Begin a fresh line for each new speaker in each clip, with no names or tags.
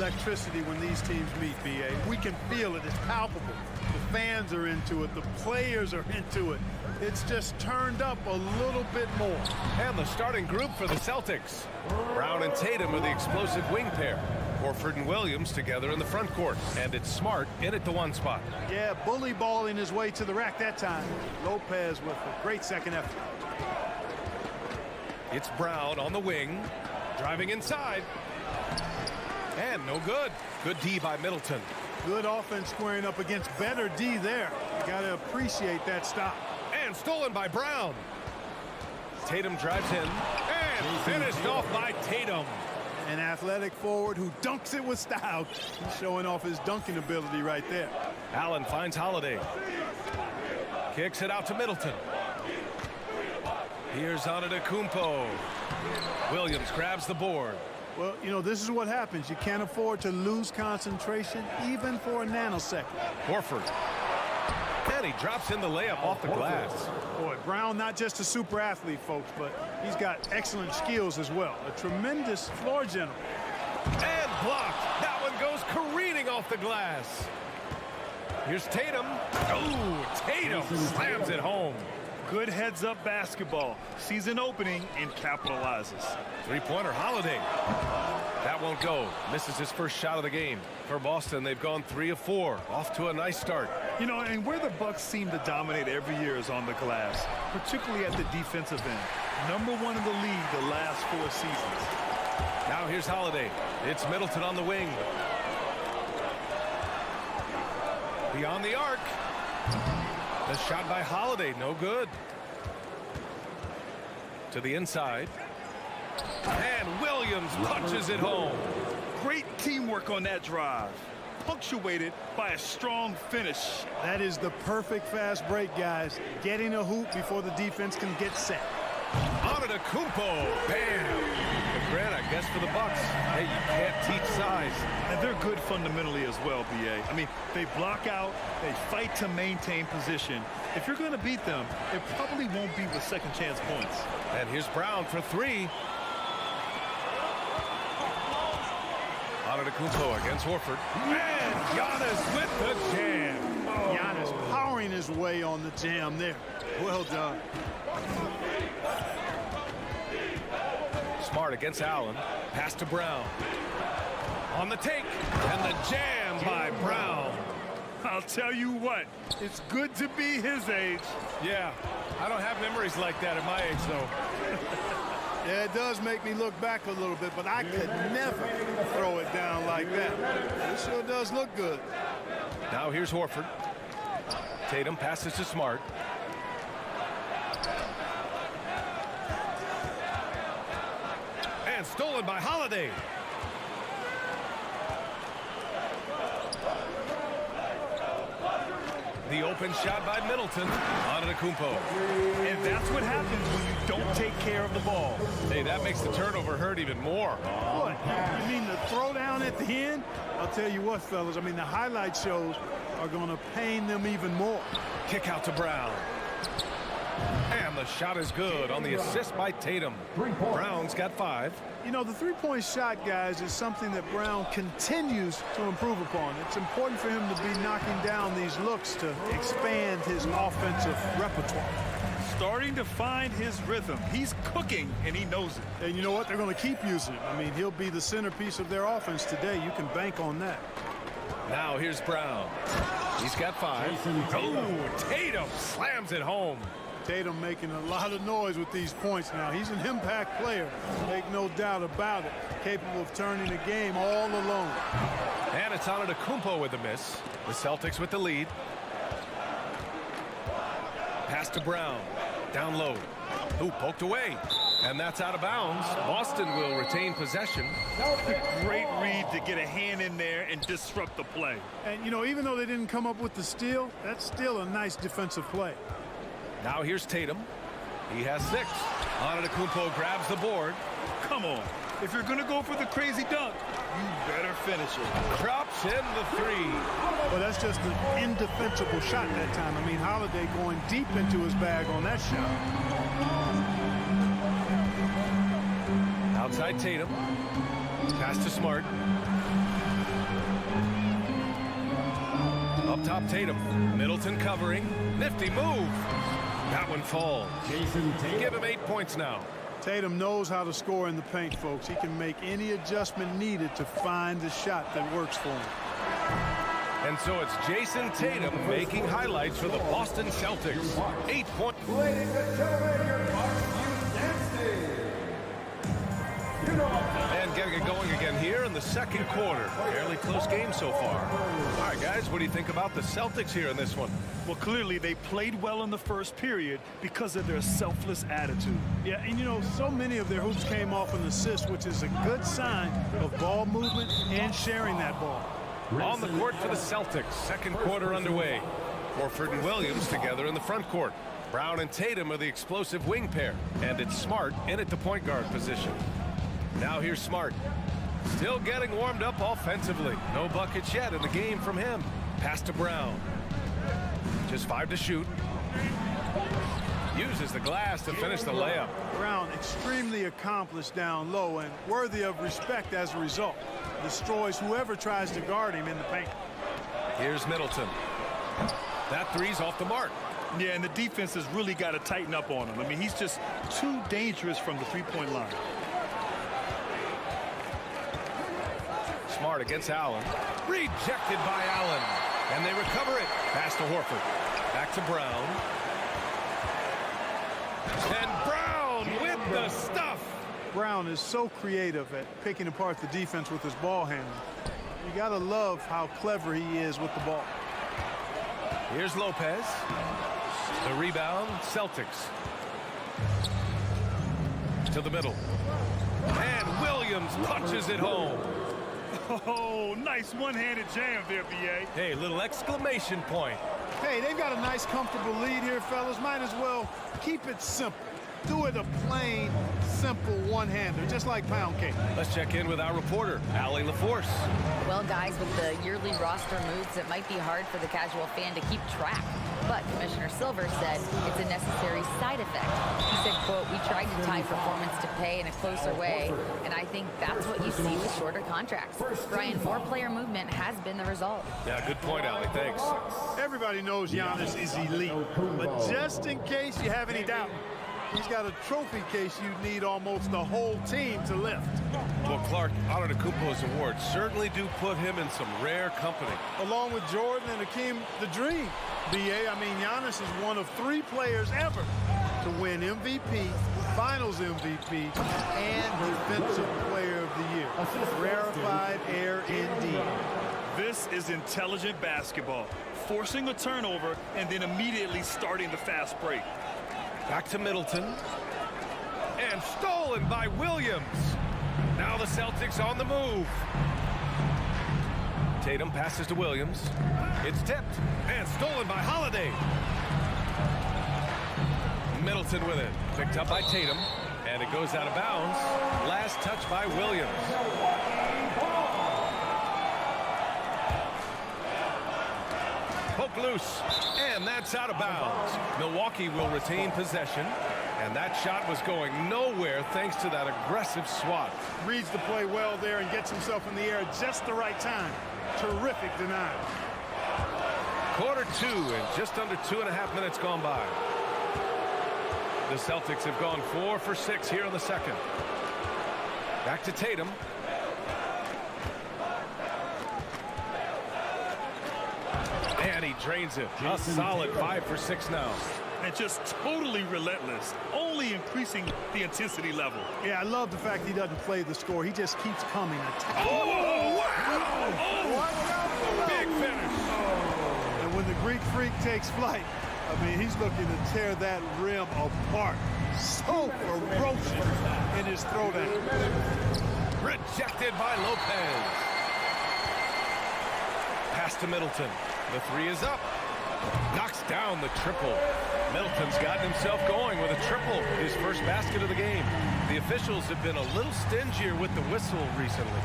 electricity when these teams meet, B.A. We can feel it. It's palpable. The fans are into it. The players are into it. It's just turned up a little bit more.
And the starting group for the Celtics. Brown and Tatum are the explosive wing pair. Horford and Williams together in the front court. And it's Smart in at the one spot.
Yeah, bully balling his way to the rack that time. Lopez with a great second effort.
It's Brown on the wing. Driving inside. And no good. Good D by Middleton.
Good offense squaring up against better D there. You got to appreciate that stop.
And stolen by Brown. Tatum drives in. And finished off by Tatum.
An athletic forward who dunks it with style. He's showing off his dunking ability right there.
Allen finds Holiday. Kicks it out to Middleton. Here's Antetokounmpo. Williams grabs the board.
Well, you know, this is what happens. You can't afford to lose concentration, even for a nanosecond.
Horford. And he drops in the layup off the glass.
Boy, Brown not just a super athlete, folks, but he's got excellent skills as well. A tremendous floor general.
And blocked. That one goes careening off the glass. Here's Tatum. Oh, Tatum slams it home.
Good heads-up basketball. Sees an opening and capitalizes.
Three-pointer, Holiday. That won't go. Misses his first shot of the game. For Boston, they've gone 3 of 4. Off to a nice start.
You know, and where the Bucks seem to dominate every year is on the glass, particularly at the defensive end. #1 in the league the last 4 seasons.
Now here's Holiday. It's Middleton on the wing. Beyond the arc. The shot by Holiday, no good. To the inside. And Williams punches it home.
Great teamwork on that drive. Punctuated by a strong finish.
That is the perfect fast break, guys. Getting a hoop before the defense can get set.
Antetokounmpo, bam! The granite, I guess, for the Bucks. Hey, you can't teach size.
And they're good fundamentally as well, B.A. I mean, they block out, they fight to maintain position. If you're going to beat them, it probably won't be with second chance points.
And here's Brown for 3. Antetokounmpo against Horford. And Giannis with the jam.
Giannis powering his way on the jam there. Well done.
Smart against Allen. Pass to Brown. On the take. And the jam by Brown.
I'll tell you what, it's good to be his age.
Yeah, I don't have memories like that at my age, though.
Yeah, it does make me look back a little bit, but I could never throw it down like that. It sure does look good.
Now here's Horford. Tatum passes to Smart. And stolen by Holiday. The open shot by Middleton. Antetokounmpo.
And that's what happens when you don't take care of the ball.
Hey, that makes the turnover hurt even more.
What? You mean the throwdown at the end? I'll tell you what, fellas. I mean, the highlight shows are going to pain them even more.
Kick out to Brown. And the shot is good on the assist by Tatum. Brown's got 5.
You know, the three-point shot, guys, is something that Brown continues to improve upon. It's important for him to be knocking down these looks to expand his offensive repertoire.
Starting to find his rhythm. He's cooking, and he knows it.
And you know what? They're going to keep using him. I mean, he'll be the centerpiece of their offense today. You can bank on that.
Now here's Brown. He's got 5. Oh, Tatum slams it home.
Tatum making a lot of noise with these points now. He's an impact player, make no doubt about it. Capable of turning the game all alone.
And it's Antetokounmpo with the miss. The Celtics with the lead. Pass to Brown. Down low. Ooh, poked away. And that's out of bounds. Boston will retain possession.
Great read to get a hand in there and disrupt the play.
And, you know, even though they didn't come up with the steal, that's still a nice defensive play.
Now here's Tatum. He has 6. Antetokounmpo grabs the board.
Come on. If you're going to go for the crazy dunk, you better finish it.
Drops in the 3.
Well, that's just an indefensible shot that time. I mean, Holiday going deep into his bag on that shot.
Outside Tatum. Pass to Smart. Up top, Tatum. Middleton covering. Nifty move. That one falls. Give him 8 points now.
Tatum knows how to score in the paint, folks. He can make any adjustment needed to find the shot that works for him.
And so it's Jason Tatum making highlights for the Boston Celtics. 8 points.
Ladies and gentlemen, your
And getting it going again here in the second quarter. Fairly close game so far. All right, guys, what do you think about the Celtics here in this one?
Well, clearly they played well in the first period because of their selfless attitude.
Yeah, and you know, so many of their hoops came off an assist, which is a good sign of ball movement and sharing that ball.
On the court for the Celtics, second quarter underway. Horford and Williams together in the front court. Brown and Tatum are the explosive wing pair, and it's Smart in at the point guard position. Now here's Smart. Still getting warmed up offensively. No buckets yet in the game from him. Pass to Brown. Just 5 to shoot. Uses the glass to finish the layup.
Brown extremely accomplished down low and worthy of respect as a result. Destroys whoever tries to guard him in the paint.
Here's Middleton. That three's off the mark.
Yeah, and the defense has really got to tighten up on him. I mean, he's just too dangerous from the three-point line.
Smart against Allen. Rejected by Allen. And they recover it. Pass to Horford. Back to Brown. And Brown with the stuff.
Brown is so creative at picking apart the defense with his ball handling. You got to love how clever he is with the ball.
Here's Lopez. The rebound, Celtics. To the middle. And Williams punches it home.
Oh, nice one-handed jam there, B.A.
Hey, little exclamation point.
Hey, they've got a nice, comfortable lead here, fellas. Might as well keep it simple. Do it a plain, simple one-hander, just like pound cake.
Let's check in with our reporter, Allie LaForce.
Well, guys, with the yearly roster moves, it might be hard for the casual fan to keep track. But Commissioner Silver said it's a necessary side effect. He said, quote, "We tried to tie performance to pay in a closer way, and I think that's what you see with shorter contracts." Brian, more player movement has been the result.
Yeah, good point, Allie. Thanks.
Everybody knows Giannis is elite, but just in case you have any doubt, he's got a trophy case you need almost the whole team to lift.
Well, Clark, Antetokounmpo's awards certainly do put him in some rare company.
Along with Jordan and Hakeem the Dream. B.A., I mean, Giannis is one of 3 players ever to win MVP, Finals MVP, and Defensive Player of the Year. Rarefied air indeed.
This is intelligent basketball. Forcing a turnover and then immediately starting the fast break.
Back to Middleton. And stolen by Williams. Now the Celtics on the move. Tatum passes to Williams. It's tipped and stolen by Holiday. Middleton with it. Picked up by Tatum. And it goes out of bounds. Last touch by Williams. Poke loose. And that's out of bounds. Milwaukee will retain possession. And that shot was going nowhere thanks to that aggressive swat.
Reads the play well there and gets himself in the air at just the right time. Terrific denial.
Quarter 2 and just under 2.5 minutes gone by. The Celtics have gone 4 for 6 here in the second. Back to Tatum. And he drains it. A solid 5 for 6 now.
And just totally relentless, only increasing the intensity level.
Yeah, I love the fact he doesn't play the score. He just keeps coming.
Oh, wow! Big finish.
And when the Greek Freak takes flight, I mean, he's looking to tear that rim apart. So ferocious in his throwdown.
Rejected by Lopez. Pass to Middleton. The 3 is up. Knocks down the triple. Middleton's gotten himself going with a triple, his first basket of the game. The officials have been a little stingier with the whistle recently.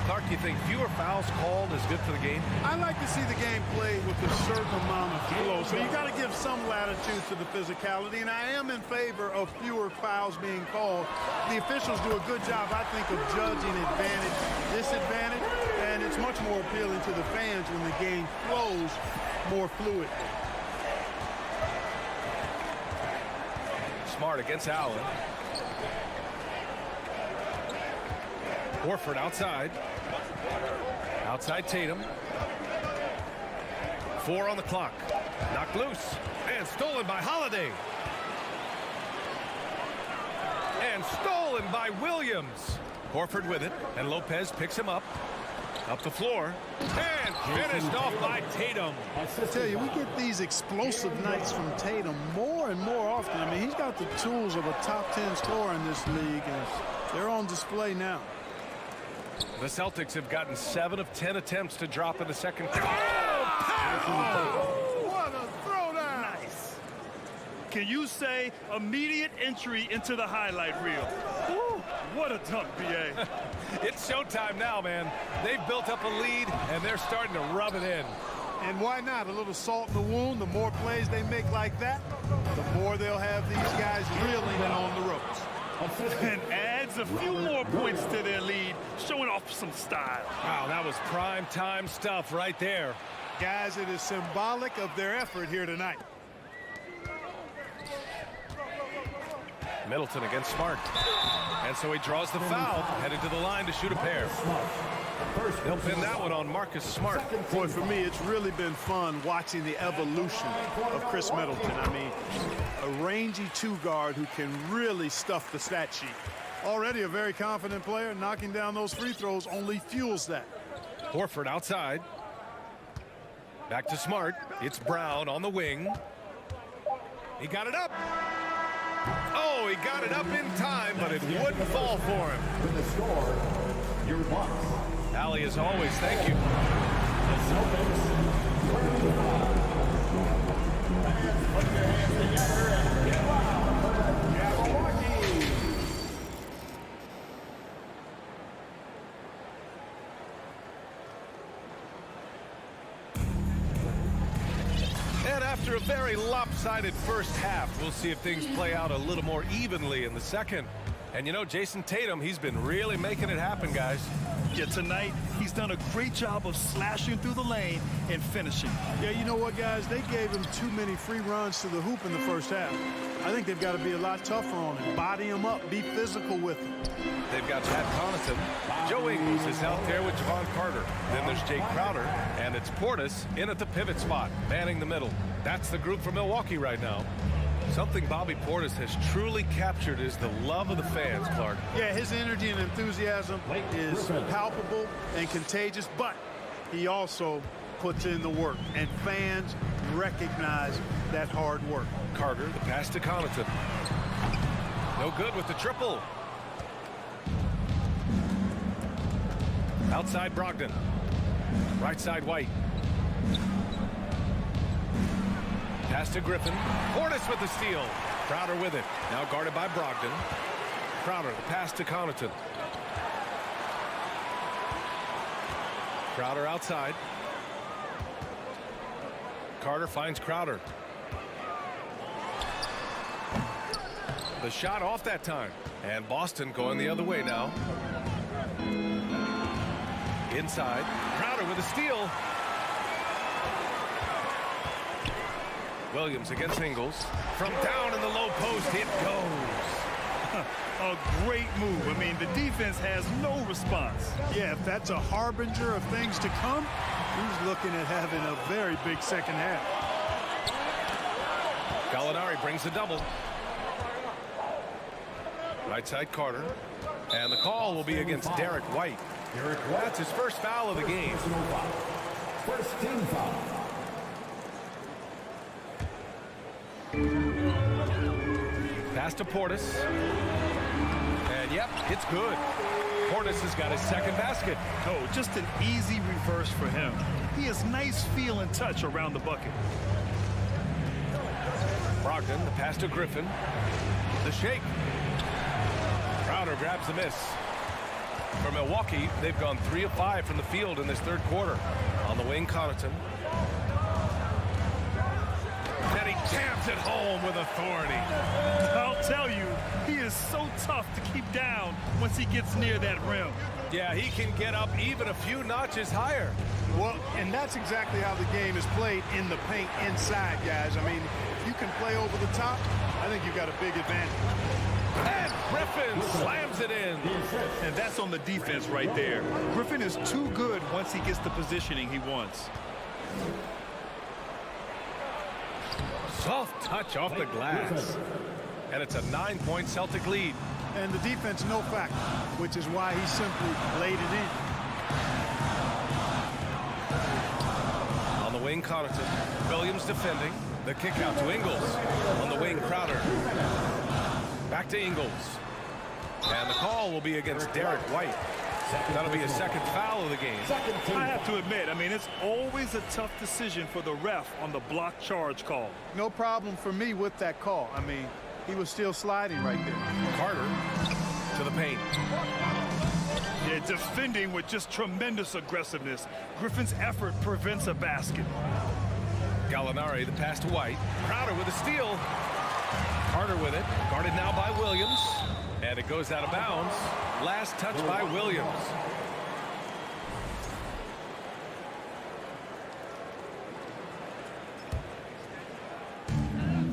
Clark, you think fewer fouls called is good for the game?
I like to see the game played with a certain amount of flow, so you got to give some latitude to the physicality, and I am in favor of fewer fouls being called. The officials do a good job, I think, of judging advantage, disadvantage, and it's much more appealing to the fans when the game flows more fluid.
Smart against Allen. Horford outside. Outside Tatum. 4 on the clock. Knocked loose. And stolen by Holiday. And stolen by Williams. Horford with it. And Lopez picks him up. Up the floor. And finished off by Tatum.
I tell you, we get these explosive nights from Tatum more and more often. I mean, he's got the tools of a top 10 scorer in this league, and they're on display now.
The Celtics have gotten 7 of 10 attempts to drop in the second quarter.
Oh, what a throwdown!
Nice. Can you say immediate entry into the highlight reel? Woo, what a dunk, B.A.
It's showtime now, man. They've built up a lead, and they're starting to rub it in.
And why not? A little salt in the wound. The more plays they make like that, the more they'll have these guys reeling and on the ropes.
And adds a few more points to their lead, showing off some style.
Wow, that was prime time stuff right there.
Guys, it is symbolic of their effort here tonight.
Middleton against Smart. And so he draws the foul, headed to the line to shoot a pair. They'll pin that one on Marcus Smart.
Boy, for me, it's really been fun watching the evolution of Chris Middleton. I mean, a rangy two-guard who can really stuff the stat sheet. Already a very confident player, knocking down those free throws only fuels that.
Horford outside. Back to Smart. It's Brown on the wing. He got it up. Oh, he got it up in time, but it wouldn't fall for him.
With the score, your Bucks.
Allie, as always, thank you.
The Celtics, 25. Fans, put your hands together and get loud for Milwaukee.
And after a very lopsided first half, we'll see if things play out a little more evenly in the second. And you know, Jason Tatum, he's been really making it happen, guys.
Yeah, tonight, he's done a great job of slashing through the lane and finishing.
Yeah, you know what, guys? They gave him too many free runs to the hoop in the first half. I think they've got to be a lot tougher on him. Body him up. Be physical with him.
They've got Pat Connaughton. Joe Ingles is out there with Javon Carter. Then there's Jake Crowder. And it's Portis in at the pivot spot, manning the middle. That's the group for Milwaukee right now. Something Bobby Portis has truly captured is the love of the fans, Clark.
Yeah, his energy and enthusiasm is palpable and contagious, but he also puts in the work, and fans recognize that hard work.
Carter, the pass to Connaughton. No good with the triple. Outside Brogdon. Right side White. Pass to Griffin. Portis with the steal. Crowder with it. Now guarded by Brogdon. Crowder, the pass to Connaughton. Crowder outside. Carter finds Crowder. The shot off that time. And Boston going the other way now. Inside. Crowder with a steal. Williams against Ingles. From down in the low post, it goes.
A great move. I mean, the defense has no response.
Yeah, if that's a harbinger of things to come, he's looking at having a very big second half.
Gallinari brings the double. Right side Carter. And the call will be against Derek White. That's his first foul of the game.
First team foul.
Pass to Portis. And yep, it's good. Portis has got his second basket.
Oh, just an easy reverse for him. He has nice feel and touch around the bucket.
Brogdon, the pass to Griffin. The shake. Crowder grabs the miss. For Milwaukee, they've gone 3 of 5 from the field in this third quarter. On the wing, Connaughton. And he jams it home with authority.
I'll tell you, he is so tough to keep down once he gets near that rim.
Yeah, he can get up even a few notches higher.
Well, and that's exactly how the game is played in the paint inside, guys. I mean, if you can play over the top, I think you've got a big advantage.
And Griffin slams it in.
And that's on the defense right there. Griffin is too good once he gets the positioning he wants.
Soft touch off the glass. And it's a 9-point Celtic lead.
And the defense, no factor, which is why he simply laid it in.
On the wing, Connaughton. Williams defending. The kick out to Ingles. On the wing, Crowder. Back to Ingles. And the call will be against Derek White. That'll be a second foul of the game.
I have to admit, I mean, it's always a tough decision for the ref on the block charge call.
No problem for me with that call. I mean, he was still sliding right there.
Carter to the paint.
Yeah, defending with just tremendous aggressiveness. Griffin's effort prevents a basket.
Gallinari, the pass to White. Crowder with a steal. Carter with it. Guarded now by Williams. And it goes out of bounds. Last touch by Williams.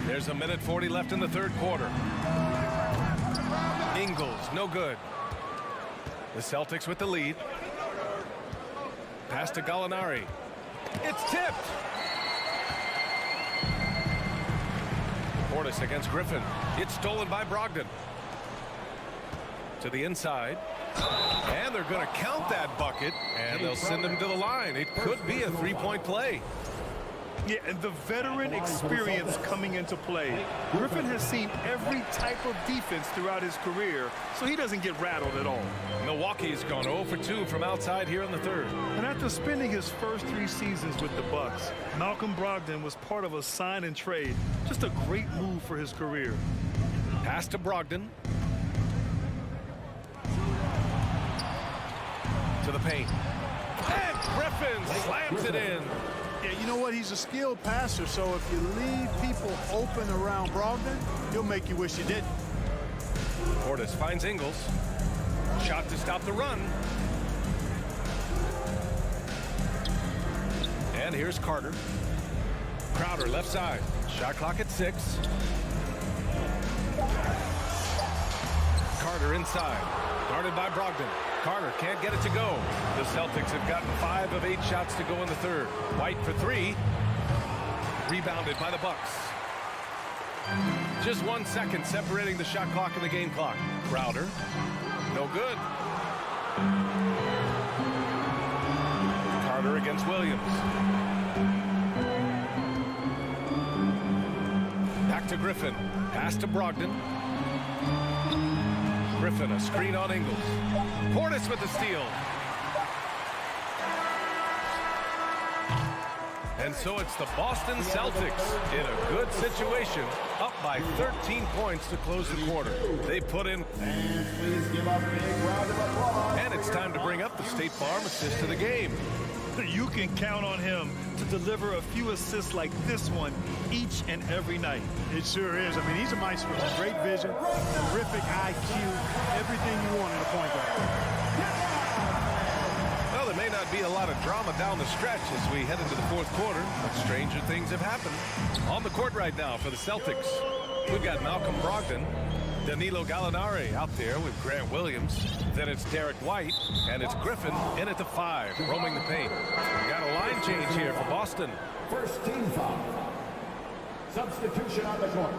There's a minute 40 left in the third quarter. Ingles, no good. The Celtics with the lead. Pass to Gallinari. It's tipped. Portis against Griffin. It's stolen by Brogdon. To the inside. And they're going to count that bucket. And they'll send him to the line. It could be a three-point play.
Yeah, and the veteran experience coming into play. Griffin has seen every type of defense throughout his career, so he doesn't get rattled at all.
Milwaukee's gone 0 for 2 from outside here in the third.
And after spending his first 3 seasons with the Bucks, Malcolm Brogdon was part of a sign and trade. Just a great move for his career.
Pass to Brogdon. To the paint. And Griffin slams it in.
Yeah, you know what? He's a skilled passer, so if you leave people open around Brogdon, he'll make you wish you didn't.
Portis finds Ingles. Shot to stop the run. And here's Carter. Crowder left side. Shot clock at 6. Carter inside. Guarded by Brogdon. Carter can't get it to go. The Celtics have gotten 5 of 8 shots to go in the third. White for 3. Rebounded by the Bucks. Just 1 second separating the shot clock and the game clock. Crowder. No good. Carter against Williams. Back to Griffin. Pass to Brogdon. Griffin, a screen on Ingles. Portis with the steal. And so it's the Boston Celtics in a good situation, up by 13 points to close the quarter. They put in. And it's time to bring up the State Farm assist of the game.
You can count on him to deliver a few assists like this one each and every night.
It sure is. I mean, he's a maestro. Great vision, terrific IQ, everything you want in a point guard.
Well, there may not be a lot of drama down the stretch as we head into the fourth quarter, but stranger things have happened. On the court right now for the Celtics, we've got Malcolm Brogdon, Danilo Gallinari out there with Grant Williams. Then it's Derek White, and it's Griffin in at the 5, roaming the paint. We got a line change here for Boston.
First team foul. Substitution on the court.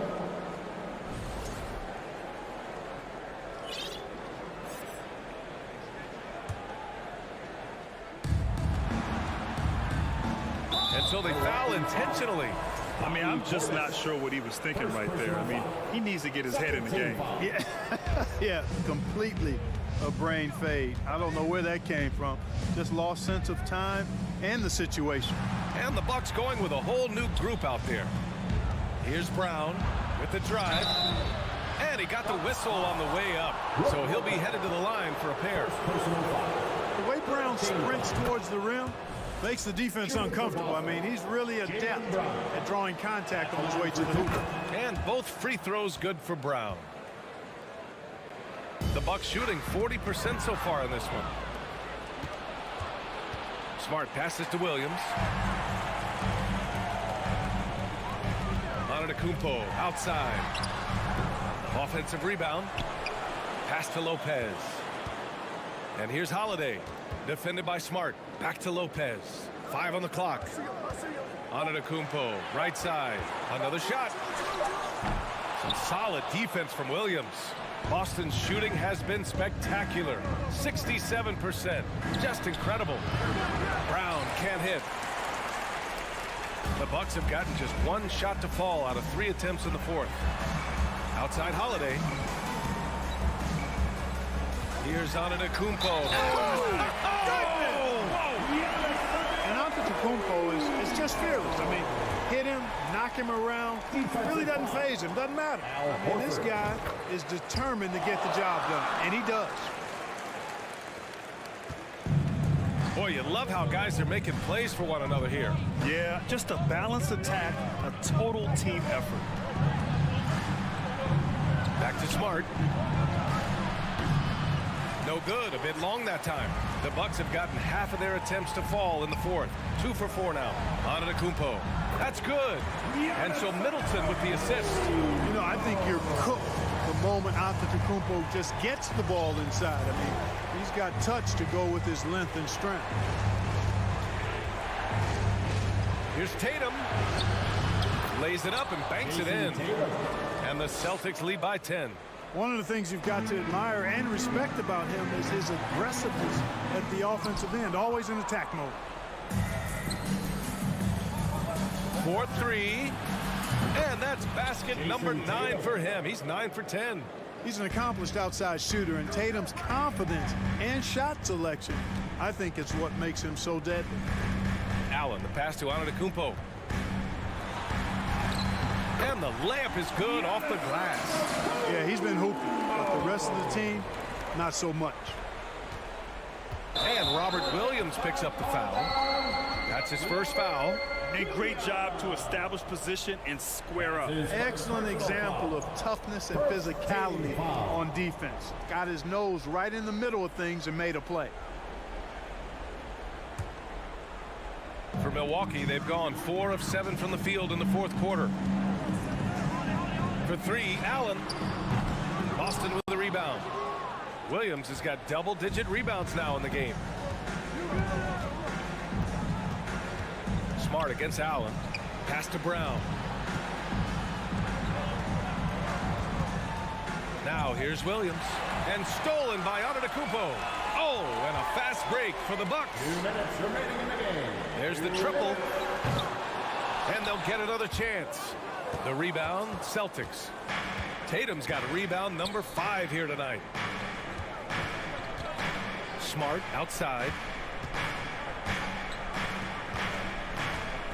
And so they foul intentionally.
I mean, I'm just not sure what he was thinking right there. I mean, he needs to get his head in the game.
Yeah, yeah, completely a brain fade. I don't know where that came from. Just lost sense of time and the situation.
And the Bucks going with a whole new group out there. Here's Brown with the drive. And he got the whistle on the way up. So he'll be headed to the line for a pair.
The way Brown sprints towards the rim, Makes the defense uncomfortable. I mean, he's really adept at drawing contact on his way to the hoop.
And both free throws good for Brown. The Bucks shooting 40% so far in this one. Smart passes to Williams. Antetokounmpo outside. Offensive rebound. Pass to Lopez. And here's Holiday. Defended by Smart. Back to Lopez. 5 on the clock. Antetokounmpo, right side. Another shot. Some solid defense from Williams. Boston's shooting has been spectacular. 67%. Just incredible. Brown can't hit. The Bucks have gotten just 1 shot to fall out of 3 attempts in the fourth. Outside Holiday. Here's Antetokounmpo.
And Antetokounmpo is just fearless. I mean, hit him, knock him around. Really doesn't faze him. Doesn't matter. I mean, this guy is determined to get the job done, and he does.
Boy, you love how guys are making plays for one another here.
Yeah, just a balanced attack, a total team effort.
Back to Smart. No good. A bit long that time. The Bucks have gotten half of their attempts to fall in the fourth. 2 for 4 now. Antetokounmpo. That's good. And so Middleton with the assist.
You know, I think you're cooked the moment Antetokounmpo just gets the ball inside. I mean, he's got touch to go with his length and strength.
Here's Tatum. Lays it up and banks it in. And the Celtics lead by 10.
One of the things you've got to admire and respect about him is his aggressiveness at the offensive end, always in attack mode.
4-3. And that's basket number 9 for him. He's 9 for 10.
He's an accomplished outside shooter, and Tatum's confidence and shot selection, I think it's what makes him so deadly.
Allen, the pass to Antetokounmpo. And the layup is good off the glass.
Yeah, he's been hooping, but the rest of the team, not so much.
And Robert Williams picks up the foul. That's his first foul.
A great job to establish position and square up.
Excellent example of toughness and physicality on defense. Got his nose right in the middle of things and made a play.
For Milwaukee, they've gone 4 of 7 from the field in the fourth quarter. For 3, Allen. Boston with the rebound. Williams has got double-digit rebounds now in the game. Smart against Allen. Pass to Brown. Now here's Williams. And stolen by Antetokounmpo. Oh, and a fast break for the Bucks.
2 minutes remaining in the game.
There's the triple. And they'll get another chance. The rebound, Celtics. Tatum's got a rebound number 5 here tonight. Smart outside.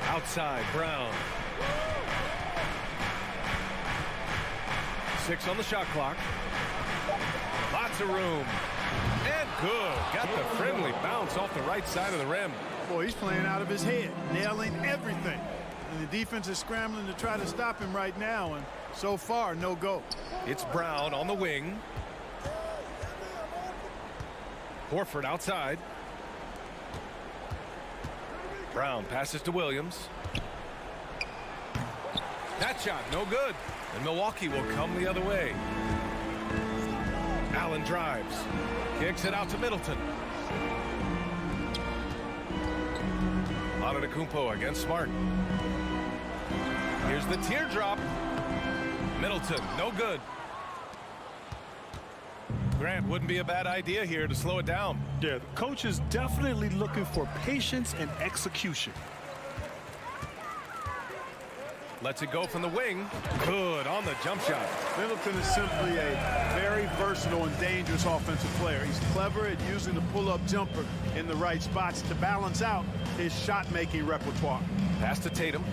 Outside, Brown. 6 on the shot clock. Lots of room. And good. Got the friendly bounce off the right side of the rim.
Boy, he's playing out of his head, nailing everything. And the defense is scrambling to try to stop him right now, and so far, no go.
It's Brown on the wing. Horford outside. Brown passes to Williams. That shot, no good. And Milwaukee will come the other way. Allen drives. Kicks it out to Middleton. Antetokounmpo against Smart. Here's the teardrop. Middleton, no good. Grant, wouldn't be a bad idea here to slow it down.
Yeah, the coach is definitely looking for patience and execution.
Lets it go from the wing. Good on the jump shot.
Middleton is simply a very versatile and dangerous offensive player. He's clever at using the pull-up jumper in the right spots to balance out his shot-making repertoire.
Pass to Tatum.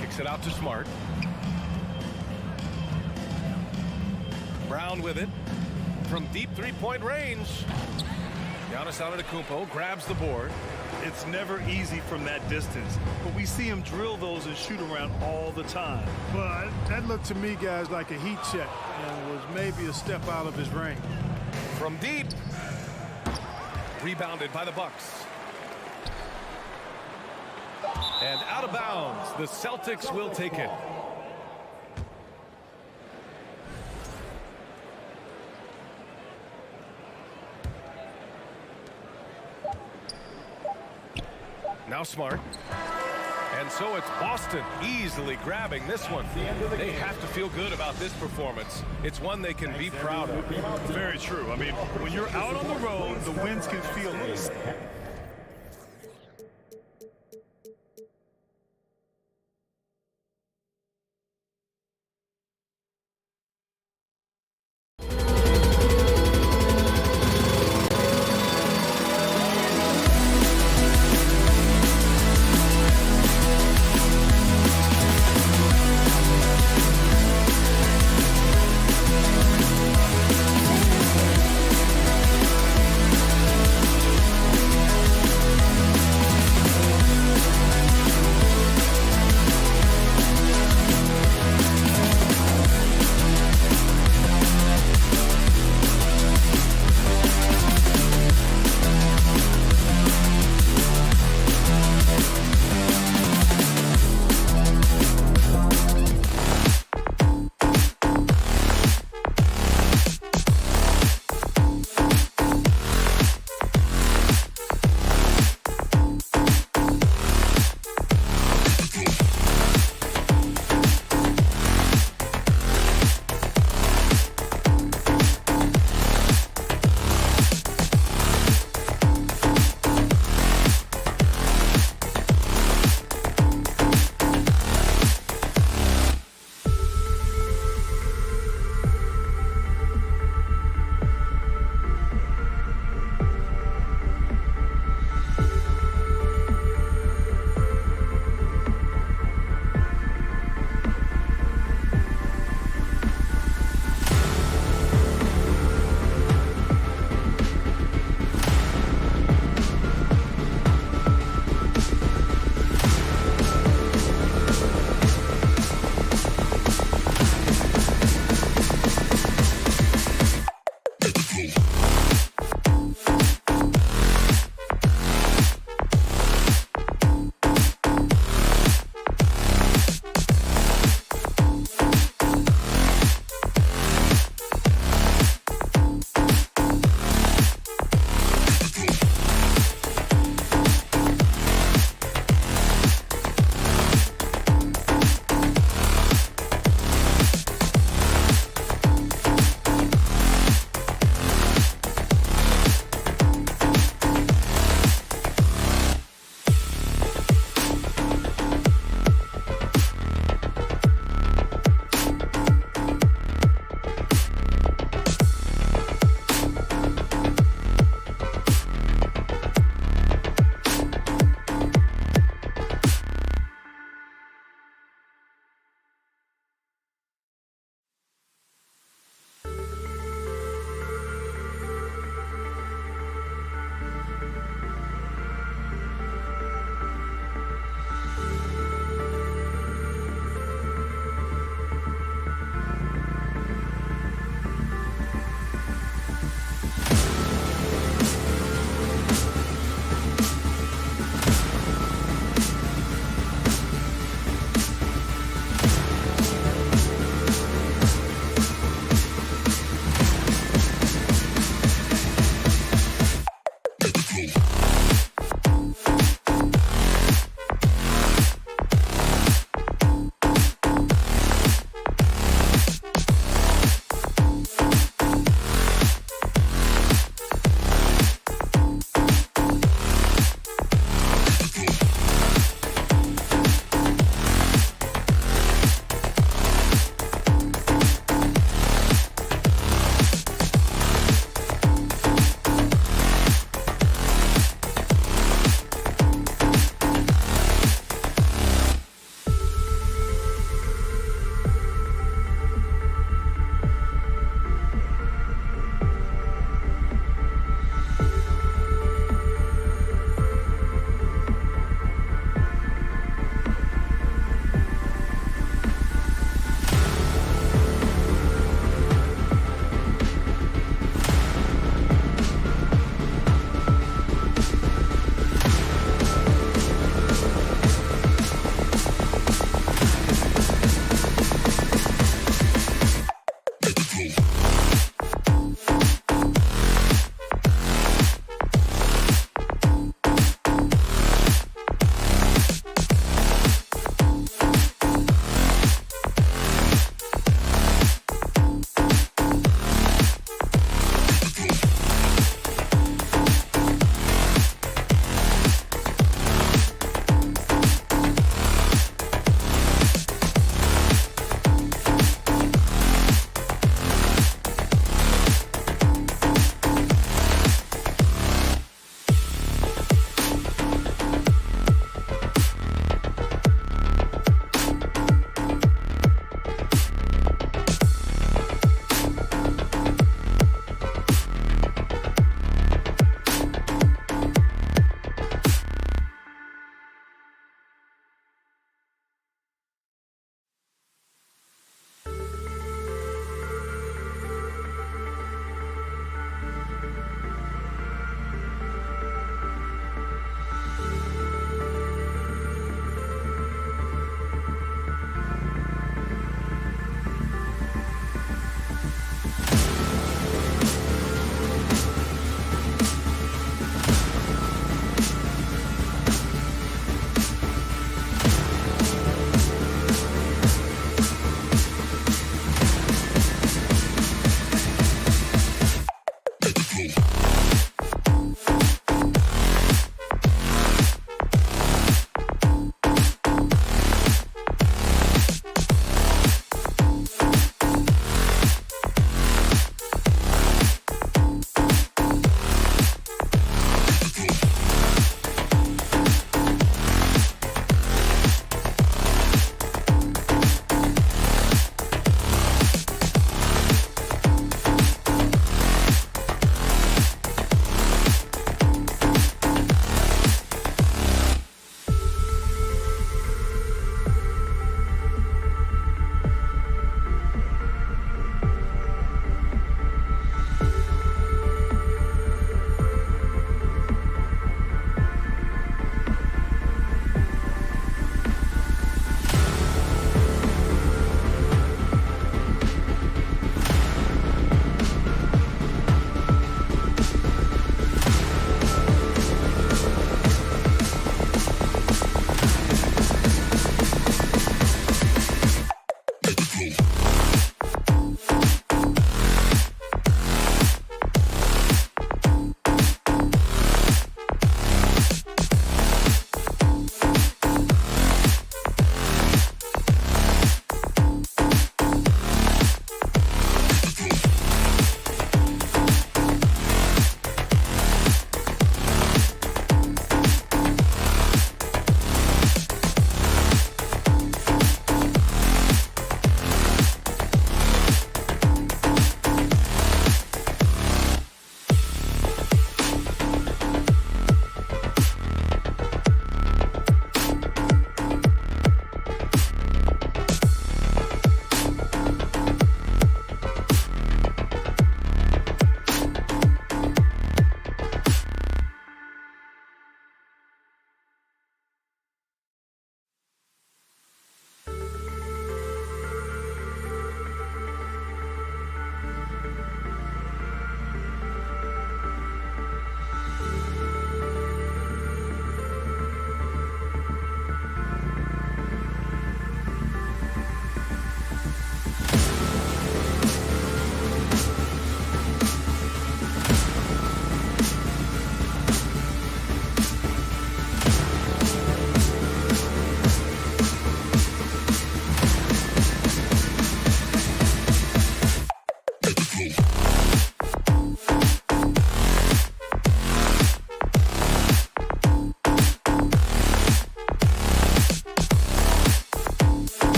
Kicks it out to Smart. Brown with it. From deep three-point range. Giannis Antetokounmpo grabs the board.
It's never easy from that distance, but we see him drill those and shoot around all the time.
But that looked to me, guys, like a heat check and was maybe a step out of his range.
From deep. Rebounded by the Bucks. And out of bounds. The Celtics will take it. Now Smart. And so it's Boston easily grabbing this one. They have to feel good about this performance. It's one they can be proud of.
Very true. I mean, when you're out on the road, the winds can feel this.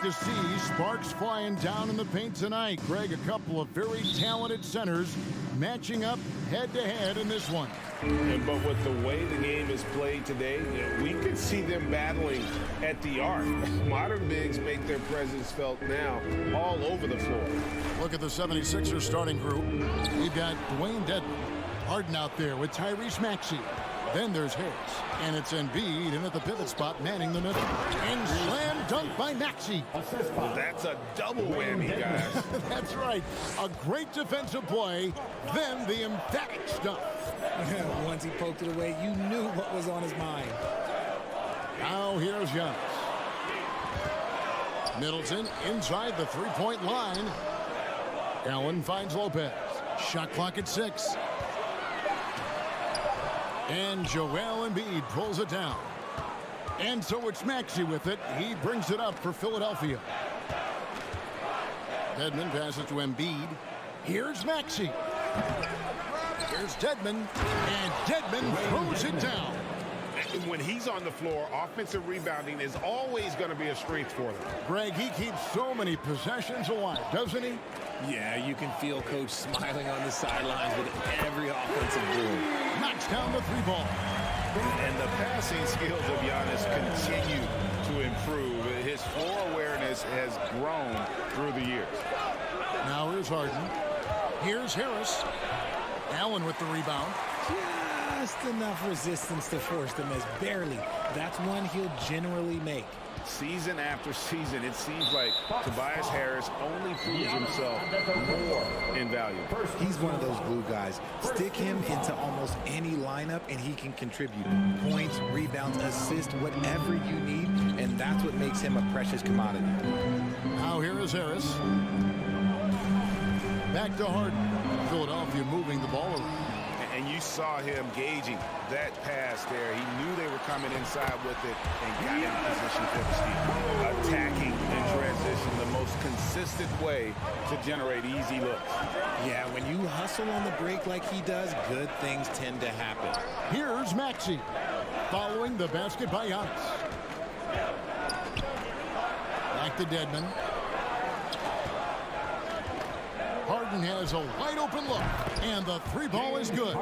to see sparks flying down in the paint tonight. Greg, a couple of very talented centers matching up head-to-head in this one.
But with the way the game is played today, we could see them battling at the arc. Modern bigs make their presence felt now all over the floor.
Look at the 76ers starting group. We've got Dwayne Dedmon, Harden out there with Tyrese Maxey. Then there's Harris, and it's Embiid in at the pivot spot, manning the middle. And slam dunk by Maxey.
That's a double whammy, guys.
That's right. A great defensive play, then the emphatic stuff.
Once he poked it away, you knew what was on his mind.
Now here's Giannis. Middleton inside the three-point line. Allen finds Lopez. Shot clock at 6. And Joel Embiid pulls it down. And so it's Maxey with it. He brings it up for Philadelphia. Dedmon passes to Embiid. Here's Maxey. Here's Dedmon. And Dedmon throws it down.
When he's on the floor, offensive rebounding is always going to be a strength for them.
Greg, he keeps so many possessions alive, doesn't he?
Yeah, you can feel Coach smiling on the sidelines with every offensive move.
Knocks down the three ball.
And the passing skills of Giannis continue to improve. His floor awareness has grown through the years.
Now here's Harden. Here's Harris. Allen with the rebound.
Just enough resistance to force them as barely. That's one he'll generally make.
Season after season, it seems like Tobias Harris only proves himself more invaluable.
He's one of those glue guys. Stick him into almost any lineup and he can contribute. Points, rebounds, assists, whatever you need, and that's what makes him a precious commodity.
Now here is Harris. Back to Harden. Philadelphia moving the ball around.
And you saw him gauging that pass there. He knew they were coming inside with it and got in position for the steal. Attacking in transition, the most consistent way to generate easy looks.
Yeah, when you hustle on the break like he does, good things tend to happen.
Here's Maxey following the basket by Giannis. Back to Dedmon. Harden has a wide open look, and the three ball is good.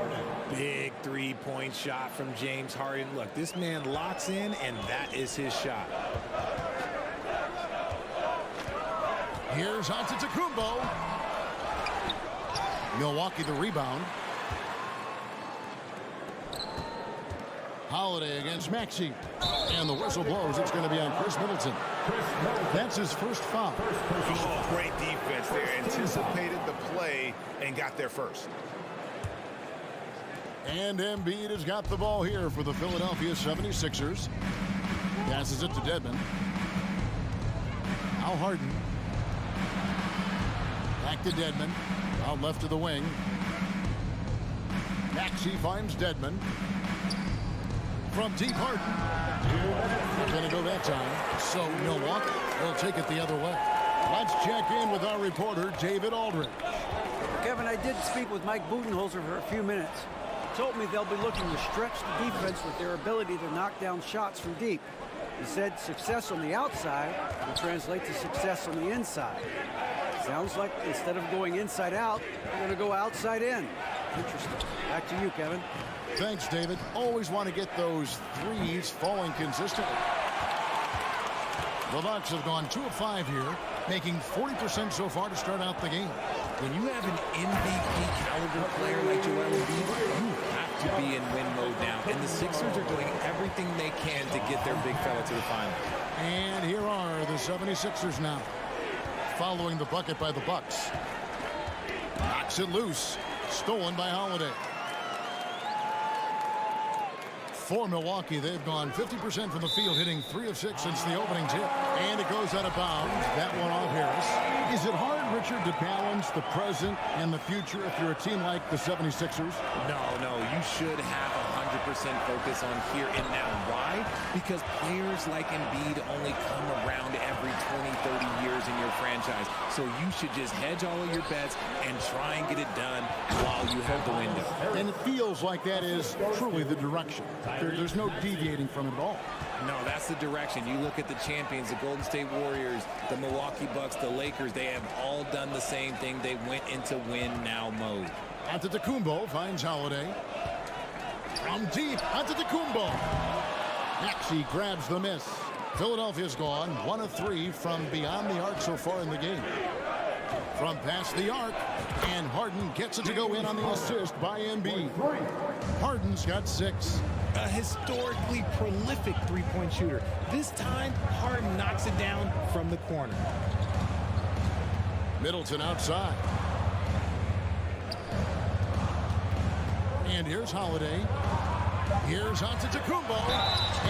Big three-point shot from James Harden. Look, this man locks in, and that is his shot.
Here's Antetokounmpo. Milwaukee the rebound. Holiday against Maxey. And the whistle blows. It's going to be on Chris Middleton. That's his first foul.
Oh, great defense there. Anticipated the play and got there first.
And Embiid has got the ball here for the Philadelphia 76ers. Passes it to Dedmon. Now Harden. Back to Dedmon. Out left to the wing. Maxey finds Dedmon. From deep Harden. Going to go that time. So Milwaukee will take it the other way. Let's check in with our reporter, David Aldridge.
Kevin, I did speak with Mike Budenholzer for a few minutes. He told me they'll be looking to stretch the defense with their ability to knock down shots from deep. He said success on the outside will translate to success on the inside. Sounds like instead of going inside out, they're going to go outside in. Interesting. Back to you, Kevin.
Thanks, David. Always want to get those threes falling consistently. The Bucks have gone 2 of 5 here, making 40% so far to start out the game.
When you have an MVP caliber player like Joel Embiid, you have to be in win mode now. And the Sixers are doing everything they can to get their big fella to the final.
And here are the 76ers now, following the bucket by the Bucks. Knocks it loose. Stolen by Holiday. For Milwaukee, they've gone 50% from the field, hitting 3 of 6 since the opening tip. And it goes out of bounds. That one off Harris. Is it hard, Richard, to balance the present and the future if you're a team like the 76ers?
No. You should have 100% focus on here and now. Why? Because players like Embiid only come around every 20, 30 years in your franchise. So you should just hedge all of your bets and try and get it done while you have the window.
And it feels like that is truly the direction. There's no deviating from it at all.
No, that's the direction. You look at the champions, the Golden State Warriors, the Milwaukee Bucks, the Lakers. They have all done the same thing. They went into win-now mode.
Antetokounmpo finds Holiday. From deep, Antetokounmpo. Maxey grabs the miss. Philadelphia's gone 1 of 3 from beyond the arc so far in the game. From past the arc, and Harden gets it to go in on the assist by Embiid. Harden's got 6.
A historically prolific three-point shooter. This time, Harden knocks it down from the corner.
Middleton outside. And here's Holiday. Here's Antetokounmpo.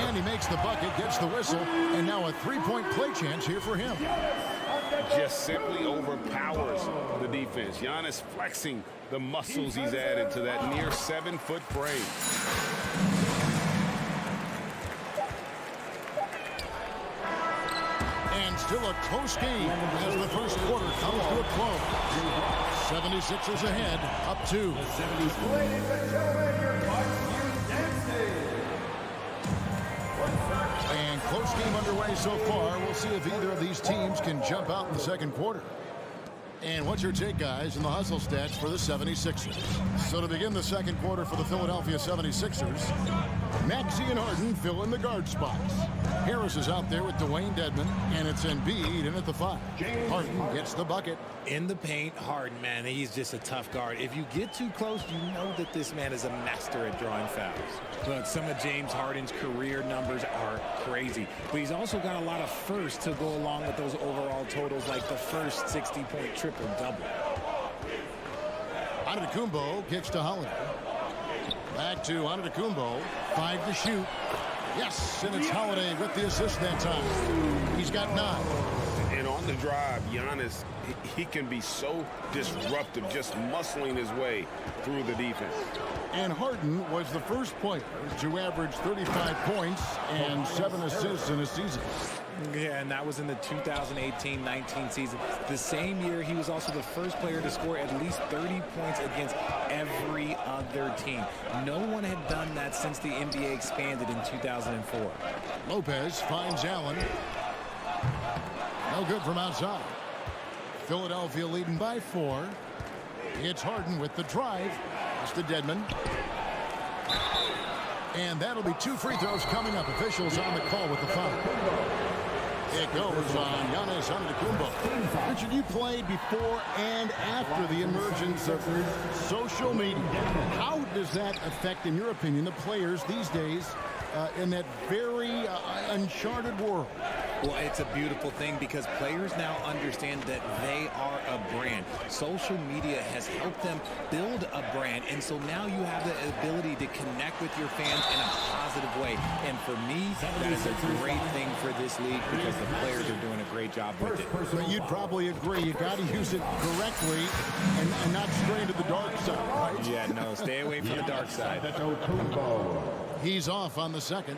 And he makes the bucket, gets the whistle, and now a three-point play chance here for him.
Just simply overpowers the defense. Giannis flexing the muscles he's added to that near 7-foot frame.
And still a close game as the first quarter comes to a close. 76ers ahead, up 2.
Ladies and gentlemen, your Bucks
And close game underway so far. We'll see if either of these teams can jump out in the second quarter. And what's your take, guys, in the hustle stats for the 76ers? So to begin the second quarter for the Philadelphia 76ers, Maxey and Harden fill in the guard spots. Harris is out there with Dwayne Dedmon, and it's Embiid in at the 5. Harden gets the bucket.
In the paint, Harden, man, he's just a tough guard. If you get too close, you know that this man is a master at drawing fouls. Look, some of James Harden's career numbers are crazy, but he's also got a lot of firsts to go along with those overall totals, like the first 60-point triple-double.
Antetokounmpo kicks to Holiday. Back to Antetokounmpo. 5 to shoot. Yes, and it's Holiday with the assist that time. He's got 9.
And on the drive, Giannis, he can be so disruptive, just muscling his way through the defense.
And Harden was the first player to average 35 points and 7 assists in a season.
Yeah, and that was in the 2018-19 season. The same year, he was also the first player to score at least 30 points against every other team. No one had done that since the NBA expanded in 2004.
Lopez finds Allen. No good from outside. Philadelphia leading by 4. It's Harden with the drive. It's to Dedmon. And that'll be 2 free throws coming up. Officials on the call with the foul. It goes on Giannis Antetokounmpo. Richard, you played before and after the emergence of social media. How does that affect, in your opinion, the players these days in that very uncharted world?
Well, it's a beautiful thing because players now understand that they are a brand. Social media has helped them build a brand, and so now you have the ability to connect with your fans in a positive way. And for me, that is a great thing for this league because the players are doing a great job with it.
But you'd probably agree you got to use it correctly and not stray into the dark side, right?
Yeah, no, stay away from the dark side.
He's off on the second.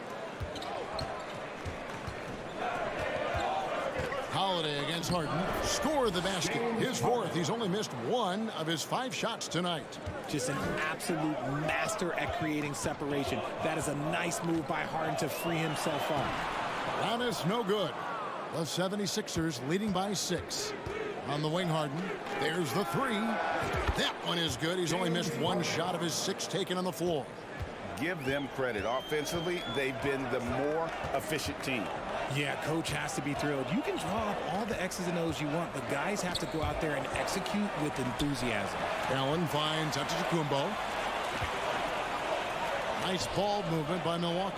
Holiday against Harden. Score the basket. His 4th. He's only missed 1 of his 5 shots tonight.
Just an absolute master at creating separation. That is a nice move by Harden to free himself up.
Giannis no good. The 76ers leading by 6. On the wing, Harden. There's the 3. That one is good. He's only missed 1 shot of his 6 taken on the floor.
Give them credit. Offensively, they've been the more efficient team.
Yeah, coach has to be thrilled. You can draw up all the X's and O's you want, but guys have to go out there and execute with enthusiasm.
Allen finds Antetokounmpo. Nice ball movement by Milwaukee.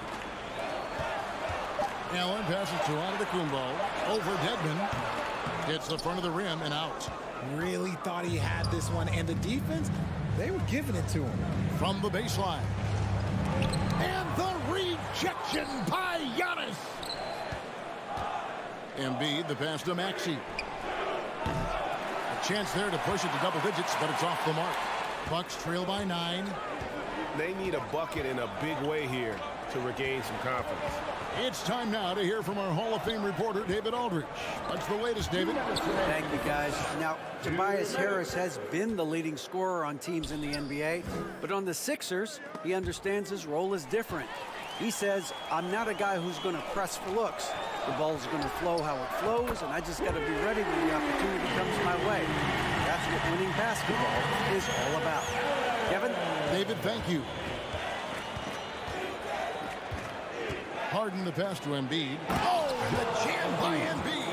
Allen passes to Antetokounmpo. Over Dedmon. Hits the front of the rim and out.
Really thought he had this one, and the defense, they were giving it to him.
From the baseline. And the rejection by Giannis. Embiid, the pass to Maxey. A chance there to push it to double digits, but it's off the mark. Bucks trail by 9.
They need a bucket in a big way here to regain some confidence.
It's time now to hear from our Hall of Fame reporter, David Aldridge. What's the latest, David?
Thank you, guys. Now, Tobias Harris has been the leading scorer on teams in the NBA, but on the Sixers, he understands his role is different. He says, I'm not a guy who's going to press for looks. The ball's going to flow how it flows, and I just got to be ready when the opportunity comes my way. That's what winning basketball is all about. Kevin?
David, thank you. Harden the pass to Embiid. Oh, the jam by Embiid.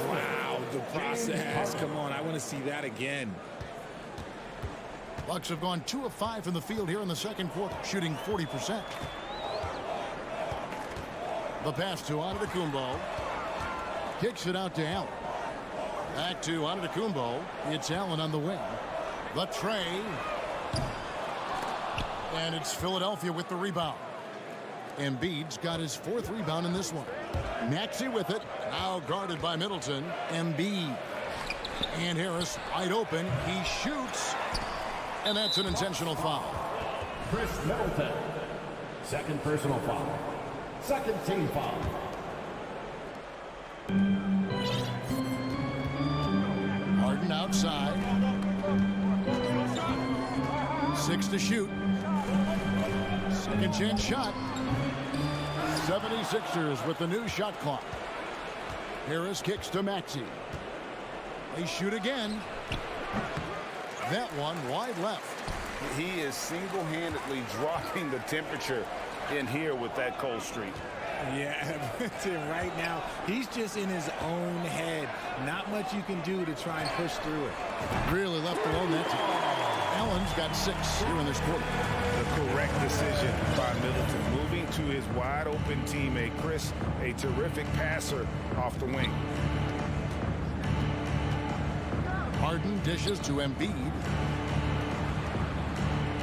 Wow, the process. Come on, I want to see that again.
Bucks have gone 2 of 5 from the field here in the second quarter, shooting 40%. The pass to Antetokounmpo. Kicks it out to Allen. Back to Antetokounmpo. It's Allen on the wing. The tray. And it's Philadelphia with the rebound. Embiid's got his 4th rebound in this one. Maxey with it. Now guarded by Middleton. Embiid. And Harris wide open. He shoots. And that's an intentional foul.
Chris Middleton. Second personal foul. Second team foul.
Harden outside. 6 to shoot. Second chance shot. 76ers with the new shot clock. Harris kicks to Maxey. They shoot again. That one wide left.
He is single-handedly dropping the temperature in here with that cold streak.
Yeah, right now, he's just in his own head. Not much you can do to try and push through it.
Really left alone that time. Allen's got 6 here in this quarter.
The correct decision by Middleton. Moving to his wide-open teammate, Chris, a terrific passer off the wing.
Harden dishes to Embiid.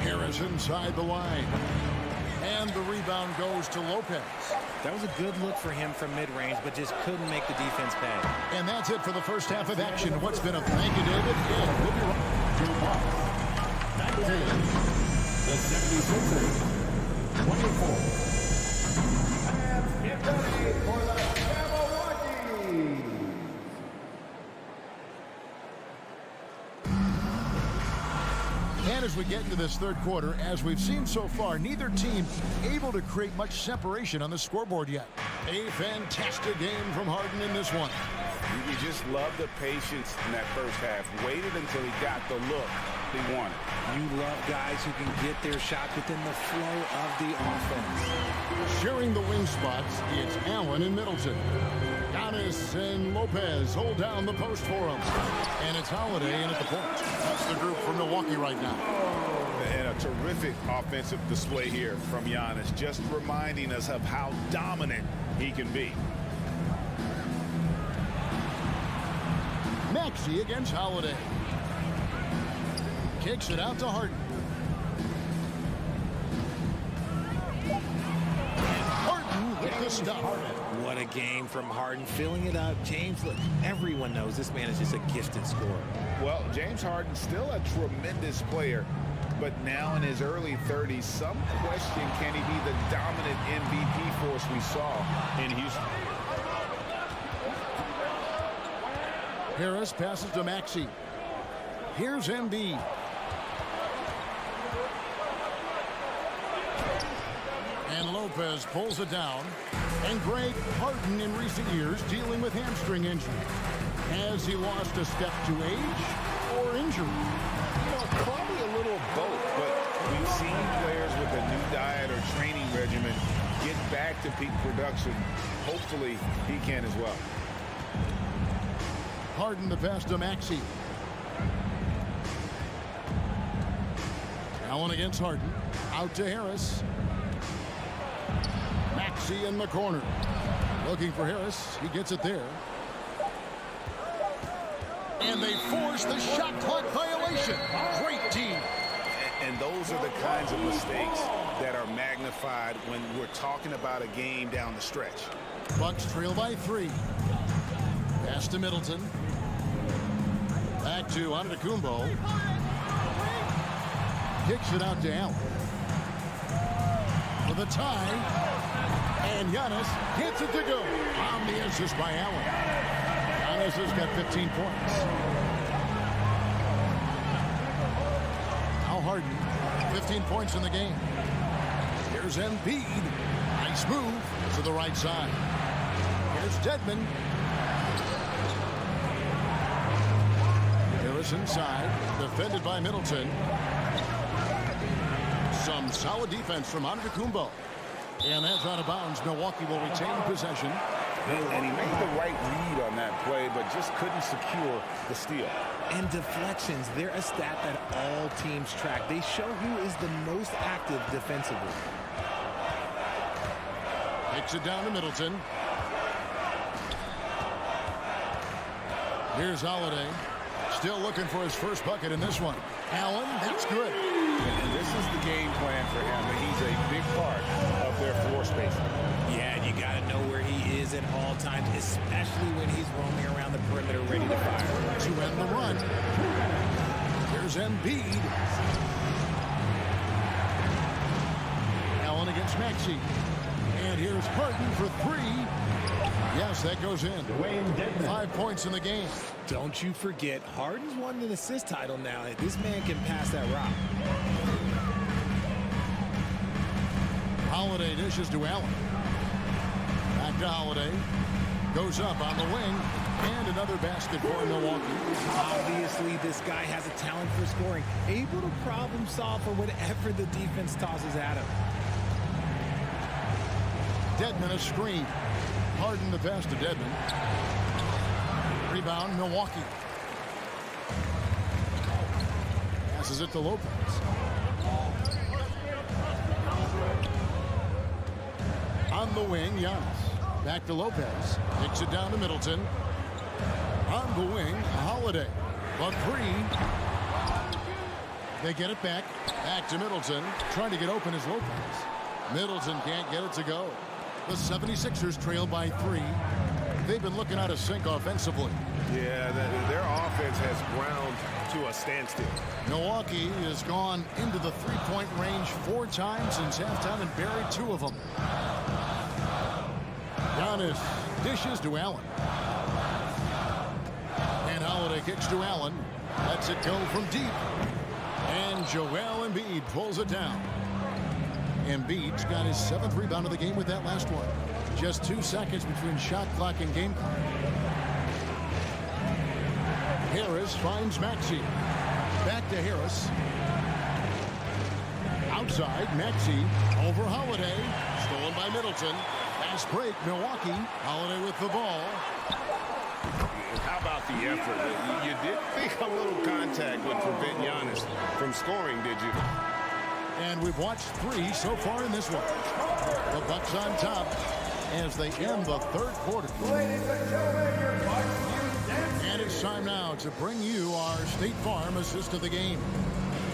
Harris inside the line. And the rebound goes to Lopez.
That was a good look for him from mid-range, but just couldn't make the defense pay.
And that's it for the first half of action. What's been a thank you, David? Yeah, we'll be right.
2 Bucks. 19. The 76ers. 24. And get ready for the Milwaukee.
And as we get into this third quarter, as we've seen so far, neither team able to create much separation on the scoreboard yet. A fantastic game from Harden in this one.
You just love the patience in that first half. Waited until he got the look he wanted.
You love guys who can get their shot within the flow of the offense.
Sharing the wing spots, it's Allen and Middleton. Giannis and Lopez hold down the post for him. And it's Holiday in at the point. That's the group from Milwaukee right now.
And a terrific offensive display here from Giannis, just reminding us of how dominant he can be.
Maxey against Holiday. Kicks it out to Harden. Harden with the stop.
What a game from Harden, filling it up. James, look, everyone knows this man is just a gifted scorer.
Well, James Harden's still a tremendous player, but now in his early 30s, some question, can he be the dominant MVP force we saw in Houston?
Harris passes to Maxey. Here's Embiid. And Lopez pulls it down. And Greg, Harden in recent years dealing with hamstring injury. Has he lost a step to age or injury?
You know, probably a little of both, but we've seen players with a new diet or training regimen get back to peak production. Hopefully, he can as well.
Harden the pass to Maxey. Allen against Harden. Out to Harris. Maxey in the corner. Looking for Harris. He gets it there. And they force the shot clock violation. Great team.
And those are the kinds of mistakes that are magnified when we're talking about a game down the stretch.
Bucks trail by 3. Pass to Middleton. Back to Antetokounmpo. Kicks it out to Allen. For the tie. And Giannis hits it to go. On the assist by Allen. Giannis has got 15 points. Now Harden, 15 points in the game. Here's Embiid. Smooth to the right side. Here's Dedmon. Harris inside, defended by Middleton. Some solid defense from Antetokounmpo. And that's out of bounds. Milwaukee will retain possession.
And he made the right read on that play, but just couldn't secure the steal.
And deflections, they're a stat that all teams track. They show who is the most active defensively.
Takes it down to Middleton. Here's Holiday. Still looking for his first bucket in this one. Allen, that's good.
And this is the game plan for him. He's a big part of their floor spacing.
Yeah, and you got to know where he is at all times, especially when he's roaming around the perimeter ready to fire.
To end the run. Here's Embiid. Allen against Maxey. And here's Harden for three. Yes, that goes in. 5 points in the game.
Don't you forget, Harden's won an assist title now. This man can pass that rock.
Holiday dishes to Allen. Back to Holiday. Goes up on the wing. And another basket for Milwaukee.
Obviously, this guy has a talent for scoring. Able to problem solve for whatever the defense tosses at him.
Dedmon a screen. Harden the pass to Dedmon. Rebound, Milwaukee. Passes it to Lopez. On the wing, Giannis. Back to Lopez. Takes it down to Middleton. On the wing, Holiday. A three. They get it back. Back to Middleton. Trying to get open is Lopez. Middleton can't get it to go. The 76ers trail by 3. They've been looking out of sync offensively.
Yeah, their offense has ground to a standstill.
Milwaukee has gone into the three-point range 4 times since halftime and buried 2 of them. Giannis dishes to Allen. And Holiday kicks to Allen. Lets it go from deep. And Joel Embiid pulls it down. Embiid's got his 7th rebound of the game with that last one. Just 2 seconds between shot clock and game clock. Harris finds Maxey. Back to Harris. Outside, Maxey over Holiday. Stolen by Middleton. Fast break, Milwaukee. Holiday with the ball.
How about the effort? You did think a little contact would prevent Giannis from scoring, did you?
And we've watched 3 so far in this one. The Bucks on top as they end the 3rd quarter. And it's time now to bring you our State Farm assist of the game.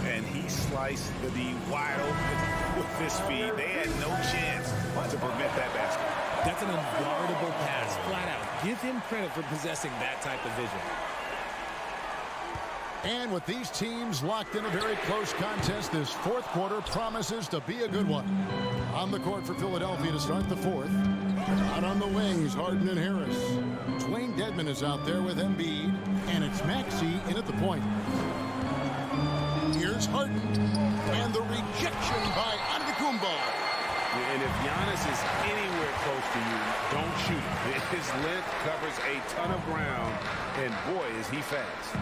And he sliced the D wide open with this speed. They had no chance to prevent that basket.
That's an unguardable pass, flat out. Give him credit for possessing that type of vision.
And with these teams locked in a very close contest, this 4th quarter promises to be a good one. On the court for Philadelphia to start the 4th. Out on the wings, Harden and Harris. Dwayne Dedmon is out there with Embiid. And it's Maxey in at the point. Here's Harden. And the rejection by Antetokounmpo.
And if Giannis is anywhere close to you, don't shoot him. His length covers a ton of ground. And boy, is he fast.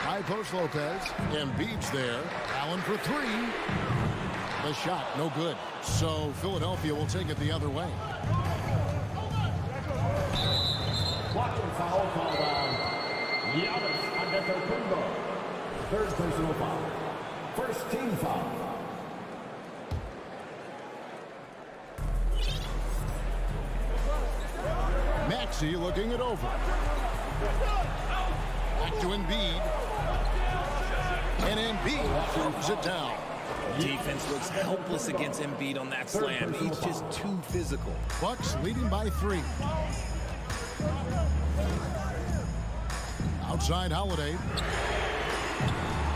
High post Lopez. Embiid's there. Allen for 3. The shot, no good. So Philadelphia will take it the other way.
Blocking foul called on Giannis Antetokounmpo. 3rd personal foul. 1st team foul.
Maxey looking it over. Back to Embiid. And Embiid throws it down.
Defense looks helpless against Embiid on that slam. He's just too physical.
Bucks leading by 3. Outside Holiday.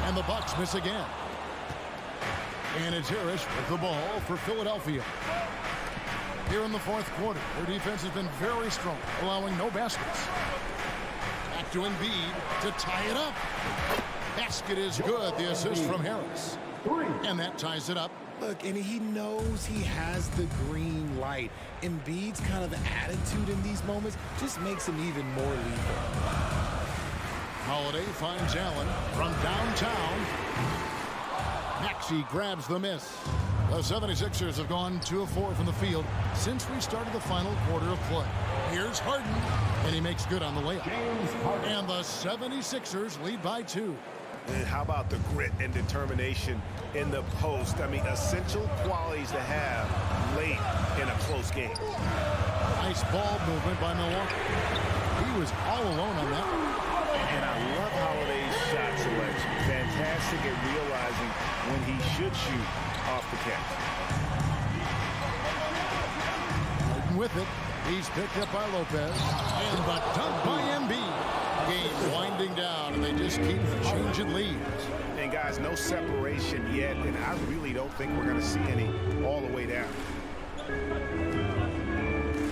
And the Bucks miss again. And it's Harris with the ball for Philadelphia. Here in the 4th quarter, their defense has been very strong, allowing no baskets. Back to Embiid to tie it up. Basket is good. The assist from Harris. And that ties it up.
Look, and he knows he has the green light. Embiid's kind of attitude in these moments just makes him even more lethal.
Holiday finds Allen from downtown. Maxey grabs the miss. The 76ers have gone 2 of 4 from the field since we started the final quarter of play. Here's Harden, and he makes good on the layup. And the 76ers lead by 2.
And how about the grit and determination in the post? I mean, essential qualities to have late in a close game.
Nice ball movement by Milwaukee. He was all alone on that one.
And I love Holiday's shot selection. Fantastic at realizing when he should shoot off the catch.
With it, he's picked up by Lopez. And the dunk by Embiid. Game winding down, and they just keep changing leads.
And guys, no separation yet, and I really don't think we're going to see any all the way down.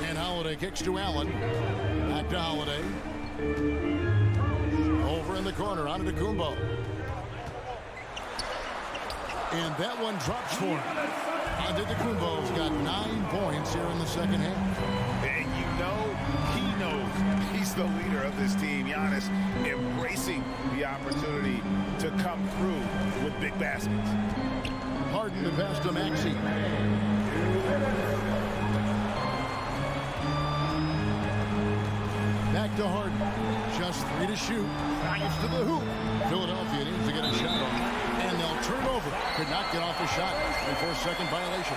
And Holiday kicks to Allen. Back to Holiday. Over in the corner, onto Kumbo. And that one drops for him. Antetokounmpo's got 9 points here in the second half.
And you know, he knows he's the leader of this team. Giannis embracing the opportunity to come through with big baskets.
Harden to pass to Maxey. Back to Harden. Just 3 to shoot. Nice to the hoop. Philadelphia needs to get a shot on it. And they'll turn over. Could not get off the shot before second violation.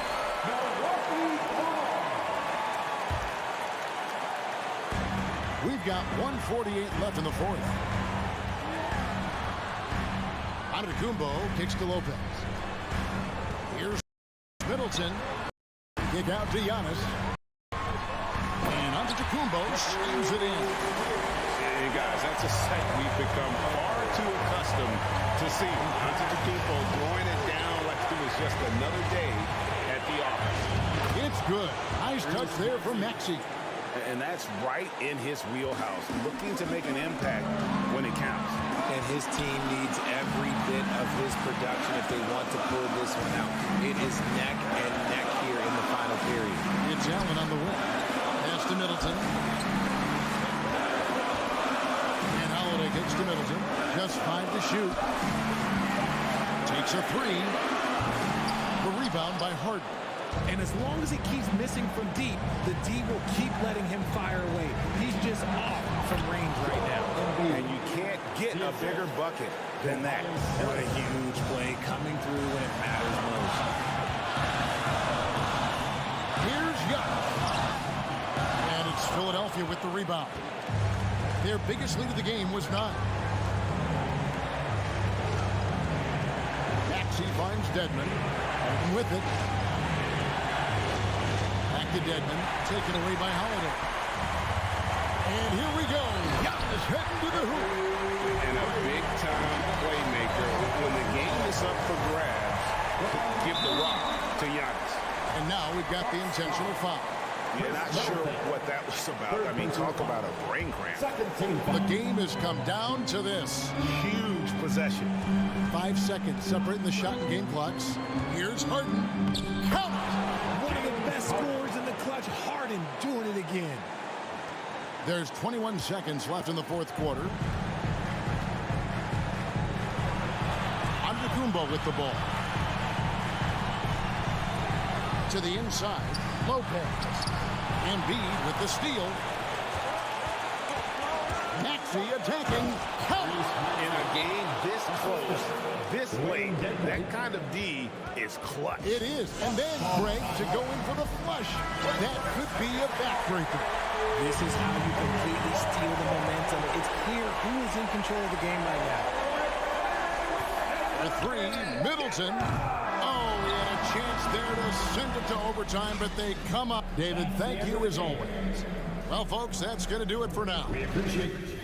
We've got 1:48 left in the fourth. Antetokounmpo kicks to Lopez. Here's Middleton. Kick out to Giannis. And Antetokounmpo slams it in.
And guys, that's a sight we've become far too accustomed to seeing. Antetokounmpo throwing it down like it was just another day at the office.
It's good. Nice touch there from Maxey.
And that's right in his wheelhouse, looking to make an impact when it counts.
And his team needs every bit of his production if they want to pull this one out. It is neck and neck here in the final period.
It's Allen on the win. Pass to Middleton. And Holiday kicks to Middleton. Just 5 to shoot. Takes a 3. The rebound by Harden.
And as long as he keeps missing from deep, the D will keep letting him fire away. He's just off from range right now.
And you can't get a bigger bucket than that.
What a huge play coming through when it matters most.
Here's Giannis. And it's Philadelphia with the rebound. Their biggest lead of the game was 9. Maxey finds Dedmon. And with it, to Dedmon, taken away by Holiday. And here we go. Giannis heading to the hoop.
And a big-time playmaker. When the game is up for grabs, give the rock to Giannis.
And now we've got the intentional foul.
Yeah, not sure what that was about. I mean, talk about a brain cramp.
The game has come down to this.
Huge possession.
5 seconds separating the shot and game clocks. Here's Harden. Count it.
One of the best scorers in the clutch. Harden doing it again.
There's 21 seconds left in the fourth quarter. Antetokounmpo with the ball. To the inside. Lopez. Embiid with the steal. Maxey attacking. Count.
In a game this close, this late, that kind of D is clutch.
It is. And then Greg to go in for the flush. That could be a backbreaker.
This is how you completely steal the momentum. It's clear who is in control of the game right now.
The 3, Middleton. Oh, he had a chance there to send it to overtime, but they come up. David, thank you as always. Well, folks, that's going to do it for now. We appreciate it.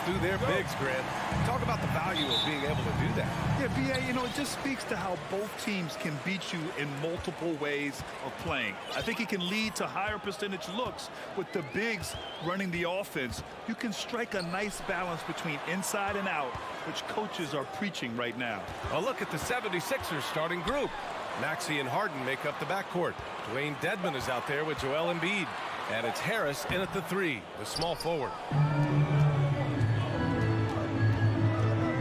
through their bigs, Grant. Talk about the value of being able to do that.
Yeah, B.A., you know, it just speaks to how both teams can beat you in multiple ways of playing. I think it can lead to higher percentage looks with the bigs running the offense. You can strike a nice balance between inside and out, which coaches are preaching right now.
A look at the 76ers starting group. Maxey and Harden make up the backcourt. Dwayne Dedmon is out there with Joel Embiid. And it's Harris in at the 3, the small forward.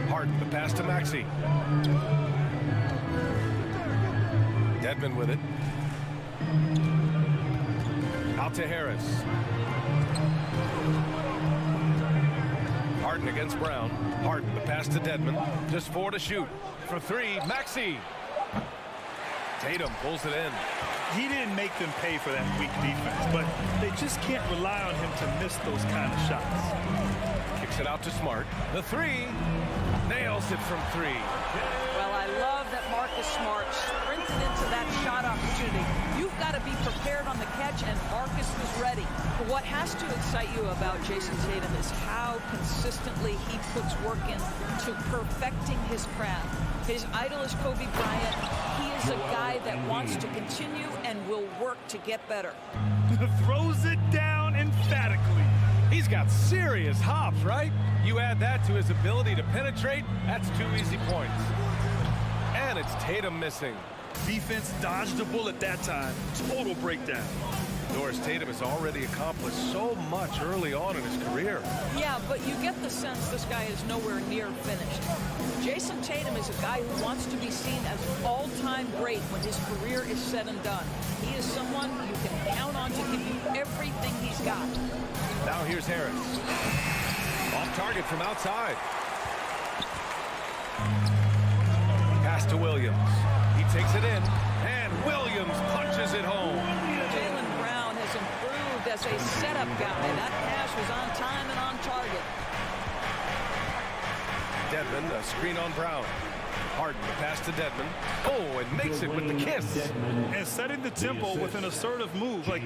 Harden, the pass to Maxey. Dedmon with it. Out to Harris. Harden against Brown. Harden, the pass to Dedmon. Just 4 to shoot. For 3, Maxey. Tatum pulls it in.
He didn't make them pay for that weak defense, but they just can't rely on him to miss those kind of shots.
Kicks it out to Smart. The 3. Nails it from 3.
Well, I love that Marcus Smart sprinted into that shot opportunity. You've got to be prepared on the catch, and Marcus was ready. But what has to excite you about Jason Tatum is how consistently he puts work into perfecting his craft. His idol is Kobe Bryant. He is a guy that wants to continue and will work to get better.
Throws it down emphatically.
He's got serious hops, right? You add that to his ability to penetrate, that's 2 easy points. And it's Tatum missing.
Defense dodged a bullet that time. Total breakdown.
Doris Tatum has already accomplished so much early on in his career.
Yeah, but you get the sense this guy is nowhere near finished. Jason Tatum is a guy who wants to be seen as an all-time great when his career is said and done. He is someone you can count on to give you everything he's got.
Now here's Harris. Off target from outside. Pass to Williams. He takes it in, and Williams punches it home.
Jaylen Brown has improved as a setup guy. That pass was on time and on target.
Dedmon, a screen on Brown. Harden, the pass to Dedmon. Oh, and makes it with the kiss.
And setting the tempo with an assertive move. Like,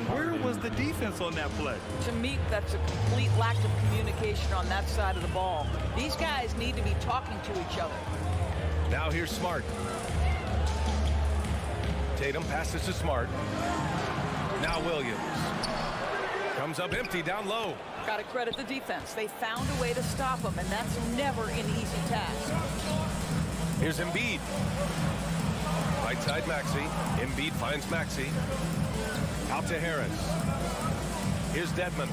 where was the defense on that play?
To me, that's a complete lack of communication on that side of the ball. These guys need to be talking to each other.
Now here's Smart. Tatum passes to Smart. Now Williams. Comes up empty down low.
Got to credit the defense. They found a way to stop him, and that's never an easy task.
Here's Embiid. Right side Maxey. Embiid finds Maxey. Out to Harris. Here's Dedmon.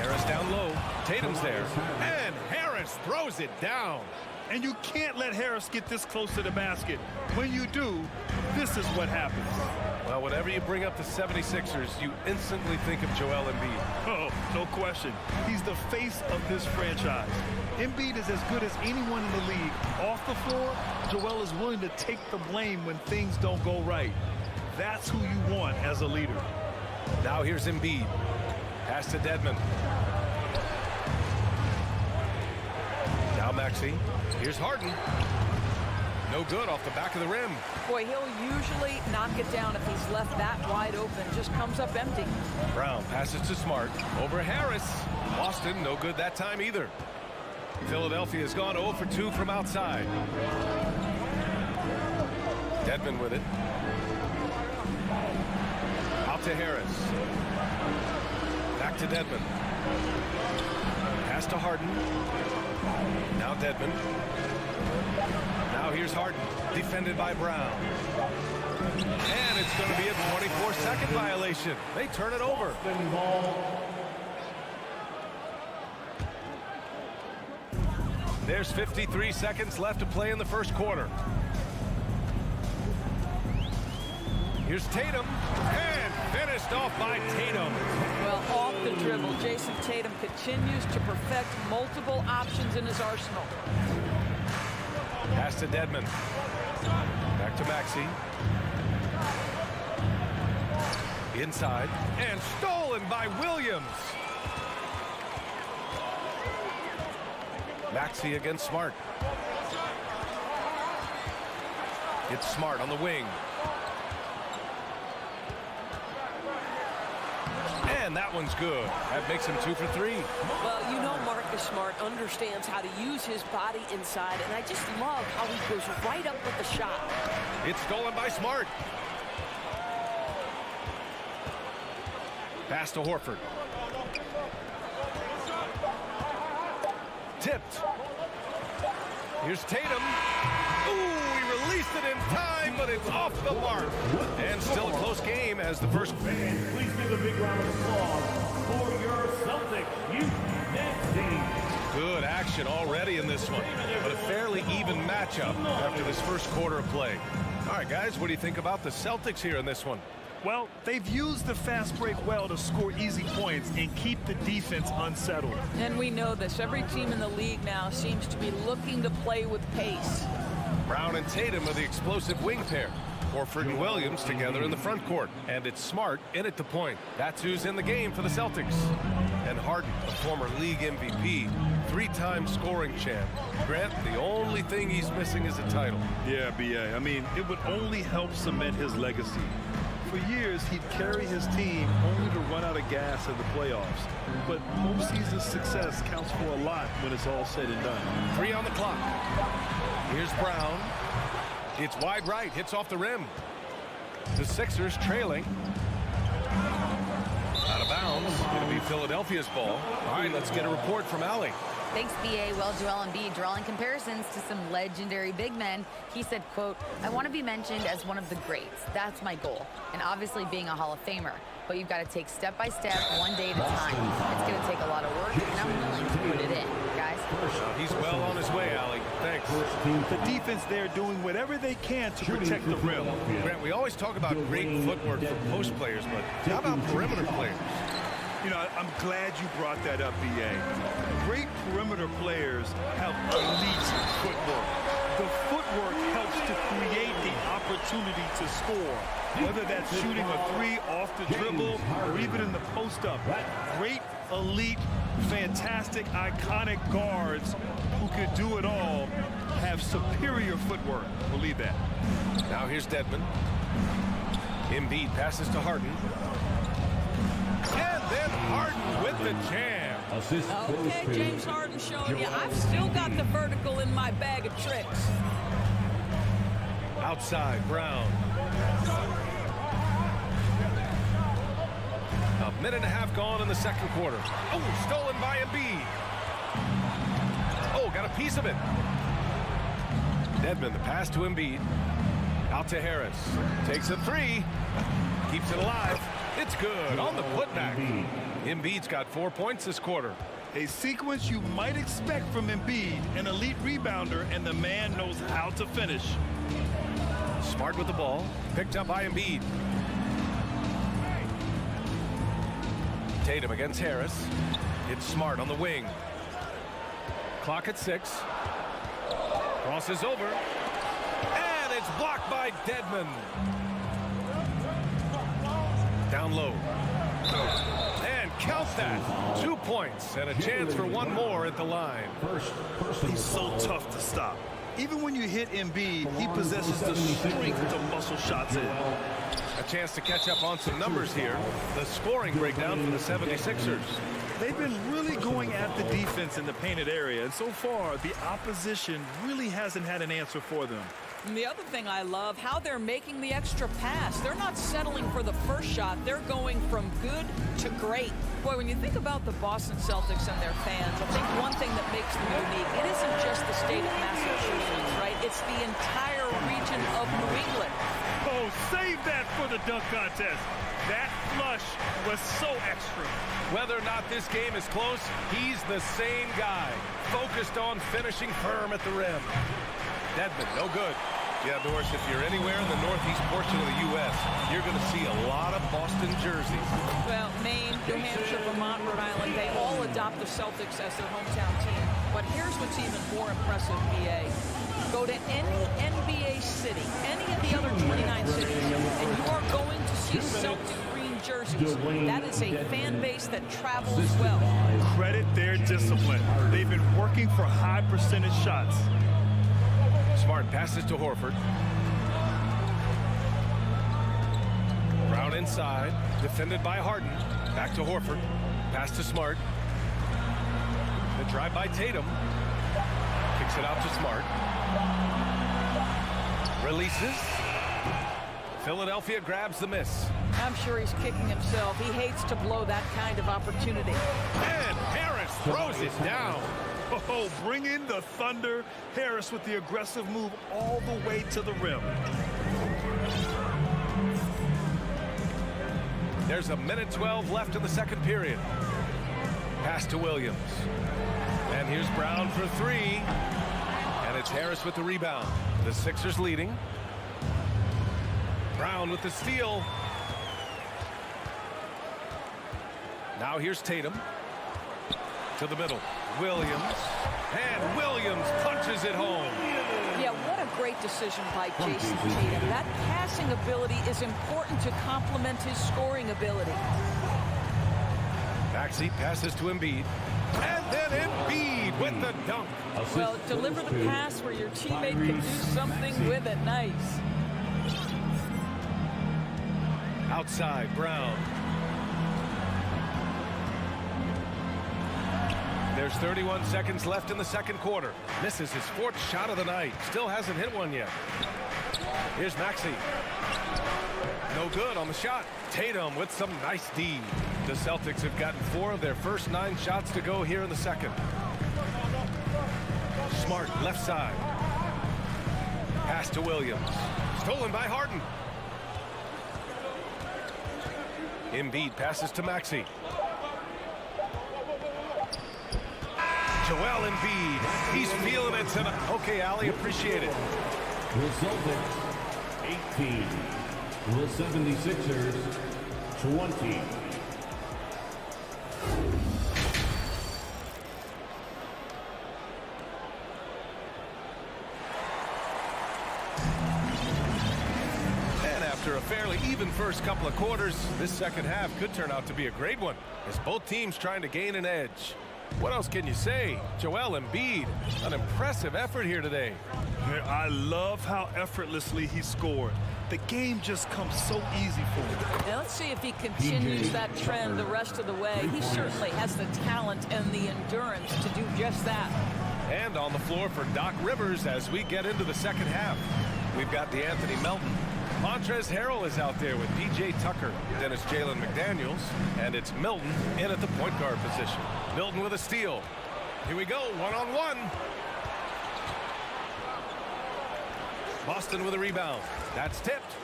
Harris down low. Tatum's there. And Harris throws it down.
And you can't let Harris get this close to the basket. When you do, this is what happens.
Well, whenever you bring up the 76ers, you instantly think of Joel Embiid.
Oh, no question. He's the face of this franchise. Embiid is as good as anyone in the league. Off the floor, Joel is willing to take the blame when things don't go right. That's who you want as a leader.
Now here's Embiid. Pass to Dedmon. Now Maxey. Here's Harden. No good off the back of the rim.
Boy, he'll usually knock it down if he's left that wide open. Just comes up empty.
Brown passes to Smart. Over Harris. Boston, no good that time either. Philadelphia has gone 0 for 2 from outside. Dedmon with it. Out to Harris. Back to Dedmon. Pass to Harden. Now Dedmon. Now here's Harden, defended by Brown. And it's going to be a 24-second violation. They turn it over. There's 53 seconds left to play in the first quarter. Here's Tatum, and finished off by Tatum.
Well, off the dribble, Jason Tatum continues to perfect multiple options in his arsenal.
Pass to Dedmon. Back to Maxey. Inside, and stolen by Williams. Maxey against Smart. It's Smart on the wing. And And that one's good. That makes him 2 for 3.
Well, you know Marcus Smart understands how to use his body inside, and I just love how he goes right up with the shot.
It's stolen by Smart. Pass to Horford. Tipped. Here's Tatum. Ooh, he released it in time, but it's off the mark. And still a close game as the first.
Please give a big round of applause for your Celtics youth team.
Good action already in this one, but a fairly even matchup after this first quarter of play. All right, guys, what do you think about the Celtics here in this one?
Well, they've used the fast break well to score easy points and keep the defense unsettled.
And we know this. Every team in the league now seems to be looking to play with pace.
Brown and Tatum are the explosive wing pair. Horford and Williams together in the front court. And it's Smart in at the point. That's who's in the game for the Celtics. And Harden, a former league MVP, 3-time scoring champ. Grant, the only thing he's missing is a title.
Yeah, B.A. I mean, it would only help cement his legacy. For years, he'd carry his team only to run out of gas in the playoffs. But postseason success counts for a lot when it's all said and done.
3 on the clock. Here's Brown. It's wide right, hits off the rim. The Sixers trailing. Out of bounds. Going to be Philadelphia's ball. All right, let's get a report from Allie.
Thanks, B.A. Well, Joel Embiid drawing comparisons to some legendary big men. He said, quote, "I want to be mentioned as one of the greats. That's my goal. And obviously being a Hall of Famer. But you've got to take step by step, one day at a time. It's going to take a lot of work, and I'm willing to put it in, guys."
He's well on his way, Allie. Thanks.
The defense there doing whatever they can to protect the rim.
Grant, we always talk about great footwork for post players, but how about perimeter players?
You know, I'm glad you brought that up, B.A. Great perimeter players have elite footwork. The footwork helps to create the opportunity to score, whether that's shooting a 3 off the dribble or even in the post-up. Great, elite, fantastic, iconic guards who can do it all have superior footwork. Believe that.
Now here's Dedmon. Embiid passes to Harden. And then Harden with the jam.
Okay, James Harden showing you I've still got the vertical in my bag of tricks.
Outside, Brown. A minute and a half gone in the second quarter. Oh, stolen by Embiid. Oh, got a piece of it. Dedmon, the pass to Embiid. Out to Harris. Takes a 3. Keeps it alive. It's good on the putback. Embiid's got 4 points this quarter.
A sequence you might expect from Embiid, an elite rebounder, and the man knows how to finish.
Smart with the ball. Picked up by Embiid. Tatum against Harris. It's Smart on the wing. Clock at 6. Crosses over. And it's blocked by Dedmon. Down low. And count that. 2 points and a chance for one more at the line.
He's so tough to stop. Even when you hit Embiid, he possesses the strength to muscle shots in.
A chance to catch up on some numbers here. The scoring breakdown for the 76ers.
They've been really going at the defense in the painted area, and so far, the opposition really hasn't had an answer for them.
And the other thing I love, how they're making the extra pass. They're not settling for the first shot. They're going from good to great. Boy, when you think about the Boston Celtics and their fans, I think one thing that makes them unique, it isn't just the state of Massachusetts, right? It's the entire region of New England.
Oh, save that for the dunk contest. That flush was so extra.
Whether or not this game is close, he's the same guy. Focused on finishing firm at the rim. Dedmon, no good. Yeah, Doris, if you're anywhere in the northeast portion of the U.S., you're going to see a lot of Boston jerseys.
Well, Maine, New Hampshire, Vermont, Rhode Island, they all adopt the Celtics as their hometown team. But here's what's even more impressive, BA. Go to any NBA city, any of the other 29 cities, and you are going to see Celtic green jerseys. That is a fan base that travels well.
Credit their discipline. They've been working for high percentage shots.
Smart passes to Horford. Brown inside, defended by Harden. Back to Horford. Pass to Smart. The drive by Tatum. Kicks it out to Smart. Releases. Philadelphia grabs the miss.
I'm sure he's kicking himself. He hates to blow that kind of opportunity.
And Harris throws it down.
Oh, bring in the thunder. Harris with the aggressive move all the way to the rim.
There's a minute 12 left in the second period. Pass to Williams. And here's Brown for three. And it's Harris with the rebound. The Sixers leading. Brown with the steal. Now here's Tatum. To the middle. Williams. And Williams punches it home.
Yeah, what a great decision by Jason Tatum. That passing ability is important to complement his scoring ability.
Maxey passes to Embiid. And then Embiid with the dunk.
Well, deliver the pass where your teammate can do something with it. Nice.
Outside, Brown. There's 31 seconds left in the second quarter. Misses his fourth shot of the night. Still hasn't hit one yet. Here's Maxey. No good on the shot. Tatum with some nice D. The Celtics have gotten 4 of their first 9 shots to go here in the second. Smart, left side. Pass to Williams. Stolen by Harden. Embiid passes to Maxey. Joel Embiid. He's feeling it tonight. Okay, Ali, appreciate it.
The Celtics, 18. The 76ers, 20.
And after a fairly even first couple of quarters, this second half could turn out to be a great one, as both teams trying to gain an edge. What else can you say? Joel Embiid, an impressive effort here today.
I love how effortlessly he scored. The game just comes so easy for him.
Now let's see if he continues that trend the rest of the way. He certainly has the talent and the endurance to do just that.
And on the floor for Doc Rivers as we get into the second half. We've got the Anthony Melton. Montrezl Harrell is out there with P.J. Tucker. Then it's Jalen McDaniels. And it's Milton in at the point guard position. Milton with a steal. Here we go, one-on-one. Boston with a rebound. That's tipped.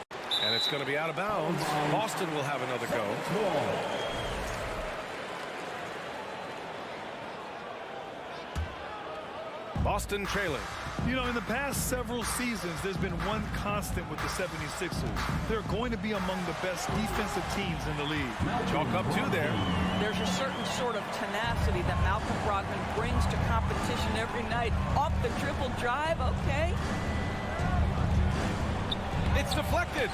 And it's going to be out of bounds. Boston will have another go. Boston trailing.
You know, in the past several seasons, there's been one constant with the 76ers. They're going to be among the best defensive teams in the league.
Chalk up 2 there.
There's a certain sort of tenacity that Malcolm Brogdon brings to competition every night. Off the triple drive, okay.
It's deflected.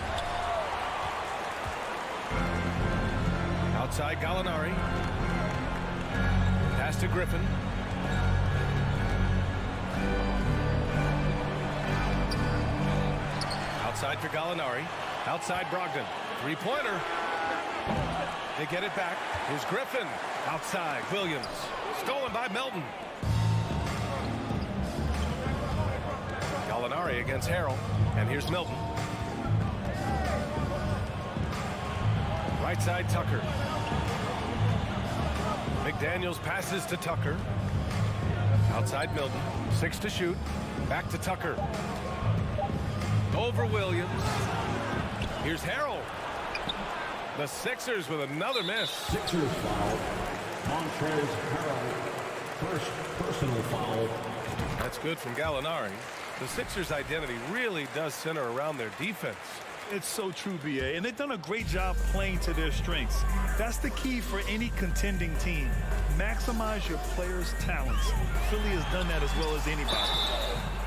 Outside Gallinari. Pass to Griffin. Outside for Gallinari. Outside Brogdon. Three-pointer. They get it back. Here's Griffin. Outside Williams. Stolen by Melton. Gallinari against Harrell. And here's Milton. Right side Tucker. McDaniels passes to Tucker. Outside Milton. 6 to shoot. Back to Tucker. Over Williams. Here's Harrell. The Sixers with another miss.
Sixers foul. Montrezl Harrell. First personal foul.
That's good from Gallinari. The Sixers' identity really does center around their defense.
It's so true, B.A., and they've done a great job playing to their strengths. That's the key for any contending team. Maximize your players' talents. Philly has done that as well as anybody.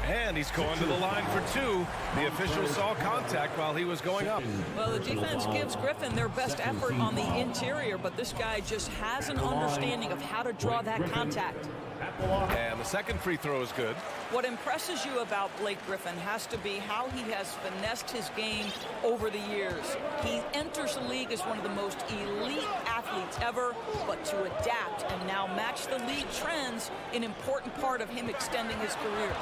And he's going to the line for 2. The official saw contact while he was going up.
Well, the defense gives Griffin their best effort on the interior, but this guy just has an understanding of how to draw that contact.
And the second free throw is good.
What impresses you about Blake Griffin has to be how he has finessed his game over the years. He enters the league as one of the most elite athletes ever, but to adapt and now match the league trends, an important part of him extending his career.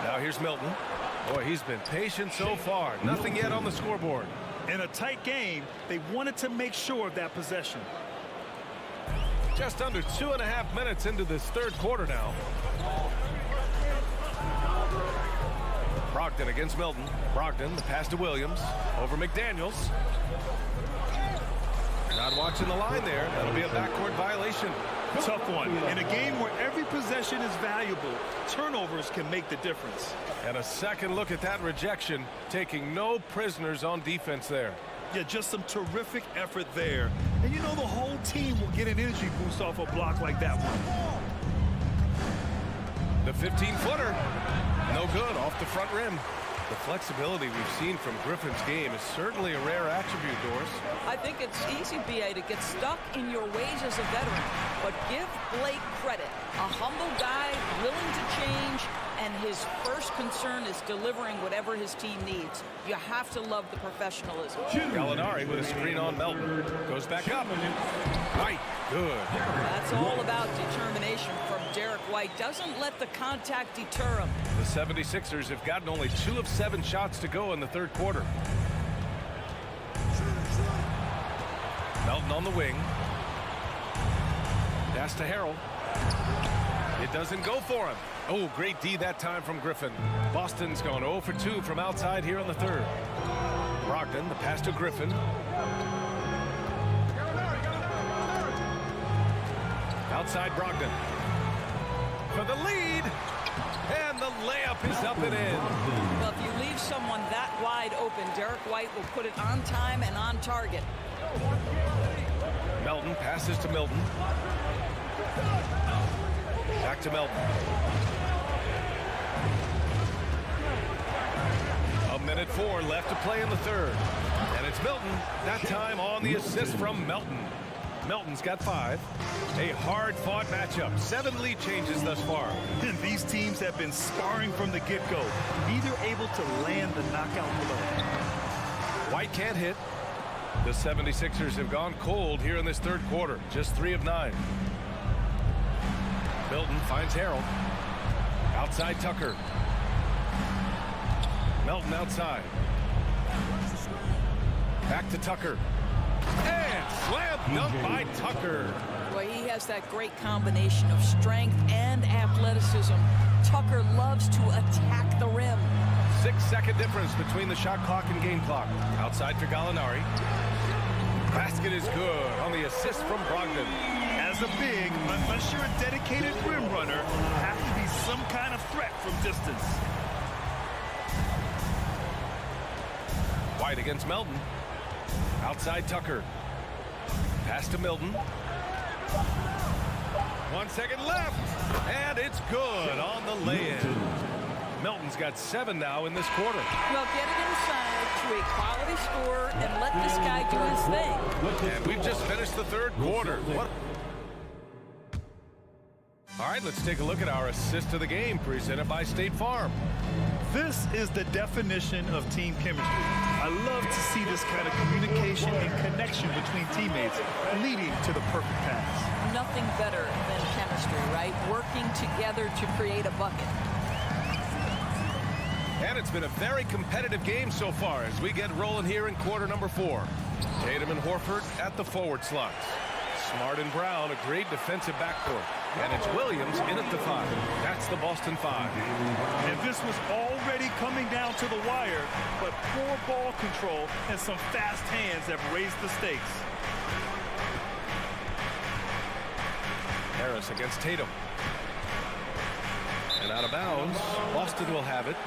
Now here's Milton. Boy, he's been patient so far. Nothing yet on the scoreboard.
In a tight game, they wanted to make sure of that possession.
Just under 2.5 minutes into this third quarter now. Brogdon against Milton. Brogdon, the pass to Williams. Over McDaniels. Not watching the line there. That'll be a backcourt violation.
Tough one. In a game where every possession is valuable, turnovers can make the difference.
And a second look at that rejection, taking no prisoners on defense there.
Yeah, just some terrific effort there. And you know the whole team will get an energy boost off a block like that one.
The 15-footer. No good, off the front rim. The flexibility we've seen from Griffin's game is certainly a rare attribute, Doris.
I think it's easy, B.A., to get stuck in your ways as a veteran. But give Blake credit. A humble guy, willing to change, and his first concern is delivering whatever his team needs. You have to love the professionalism.
Gallinari with a screen on Melton. Goes back up. Right. Good.
That's all about determination from Derek White. Doesn't let the contact deter him.
The 76ers have gotten only 2 of 7 shots to go in the third quarter. Melton on the wing. Pass to Harrell. It doesn't go for him. Oh, great D that time from Griffin. Boston's gone 0 for 2 from outside here on the third. Brogdon, the pass to Griffin. Outside Brogdon. For the lead. And the layup is up and in.
Well, if you leave someone that wide open, Derek White will put it on time and on target.
Melton passes to Milton. Back to Melton. A minute 4 left to play in the third. And it's Milton, that time on the assist from Melton. Melton's got 5. A hard-fought matchup. 7 lead changes thus far.
And these teams have been sparring from the get-go. Neither able to land the knockout blow.
White can't hit. The 76ers have gone cold here in this third quarter. Just 3 of 9. Milton finds Harrell. Outside Tucker. Melton outside. Back to Tucker. And slam dunk by Tucker.
Well, he has that great combination of strength and athleticism. Tucker loves to attack the rim.
6-second difference between the shot clock and game clock. Outside for Gallinari. Basket is good on the assist from Brogdon.
As a big, unless you're a dedicated rim runner, have to be some kind of threat from distance.
White against Melton. Outside Tucker. Pass to Milton. 1 second left. And it's good on the lay-in. Melton's got 7 now in this quarter.
Well, get it inside to a quality score and let this guy do his thing.
And we've just finished the third quarter. All right, let's take a look at our assist of the game presented by State Farm.
This is the definition of team chemistry. I love to see this kind of communication and connection between teammates leading to the perfect pass.
Nothing better than chemistry, right? Working together to create a bucket.
And it's been a very competitive game so far as we get rolling here in quarter number 4. Tatum and Horford at the forward slots. Smart and Brown, a great defensive backcourt. And it's Williams in at the 5. That's the Boston 5.
And this was already coming down to the wire, but poor ball control and some fast hands have raised the stakes.
Harris against Tatum. And out of bounds, Boston will have it.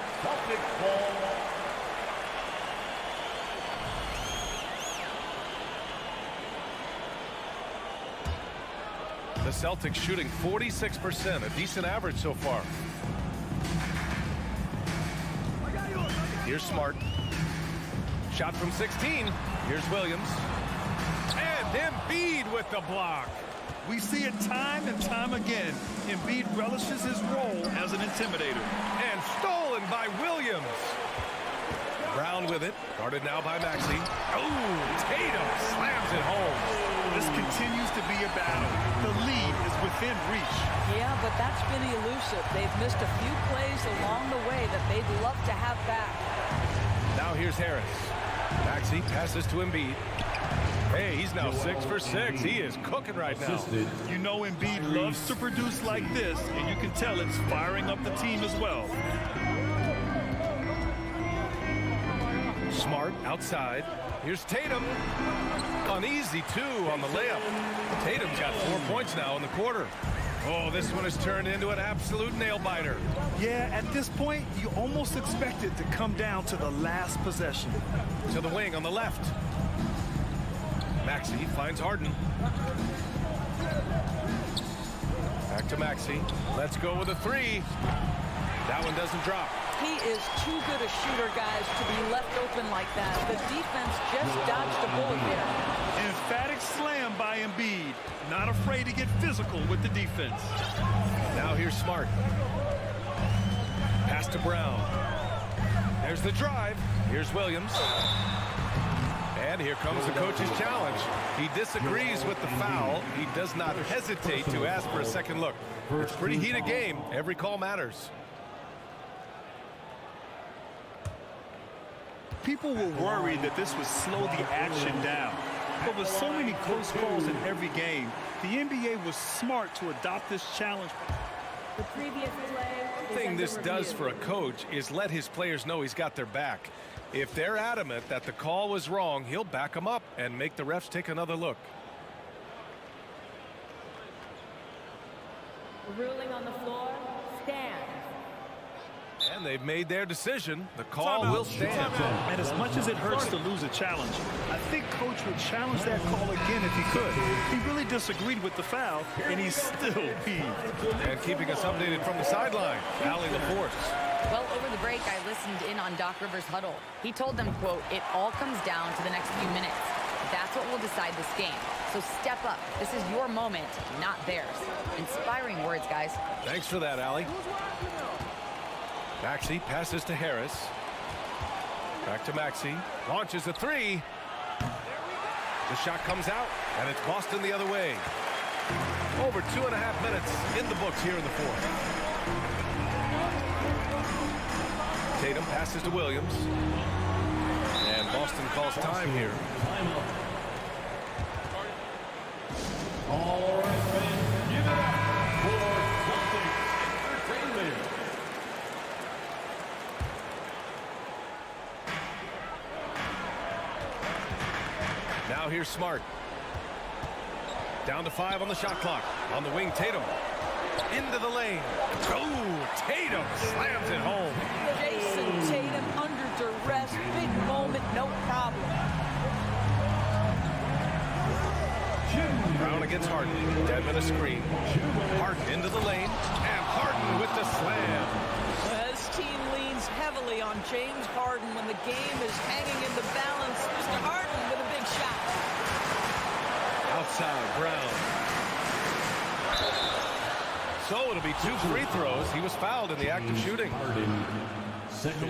The Celtics shooting 46%, a decent average so far. Here's Smart. Shot from 16. Here's Williams. And Embiid with the block.
We see it time and time again. Embiid relishes his role as an intimidator.
And stolen by Williams. Brown with it, guarded now by Maxey. Oh, Tatum slams it home.
This continues to be a battle. The lead is within reach.
Yeah, but that's been elusive. They've missed a few plays along the way that they'd love to have back.
Now here's Harris. Maxey passes to Embiid. Hey, he's now 6 for 6. He is cooking right now.
You know Embiid loves to produce like this, and you can tell it's firing up the team as well.
Smart outside. Here's Tatum. Uneasy, too, on the layup. Tatum's got 4 points now in the quarter. Oh, this one has turned into an absolute nail-biter.
Yeah, at this point, you almost expect it to come down to the last possession.
To the wing on the left. Maxey finds Harden. Back to Maxey. Let's go with a 3. That one doesn't drop.
He is too good a shooter, guys, to be left open like that. The defense just dodged a bullet there.
Emphatic slam by Embiid. Not afraid to get physical with the defense.
Now here's Smart. Pass to Brown. There's the drive. Here's Williams. And here comes the coach's challenge. He disagrees with the foul. He does not hesitate to ask for a second look. It's a pretty heated game. Every call matters.
People were worried that this would slow the action down. But with so many close calls in every game, the NBA was smart to adopt this challenge.
The previous play.
The thing this does for a coach is let his players know he's got their back. If they're adamant that the call was wrong, he'll back them up and make the refs take another look.
Ruling on the floor. Stand.
And they've made their decision. The call will stand.
And as much as it hurts to lose a challenge, I think Coach would challenge that call again if he could. He really disagreed with the foul, and he's still peeved.
And keeping us updated from the sideline, Allie LaForce.
Well, over the break, I listened in on Doc Rivers' huddle. He told them, quote, "It all comes down to the next few minutes. That's what will decide this game. So step up. This is your moment, not theirs." Inspiring words, guys.
Thanks for that, Allie. Maxey passes to Harris. Back to Maxey. Launches a 3. The shot comes out, and it's Boston the other way. Over 2.5 minutes in the books here in the fourth. Tatum passes to Williams. And Boston calls time here.
All right, fans, give it up for Celtics Entertainment.
Now here's Smart. Down to 5 on the shot clock. On the wing, Tatum. Into the lane. Oh, Tatum slams it home.
Jason Tatum under duress. Big moment, no problem.
Brown against Harden. Deadman a screen. Harden into the lane. And Harden with the slam.
His team leans heavily on James Harden when the game is hanging in the balance. Mr. Harden with a big shot.
Outside, Brown. So it'll be 2 free throws. He was fouled in the act of shooting.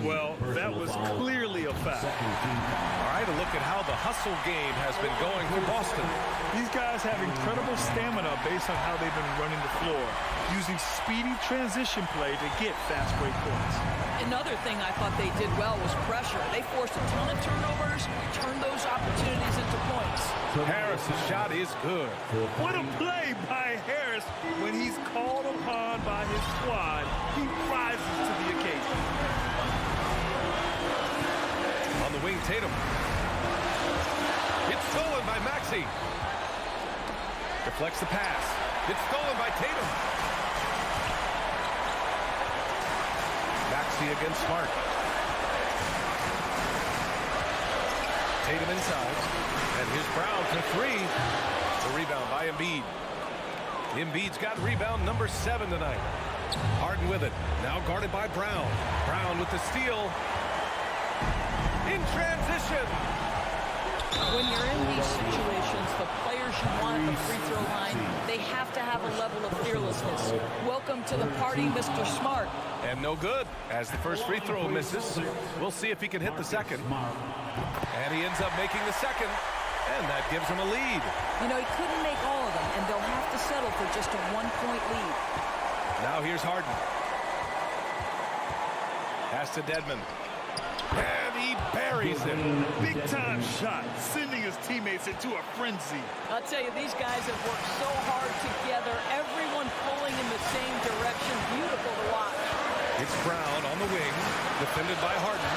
Well, that was clearly a foul.
All right, a look at how the hustle game has been going for Boston.
These guys have incredible stamina based on how they've been running the floor, using speedy transition play to get fast break points.
Another thing I thought they did well was pressure. They forced a ton of turnovers, turned those opportunities into points.
Harris's shot is good.
What a play by Harris. When he's called upon by his squad, he rises to the occasion.
On the wing, Tatum. It's stolen by Maxey. Deflects the pass. It's stolen by Tatum. Maxey against Smart. Tatum inside. And here's Brown for 3. The rebound by Embiid. Embiid's got rebound number 7 tonight. Harden with it. Now guarded by Brown. Brown with the steal. In transition.
When you're in these situations, the players you want at the free throw line, they have to have a level of fearlessness. Welcome to the party, Mr. Smart.
And no good, as the first free throw misses. We'll see if he can hit the second. And he ends up making the second, and that gives him a lead.
You know, he couldn't make all of them, and they'll have to settle for just a 1-point lead.
Now here's Harden. Pass to Dedmon. And he buries him.
Big-time shot, sending his teammates into a frenzy.
I'll tell you, these guys have worked so hard together, everyone pulling in the same direction. Beautiful to watch.
It's Brown on the wing, defended by Harden.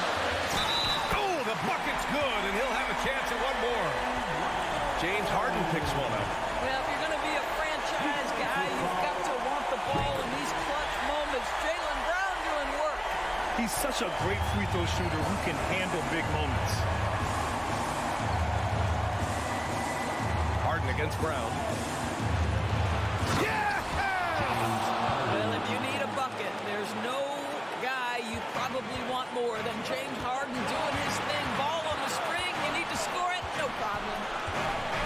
Oh, the bucket's good, and he'll have a chance at one more. James Harden picks one up.
Well, if you're going to be a franchise guy, you've got to want the ball in these clutch moments. Jaylen Brown doing work.
He's such a great free throw shooter who can handle big moments.
Harden against Brown. Yeah!
Well, if you need a bucket, there's no guy you probably want more than James Harden doing his thing. Ball on the string, you need to score it, no problem.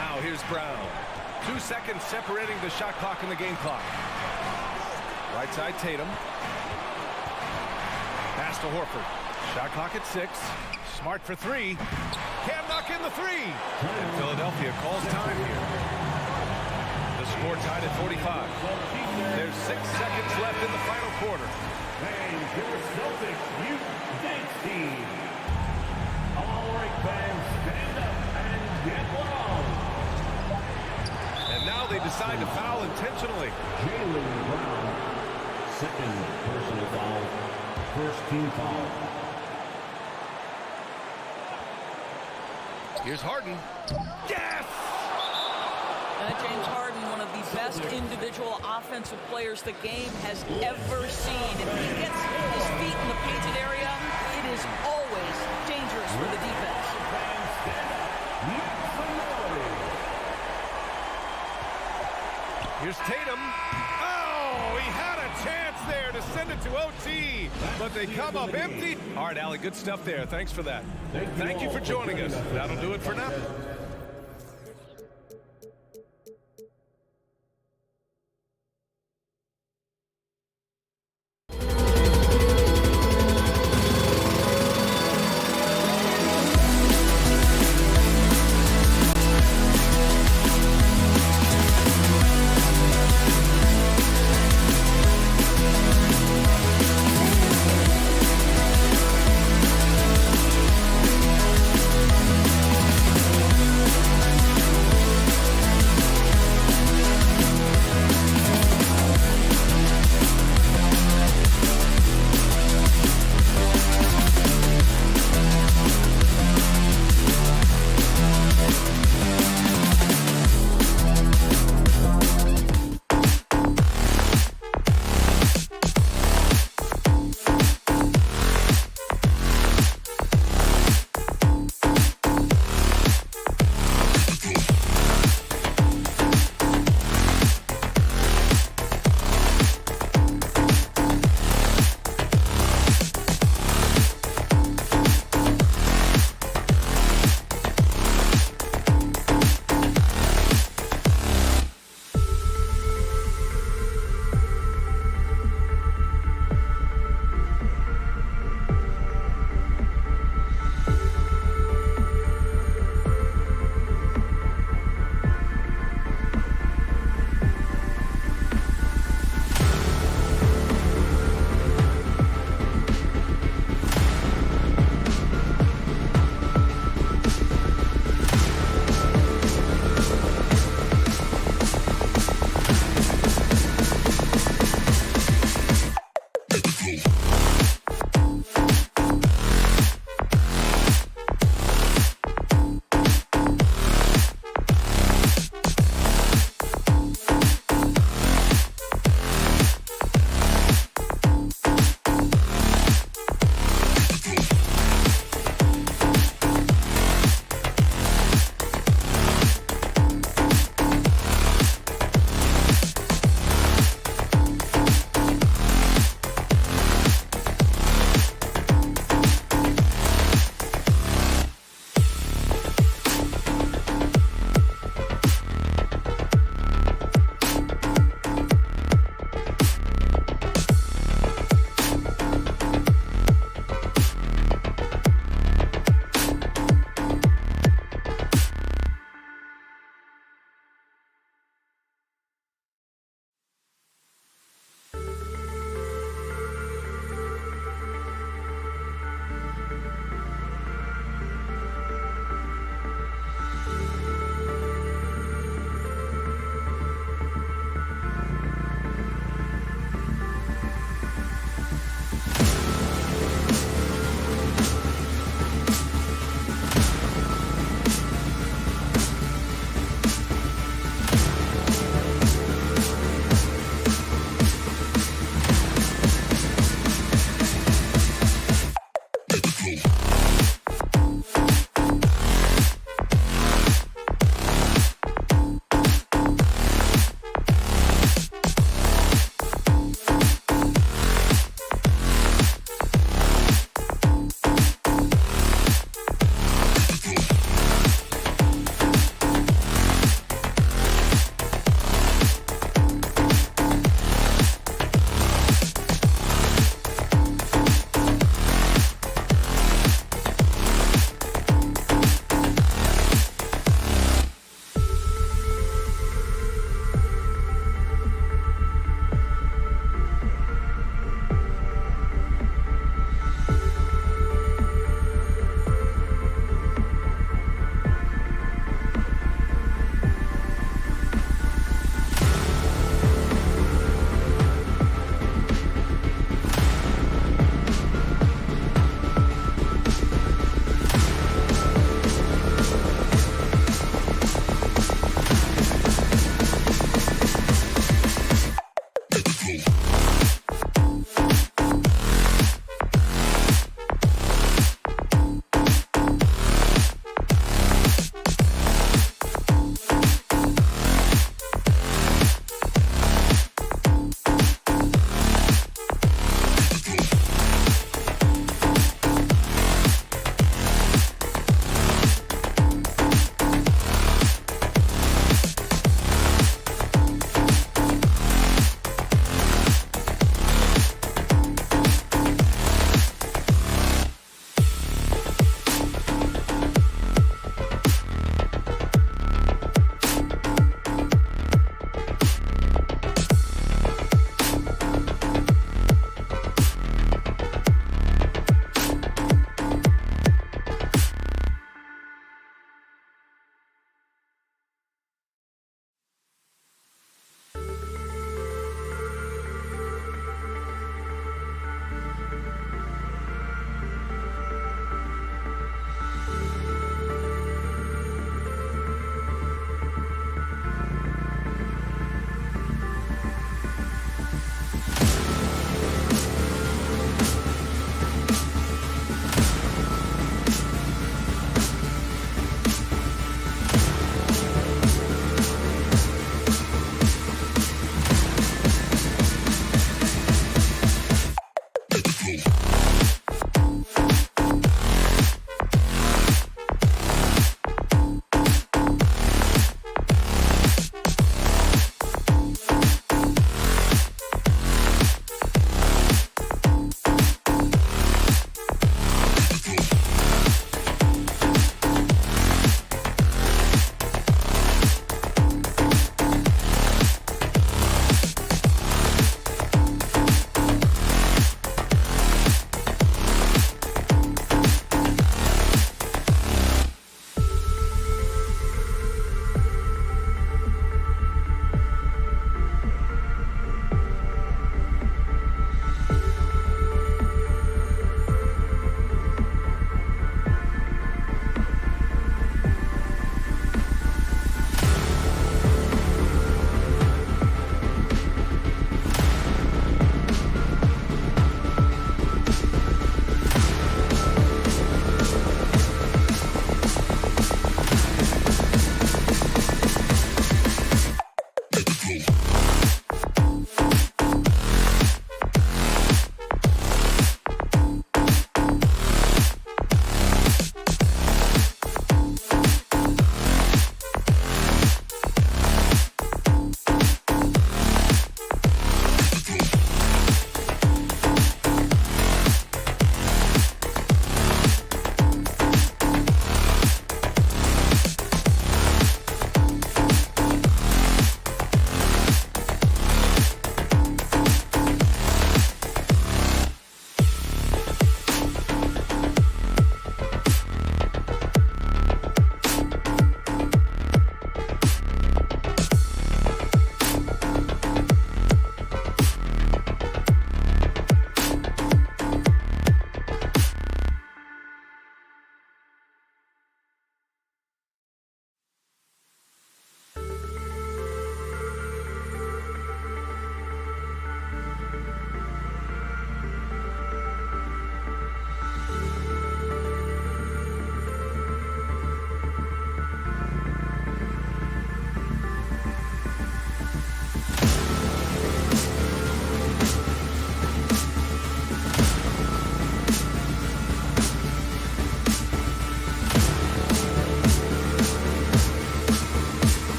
Now here's Brown. 2 seconds separating the shot clock and the game clock. Right side Tatum. Pass to Horford. Shot clock at 6. Smart for 3. Can't knock in the 3. And Philadelphia calls time here. The score tied at 45. There's 6 seconds left in the final quarter.
And your Celtics Youth Dance Team. All right, fans, stand up and get loud.
And now they decide to foul intentionally.
Jaylen Brown, second personal foul, first team foul.
Here's Harden. Yes!
James Harden, one of the best individual offensive players the game has ever seen. If he gets his feet in the painted area, it is always dangerous for the defense.
Here's Tatum. Oh, he had a chance there to send it to OT, but they come up empty. All right, Allie, good stuff there. Thanks for that. Thank you for joining us. That'll do it for now.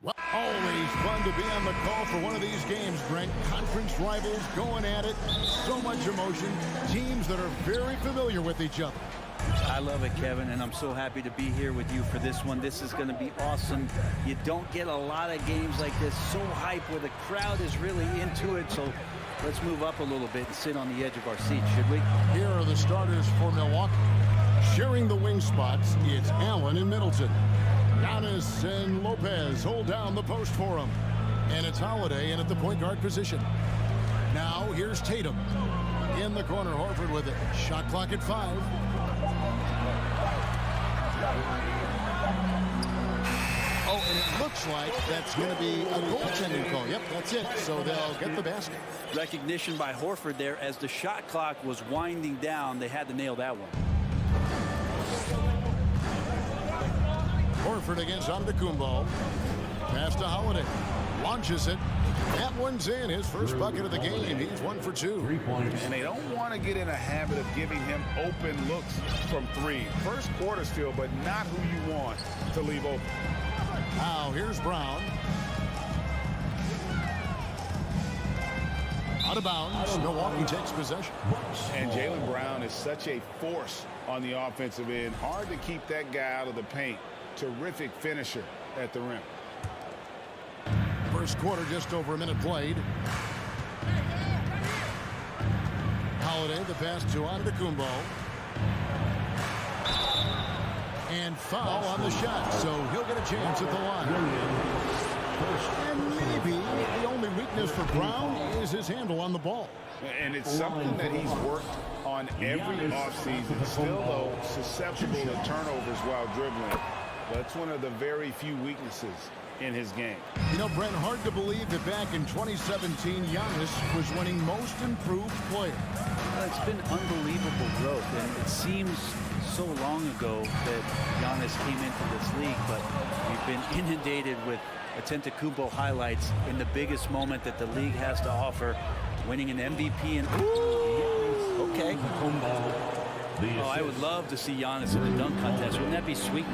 Well, always fun to be on the call for one of these games, Brent. Conference rivals going at it. So much emotion. Teams that are very familiar with each other.
I love it, Kevin, and I'm so happy to be here with you for this one. This is going to be awesome. You don't get a lot of games like this, so hype, where the crowd is really into it. So let's move up a little bit and sit on the edge of our seats, should we?
Here are the starters for Milwaukee. Sharing the wing spots, it's Allen and Middleton. Giannis and Lopez hold down the post for him. And it's Holiday in at the point guard position. Now here's Tatum. In the corner, Horford with it. Shot clock at 5. Oh, and it looks like that's going to be a goaltending call. Yep, that's it. So they'll get the basket.
Recognition by Horford there as the shot clock was winding down. They had to nail that one.
Horford against Antetokounmpo. Pass to Holiday. Launches it. That one's in. His first bucket of the game. He's 1 for 2.
3 points.
And they don't want to get in a habit of giving him open looks from 3. First quarter still, but not who you want to leave open.
Now here's Brown. Out of bounds. Milwaukee takes possession.
And Jaylen Brown is such a force on the offensive end. Hard to keep that guy out of the paint. Terrific finisher at the rim.
First quarter, just over a minute played. Holiday, the pass to Antetokounmpo. And foul on the shot, so he'll get a chance at the line. And maybe the only weakness for Brown is his handle on the ball.
And it's something that he's worked on every offseason. Still, though, susceptible to turnovers while dribbling. That's one of the very few weaknesses in his game.
You know, Brent, hard to believe that back in 2017, Giannis was winning most improved player.
It's been unbelievable growth, and it seems so long ago that Giannis came into this league, but we've been inundated with Antetokounmpo highlights in the biggest moment that the league has to offer, winning an MVP. And okay. Oh, I would love to see Giannis in the dunk contest. Wouldn't that be sweet?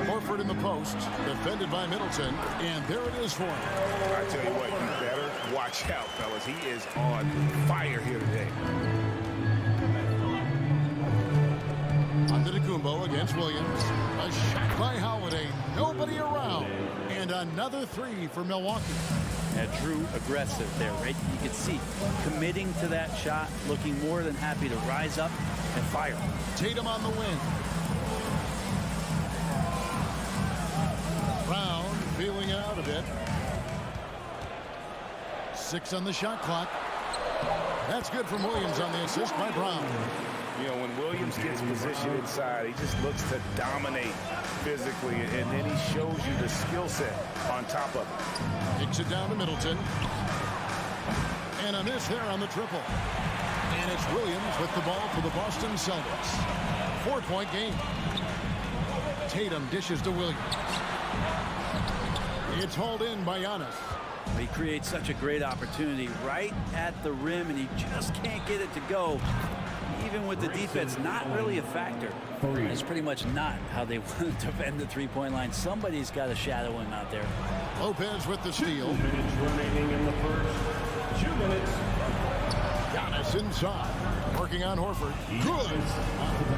Horford in the post, defended by Middleton, and there it is for him.
I tell you what, you better watch out, fellas. He is on fire here today.
Antetokounmpo against Williams. A shot by Holiday. Nobody around. And another 3 for Milwaukee.
Yeah, Drew aggressive there, right? You could see committing to that shot, looking more than happy to rise up and fire.
Tatum on the wing. Brown feeling it out a bit. 6 on the shot clock. That's good from Williams on the assist by Brown.
You know, when Williams gets positioned inside, he just looks to dominate physically, and then he shows you the skill set on top of it.
Kicks it down to Middleton. And a miss there on the triple. And it's Williams with the ball for the Boston Celtics. 4-point game. Tatum dishes to Williams. It's hauled in by Giannis.
He creates such a great opportunity right at the rim, and he just can't get it to go. Even with the defense not really a factor. It's pretty much not how they want to defend the three-point line. Somebody's got to shadow him out there.
Lopez with the steal.
2 minutes remaining in the first. 2 minutes.
Giannis inside. Working on Horford. Good.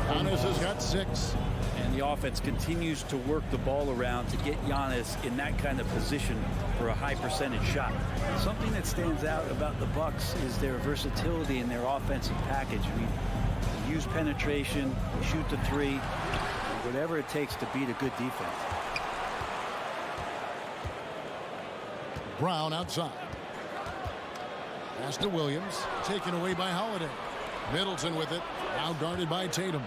Giannis has got 6.
And the offense continues to work the ball around to get Giannis in that kind of position for a high percentage shot. Something that stands out about the Bucks is their versatility in their offensive package. I mean, they use penetration, shoot the 3, whatever it takes to beat a good defense.
Brown outside. Pass to Williams. Taken away by Holiday. Middleton with it. Now guarded by Tatum.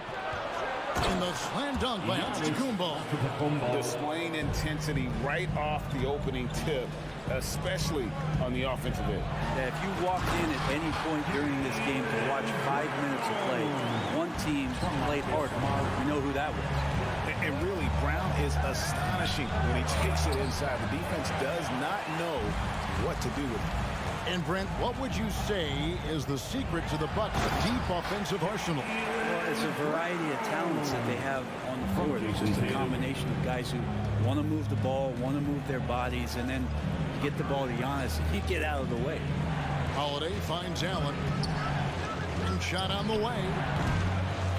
And the slam dunk by Antetokounmpo.
Displaying intensity right off the opening tip, especially on the offensive end.
Yeah, if you walked in at any point during this game to watch 5 minutes of play, one team played hard. We know who that was.
And really, Brown is astonishing when he takes it inside. The defense does not know what to do with it.
And Brent, what would you say is the secret to the Bucks' deep offensive arsenal?
Well, it's a variety of talents that they have on the floor. So it's a combination of guys who want to move the ball, want to move their bodies, and then you get the ball to Giannis and you get out of the way.
Holiday finds Allen. And shot on the way.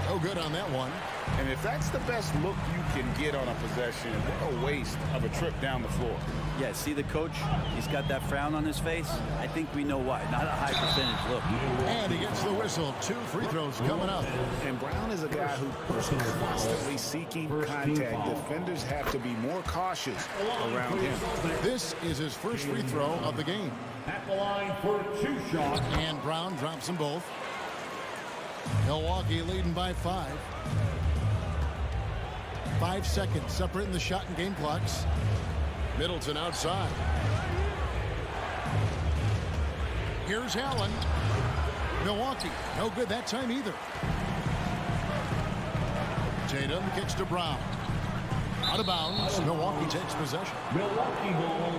No good on that one.
And if that's the best look you can get on a possession, what a waste of a trip down the floor.
Yeah, see the coach? He's got that frown on his face. I think we know why. Not a high percentage look.
And he gets the whistle. 2 free throws coming up.
And Brown is a guy who's constantly seeking contact. Defenders have to be more cautious around him.
This is his first free throw of the game.
At the line for 2 shots.
And Brown drops them both. Milwaukee leading by 5. 5 seconds separating the shot and game clocks. Middleton outside. Here's Allen. Milwaukee, no good that time either. Tatum kicks to Brown. Out of bounds. Milwaukee takes possession.
Milwaukee ball.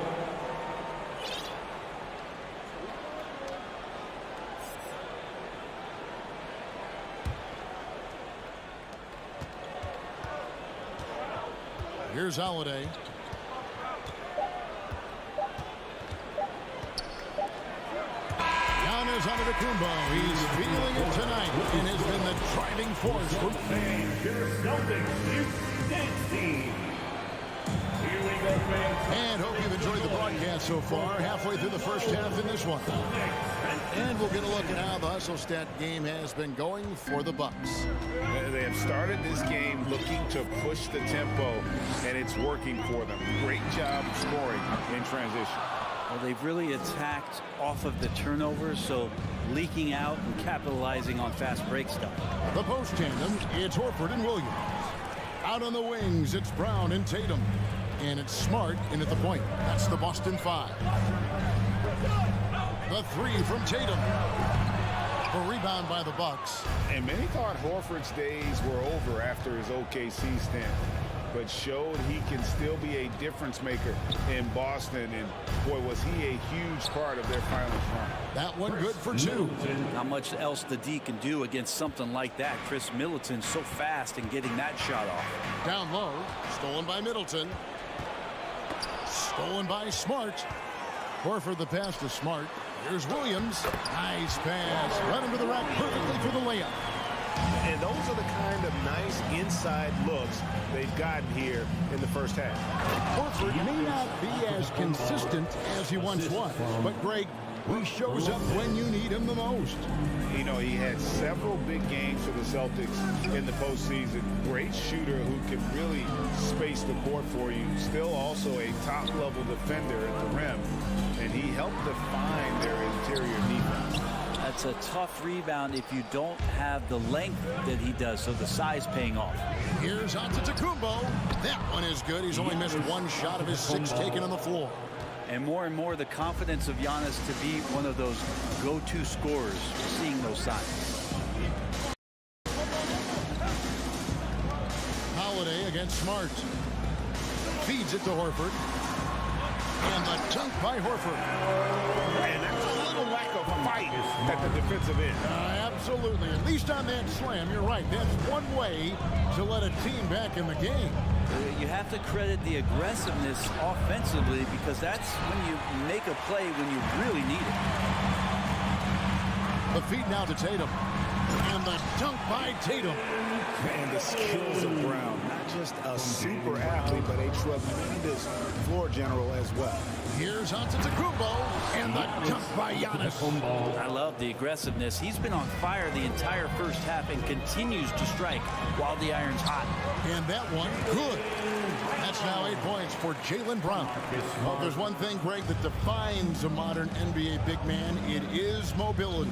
Here's Holiday. Giannis Antetokounmpo. He's feeling it tonight and has been the driving force for
Celtics dance team. Here we go, fans.
And hope you've enjoyed the broadcast so far. Halfway through the first half in this one. And we'll get a look at how the hustle stat game has been going for the Bucks.
They have started this game looking to push the tempo, and it's working for them. Great job scoring in transition.
Well, they've really attacked off of the turnovers, so leaking out and capitalizing on fast break stuff.
The post tandem, it's Horford and Williams. Out on the wings, it's Brown and Tatum. And it's Smart in at the point. That's the Boston 5. The 3 from Tatum. A rebound by the Bucks.
And many thought Horford's days were over after his OKC stint, but showed he can still be a difference maker in Boston. And boy, was he a huge part of their finals run.
That one good for 2.
Not much else the D can do against something like that. Chris Middleton's so fast in getting that shot off.
Down low, stolen by Middleton. Stolen by Smart. Horford the pass to Smart. Here's Williams. Nice pass. Right into the rack perfectly for the layup.
And those are the kind of nice inside looks they've gotten here in the first half.
Horford may not be as consistent as he once was, but Greg, he shows up when you need him the most.
You know, he had several big games for the Celtics in the postseason. Great shooter who can really space the court for you. Still also a top-level defender at the rim. And he helped define their interior defense.
That's a tough rebound if you don't have the length that he does, so the size paying off.
Here's Antetokounmpo. That one is good. He's only missed 1 shot of his 6 taken on the floor.
And more the confidence of Giannis to be one of those go-to scorers, seeing those signs.
Holiday against Smart. Feeds it to Horford. And the dunk by Horford.
And that's a little lack of fight at the defensive end.
Absolutely. At least on that slam, you're right. That's one way to let a team back in the game.
You have to credit the aggressiveness offensively, because that's when you make a play when you really need it.
The feed now to Tatum. And the dunk by Tatum.
And the skills of Brown. Not just a super athlete, but a tremendous floor general as well.
Here's Antetokounmpo. And the dunk by Giannis.
I love the aggressiveness. He's been on fire the entire first half and continues to strike while the iron's hot.
And that one, good. That's now 8 points for Jaylen Brown. Well, if there's one thing, Greg, that defines a modern NBA big man, it is mobility.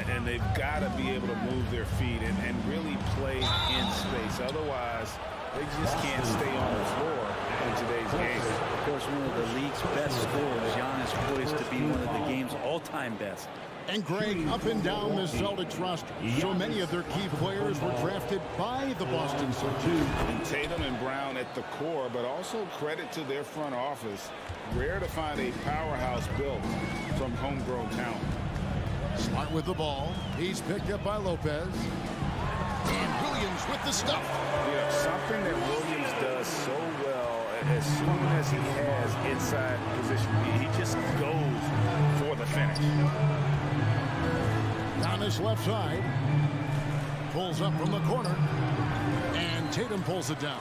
And they've got to be able to move their feet and really play in space. Otherwise, they just can't stay on the floor in today's game.
Of course, one of the league's best scorers, Giannis, poised to be one of the game's all-time best.
And Greg, up and down the Celtics roster, so many of their key players were drafted by the Boston Celtics.
And Tatum and Brown at the core, but also credit to their front office. Rare to find a powerhouse built from homegrown talent.
Smart with the ball. He's picked up by Lopez. And Williams with the stuff.
You know, something that Williams as soon as he has inside position, he just goes for the finish.
Down this left side. Pulls up from the corner. And Tatum pulls it down.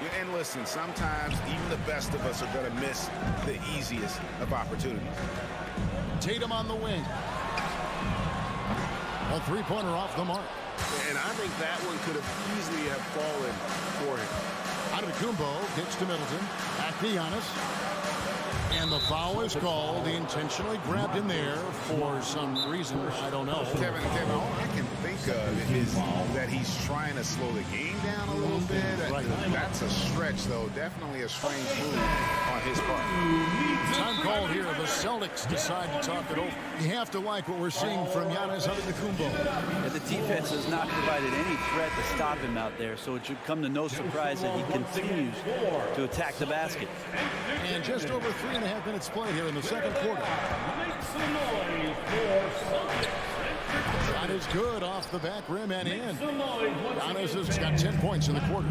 Yeah, and listen, sometimes even the best of us are going to miss the easiest of opportunities.
Tatum on the wing. A three-pointer off the mark.
And I think that one could have easily have fallen for him.
Antetokounmpo gets to Middleton. Back to Giannis. And the foul is called. He intentionally grabbed in there for some reason. I don't know.
Kevin, all I can think of is that he's trying to slow the game down a little bit.
Right.
That's a stretch, though. Definitely a strange move on his part.
Time called here. The Celtics decide to talk it over. You have to like what we're seeing from Giannis Antetokounmpo.
And the defense has not provided any threat to stop him out there, so it should come to no surprise that he continues to attack the basket.
And just over 3.5 minutes played here in the second quarter. Shot is good off the back rim and in. Giannis has got 10 points in the quarter.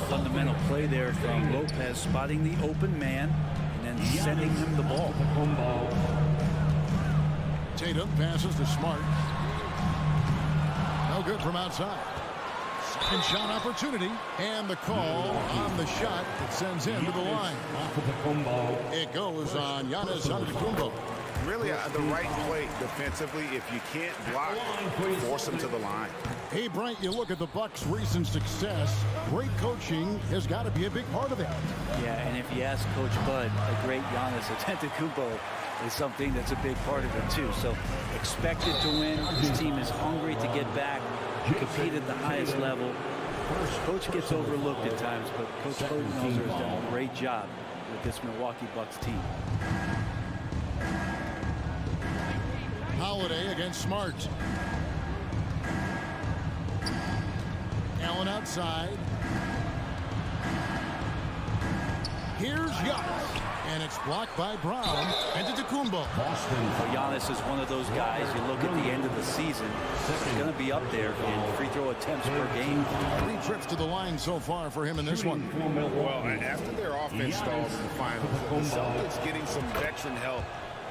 Fundamental play there from Lopez, spotting the open man and then sending him the ball.
Tatum passes to Smart. No good from outside. Second shot opportunity, and the call on the shot that sends him to the line. It goes on Giannis Antetokounmpo.
Really the right play defensively. If you can't block, force him to the line.
Hey, Bryant, you look at the Bucks' recent success. Great coaching has got to be a big part of that.
Yeah, and if you ask Coach Bud, a great Giannis Antetokounmpo is something that's a big part of it too. So expected to win. This team is hungry to get back, compete at the highest level. Coach gets overlooked at times, but Coach Budenholzer has done a great job with this Milwaukee Bucks team.
Holiday against Smart. Allen outside. Here's Giannis. And it's blocked by Brown. Antetokounmpo.
Well, Giannis is one of those guys, you look at the end of the season, he's going to be up there in free throw attempts per game.
3 trips to the line so far for him in this one.
Well, after their offense stalled in the finals, the Celtics getting some veteran help.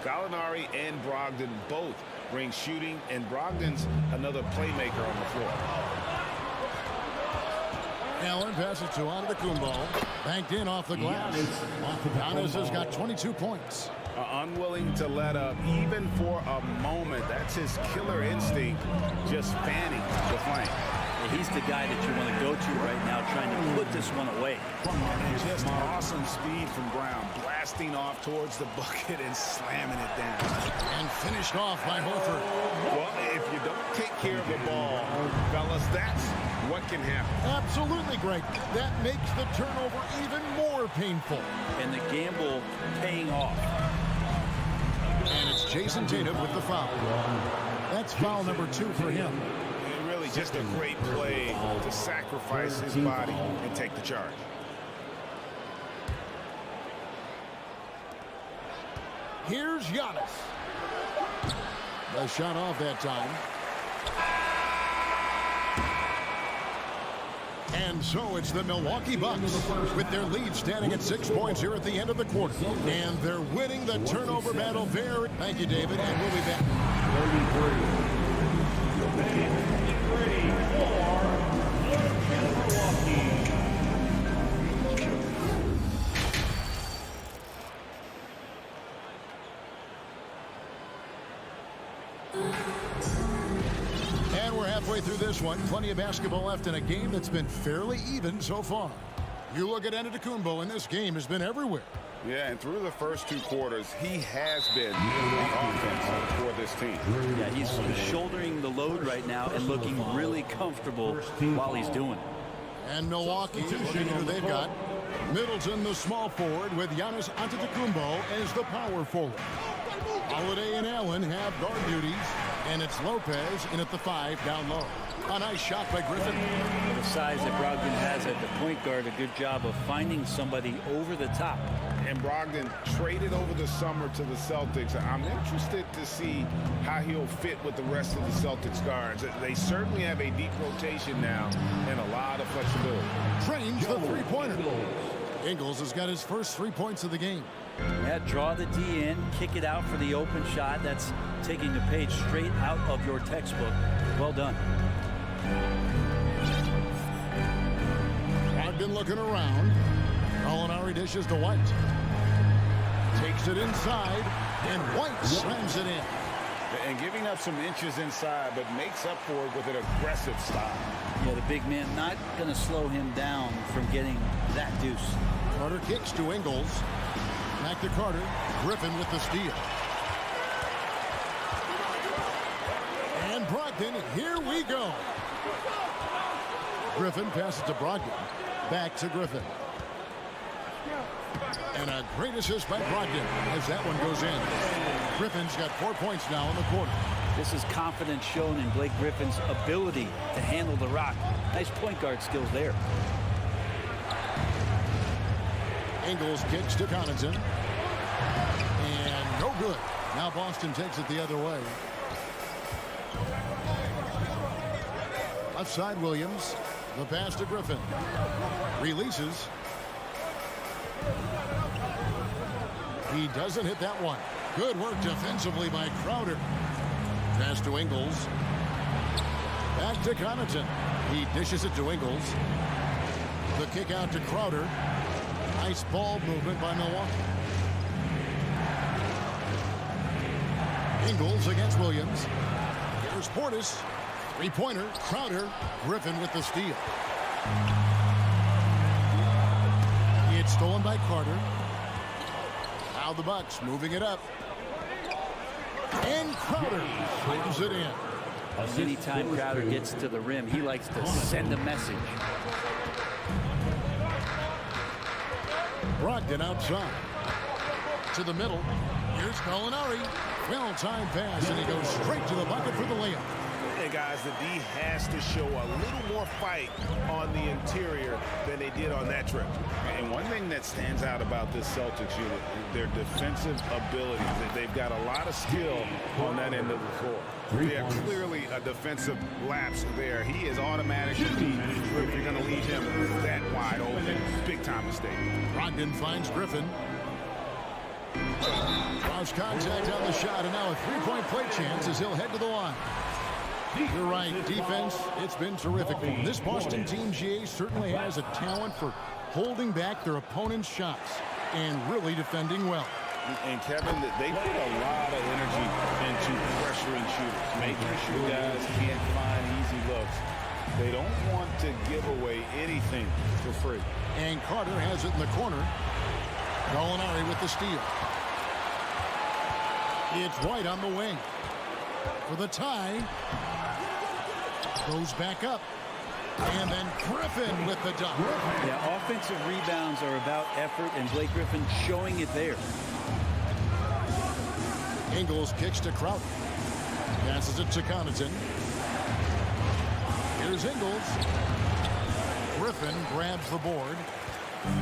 Gallinari and Brogdon both bring shooting, and Brogdon's another playmaker on the floor.
Allen passes to Antetokounmpo. Banked in off the glass. Giannis has got 22 points.
Unwilling to let up even for a moment. That's his killer instinct, just fanning the flame.
He's the guy that you want to go to right now, trying to put this one away.
And just awesome speed from Brown, blasting off towards the bucket and slamming it down.
And finished off by Horford.
Well, if you don't take care of the ball, fellas, that's what can happen.
Absolutely, Greg. That makes the turnover even more painful.
And the gamble paying off.
And it's Jason Tatum with the foul. That's foul number 2 for him.
And really just a great play to sacrifice his body and take the charge.
Here's Giannis. The shot off that time. And so it's the Milwaukee Bucks with their lead standing at 6 points here at the end of the quarter. And they're winning the turnover battle there. Thank you, David, and we'll be back.
33 Milwaukee.
And we're halfway through this one. Plenty of basketball left in a game that's been fairly even so far. You look at Antetokounmpo, and this game has been everywhere.
Yeah, and through the first 2 quarters, he has been the offense for this team.
Yeah, he's shouldering the load right now and looking really comfortable while he's doing it.
And Milwaukee, looking at who they've got. Middleton, the small forward, with Giannis Antetokounmpo as the power forward. Holiday and Allen have guard duties, and it's Lopez in at the 5 down low. A nice shot by Griffin.
The size that Brogdon has at the point guard, a good job of finding somebody over the top.
And Brogdon traded over the summer to the Celtics. I'm interested to see how he'll fit with the rest of the Celtics guards. They certainly have a deep rotation now and a lot of flexibility.
Trains the three-pointer. Ingles has got his first 3 points of the game.
Yeah, draw the D in, kick it out for the open shot. That's taking the page straight out of your textbook. Well done.
Brogdon looking around. Gallinari dishes to White. Takes it inside, and White slams it in.
And giving up some inches inside, but makes up for it with an aggressive style.
Yeah, the big man not going to slow him down from getting that deuce.
Carter kicks to Ingles. Back to Carter. Griffin with the steal. And Brogdon, here we go. Griffin passes to Brogdon. Back to Griffin. And a great assist by Brogdon as that one goes in. Griffin's got 4 points now in the quarter.
This is confidence shown in Blake Griffin's ability to handle the rock. Nice point guard skills there.
Ingles kicks to Connaughton. And no good. Now Boston takes it the other way. Left side Williams. The pass to Griffin. Releases. He doesn't hit that one. Good work defensively by Crowder. Pass to Ingles. Back to Connaughton. He dishes it to Ingles. The kick out to Crowder. Nice ball movement by Milwaukee. Ingles against Williams. Here's Portis. Three-pointer. Crowder. Griffin with the steal. It's stolen by Carter. Now the Bucks moving it up. And Crowder slams it in.
Anytime Crowder gets to the rim, he likes to send a message.
Brogdon outside. To the middle. Here's Gallinari. Well-timed pass, and he goes straight to the bucket for the layup.
Hey, guys, the D has to show a little more fight on the interior than they did on that trip. And one thing that stands out about this Celtics unit is their defensive abilities. They've got a lot of skill on that end of the floor. They're clearly a defensive lapse there. He is automatically deep if you're going to leave him that wide open. Big-time mistake.
Brogdon finds Griffin. Draws contact on the shot, and now a three-point play chance as he'll head to the line. You're right, defense, it's been terrific. This Boston team, GA, certainly has a talent for holding back their opponent's shots and really defending well.
And Kevin, they put a lot of energy into pressuring shooters, making sure guys can't find easy looks. They don't want to give away anything for free.
And Carter has it in the corner. Gallinari with the steal. It's White on the wing. For the tie. Goes back up. And then Griffin with the dunk.
Yeah, offensive rebounds are about effort, and Blake Griffin showing it there.
Ingles kicks to Crowder. Passes it to Connaughton. Here's Ingles. Griffin grabs the board.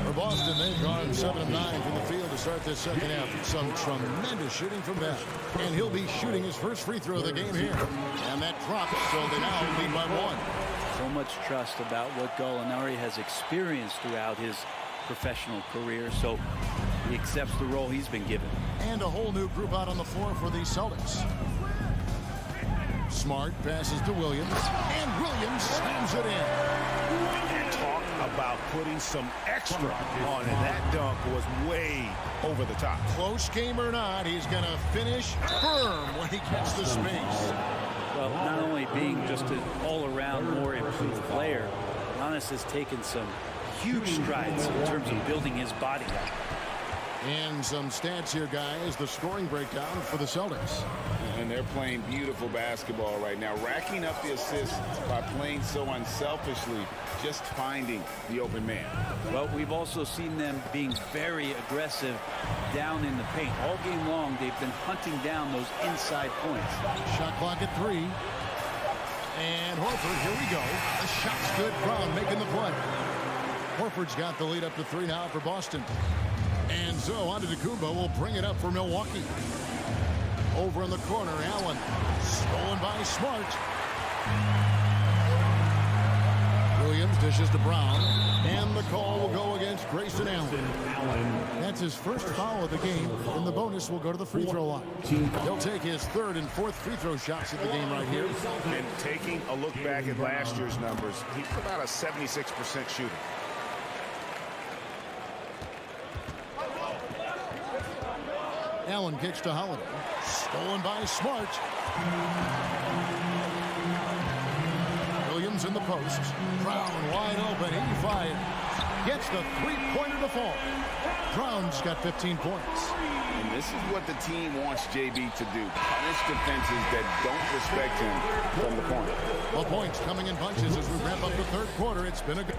For Boston, they've gone 7 of 9 from the field to start this second half. Some tremendous shooting from that. And he'll be shooting his first free throw of the game here. And that drops, so they now lead by 1.
So much trust about what Gallinari has experienced throughout his professional career, so he accepts the role he's been given.
And a whole new group out on the floor for the Celtics. Smart passes to Williams, and Williams slams it in.
And talk about putting some extra on it. That dunk was way over the top.
Close game or not, he's going to finish firm when he gets the space.
Well, not only being just an all-around more improved player, Giannis has taken some huge strides in terms of building his body up.
And some stats here, guys. The scoring breakdown for the Celtics.
And they're playing beautiful basketball right now, racking up the assists by playing so unselfishly, just finding the open man.
Well, we've also seen them being very aggressive down in the paint. All game long, they've been hunting down those inside points.
Shot clock at 3. And Horford, here we go. The shot's good. Brown making the play. Horford's got the lead up to 3 now for Boston. And so Antetokounmpo will bring it up for Milwaukee. Over in the corner, Allen. Stolen by Smart. Williams dishes to Brown. And the call will go against Grayson Allen. That's his first foul of the game, and the bonus will go to the free throw line. He'll take his third and fourth free throw shots of the game right here.
And taking a look back at last year's numbers, he's about a 76% shooter.
Allen kicks to Holiday. Stolen by Smart. Williams in the post. Brown wide open. 85. Gets the three-pointer to fall. Brown's got 15 points.
And this is what the team wants JB to do. Punish defenses that don't respect him from the corner.
The points coming in bunches as we wrap up the third quarter. It's been a good...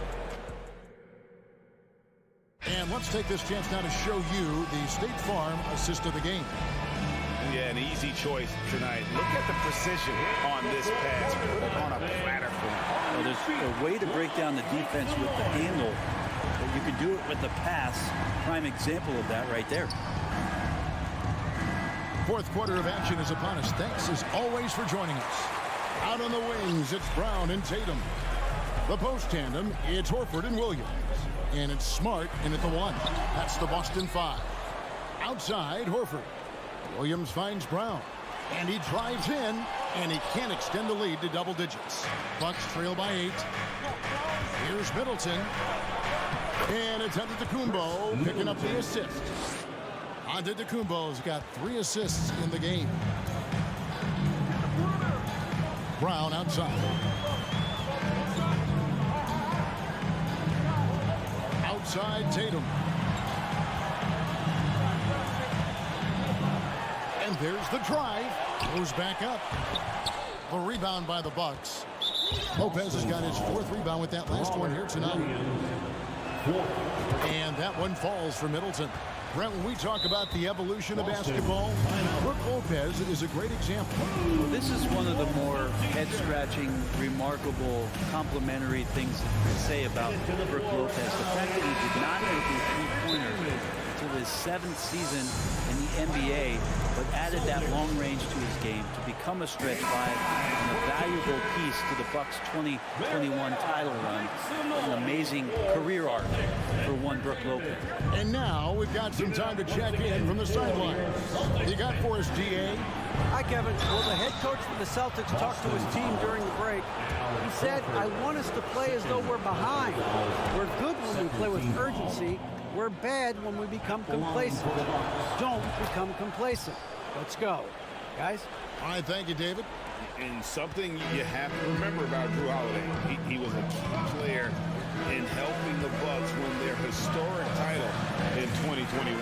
And let's take this chance now to show you the State Farm assist of the game.
Yeah, an easy choice tonight. Look at the precision on this pass. Put it on a platter for him.
Well, there's a way to break down the defense with the handle, but you can do it with the pass. Prime example of that right there.
Fourth quarter of action is upon us. Thanks as always for joining us. Out on the wings, it's Brown and Tatum. The post tandem, it's Horford and Williams. And it's Smart in at the one. That's the Boston 5. Outside, Horford. Williams finds Brown. And he drives in, and he can't extend the lead to double digits. Bucks trail by 8. Here's Middleton. And it's Antetokounmpo picking up the assist. Antetokounmpo's got 3 assists in the game. Brown outside. Outside Tatum. And there's the drive. Goes back up. The rebound by the Bucks. Lopez has got his 4th rebound with that last one here tonight. And that one falls for Middleton. Brent, when we talk about the evolution of basketball, Brook Lopez is a great example.
Well, this is one of the more head-scratching, remarkable, complimentary things to say about Brook Lopez. The fact that he did not make a three-pointer until his 7th season in the NBA, but added that long range to his game to become a stretch 5 and a valuable piece to the Bucks' 2021 title run. An amazing career arc for one Brook Lopez.
And now we've got some time to check in from the sideline. You got for us, DA?
Hi, Kevin. Well, the head coach for the Celtics talked to his team during the break. He said, I want us to play as though we're behind. We're good when we play with urgency. We're bad when we become complacent. Don't become complacent. Let's go. Guys?
All right, thank you, David.
And something you have to remember about Drew Holiday, he was a key player in helping the Bucks win their historic title in 2021.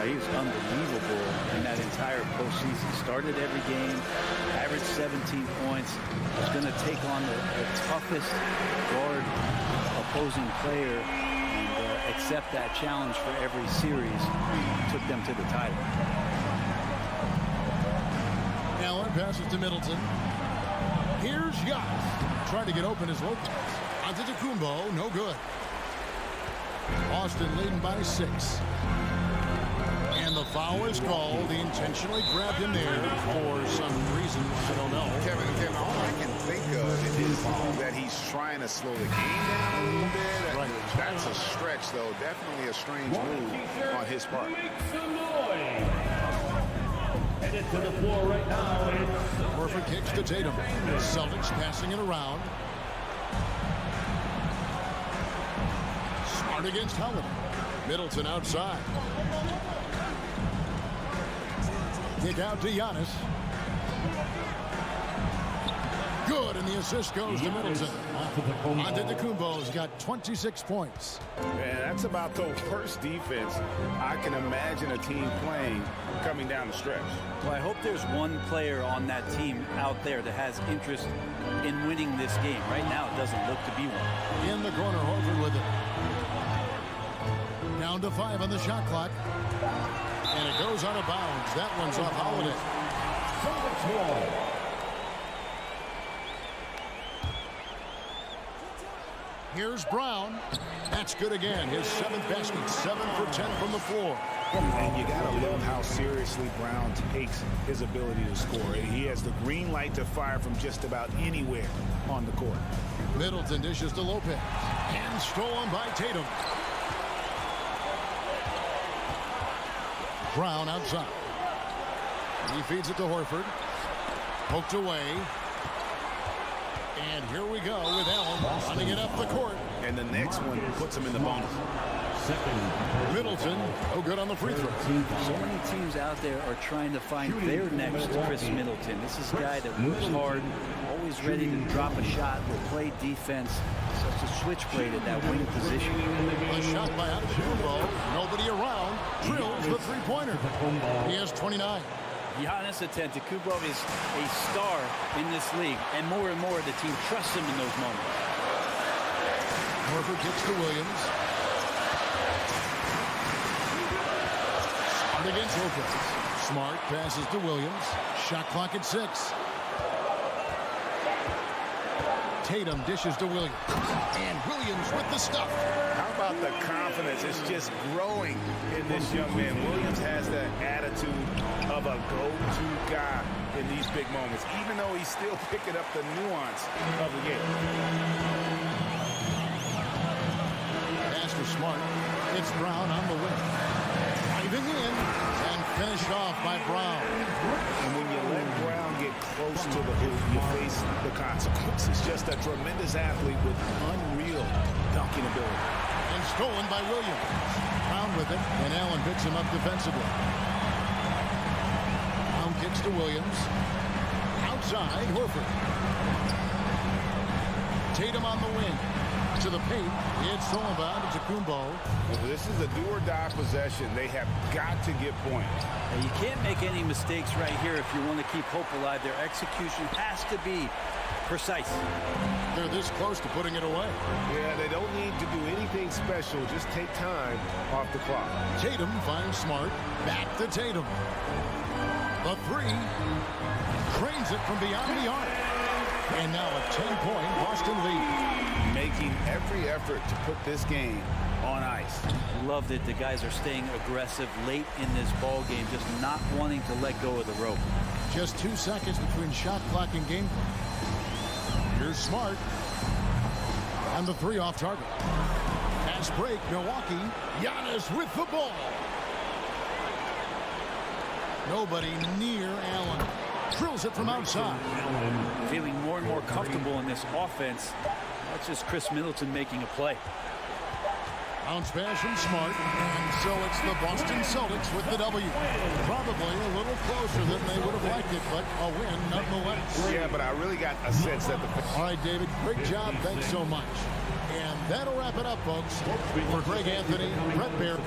He was unbelievable in that entire postseason. Started every game, averaged 17 points. Was going to take on the toughest guard opposing player and accept that challenge for every series. Took them to the title.
Allen passes to Middleton. Here's Giannis. Trying to get open as Lopez. Antetokounmpo, no good. Boston leading by 6. And the foul is called. He intentionally grabbed him there for some reason I don't know.
Kevin, all I can think of is that he's trying to slow the game down a little bit. Right. That's a stretch, though. Definitely a strange move on his part.
Headed to the floor right now.
Horford kicks to Tatum. Celtics passing it around. Smart against Holiday. Middleton outside. Kick out to Giannis. Good, and the assist goes to Middleton. Antetokounmpo's got 26 points.
Man, that's about the worst defense I can imagine a team playing coming down the stretch.
Well, I hope there's one player on that team out there that has interest in winning this game. Right now, it doesn't look to be one.
In the corner, Horford with it. Down to 5 on the shot clock. And it goes out of bounds. That one's off Holiday. Here's Brown. That's good again. His 7th basket. 7 for 10 from the floor.
And you got to love how seriously Brown takes his ability to score. He has the green light to fire from just about anywhere on the court.
Middleton dishes to Lopez. And stolen by Tatum. Brown outside. He feeds it to Horford. Poked away. And here we go with Allen running it up the court.
And the next one puts him in the bonus.
Middleton, no good on the free throw.
So many teams out there are trying to find their next Chris Middleton. This is a guy that works hard, always ready to drop a shot, will play defense. Such a switchblade at that wing position.
A shot by Antetokounmpo. Nobody around. Drills the three-pointer. He has 29.
Giannis Antetokounmpo is a star in this league, and more the team trusts him in those moments.
Horford gets to Williams. Smart against Lopez. Smart passes to Williams. Shot clock at 6. Tatum dishes to Williams. And Williams with the stuff.
How about the confidence? It's just growing in this young man. Williams has that attitude of a go-to guy in these big moments, even though he's still picking up the nuance of the game.
Pass to Smart. It's Brown on the wing. Driving in and finished off by Brown.
And when you let Brown get close to the hoop, you face the consequences. Just a tremendous athlete with unreal dunking ability.
And stolen by Williams. Brown with it, and Allen picks him up defensively. Brown kicks to Williams. Outside, Horford. Tatum on the wing. To the paint. It's stolen by Antetokounmpo.
This is a do-or-die possession. They have got to get points.
And you can't make any mistakes right here if you want to keep hope alive. Their execution has to be precise.
They're this close to putting it away.
Yeah, they don't need to do anything special. Just take time off the clock.
Tatum finds Smart. Back to Tatum. The three. Cranes it from beyond the arc. And now a 10-point Boston lead.
Making every effort to put this game on ice.
Love that the guys are staying aggressive late in this ball game, just not wanting to let go of the rope.
Just 2 seconds between shot clock and game clock. Here's Smart. And the three off target. Pass break, Milwaukee. Giannis with the ball. Nobody near Allen. Drills it from outside.
Feeling more and more comfortable in this offense. That's just Chris Middleton making a play.
Bounce pass from Smart. And so it's the Boston Celtics with the W. Probably a little closer than they would have liked it, but a win nonetheless.
Yeah, but I really got a sense that the...
All right, David, great job. Thanks so much. And that'll wrap it up, folks. For Greg Anthony, Brett Baer.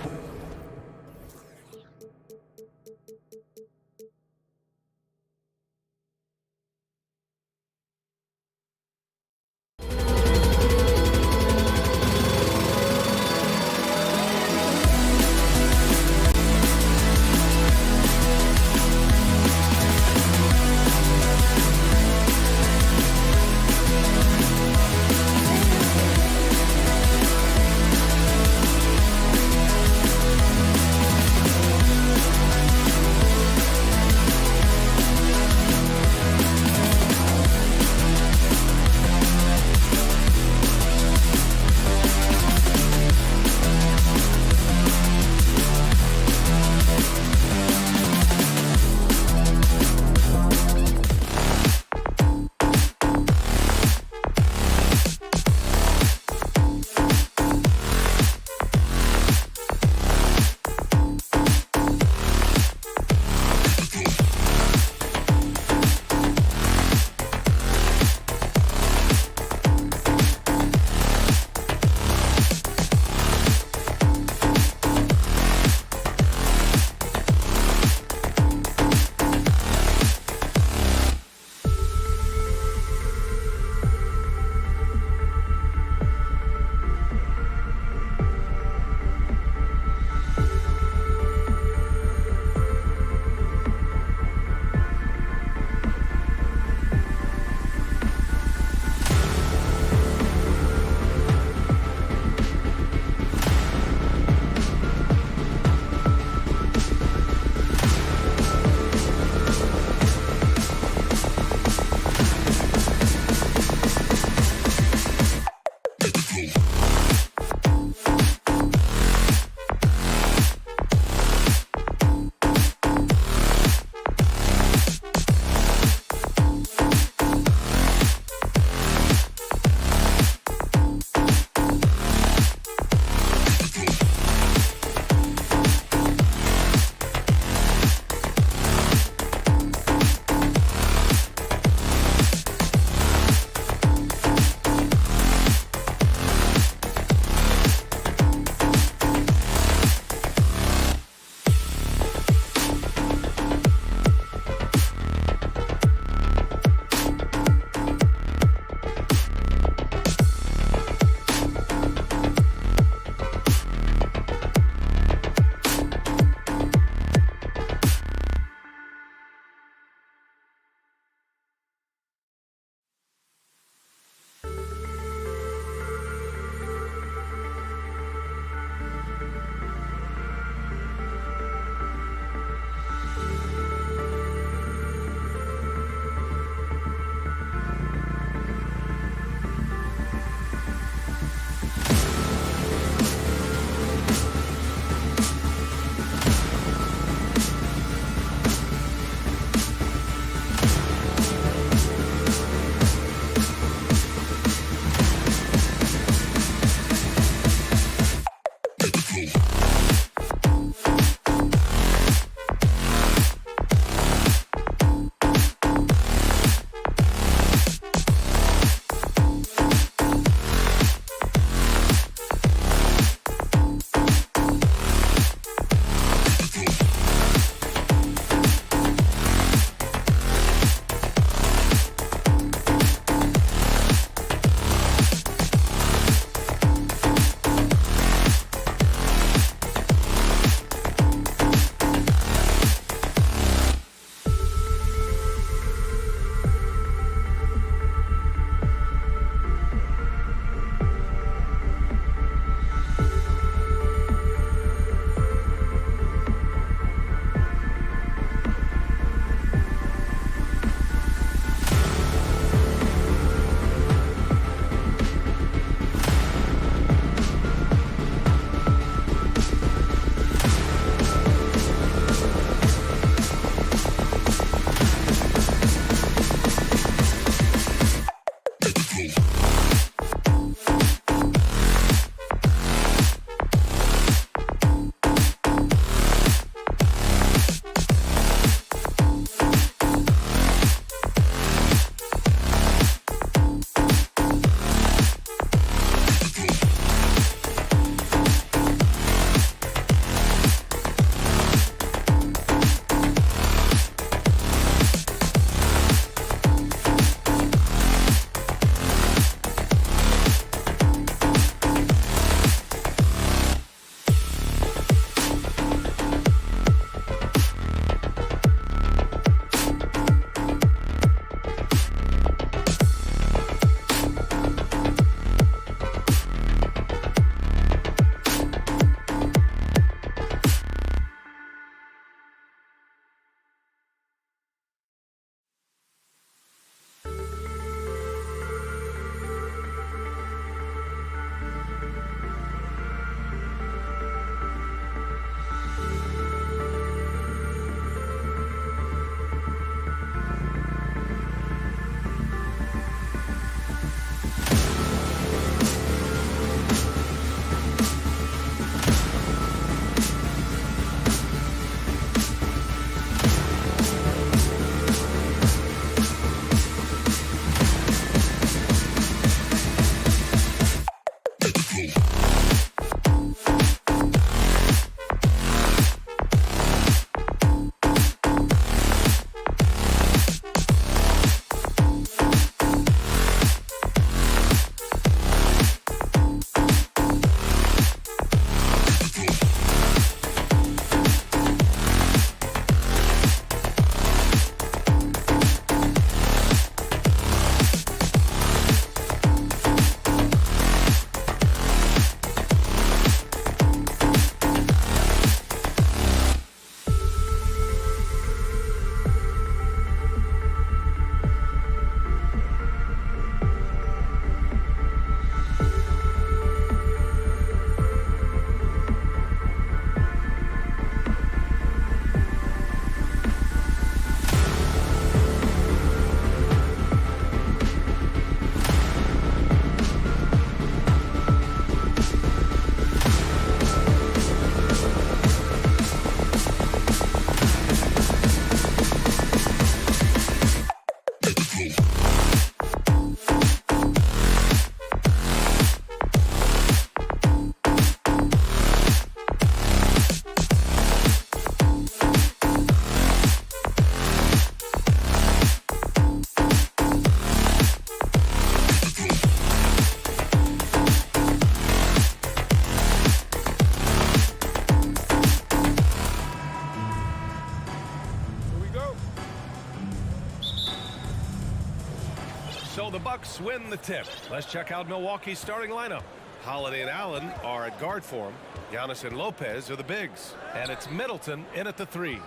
So the Bucks win the tip. Let's check out Milwaukee's starting lineup. Holiday and Allen are at guard for him. Giannis and Lopez are the bigs. And it's Middleton in at the 3.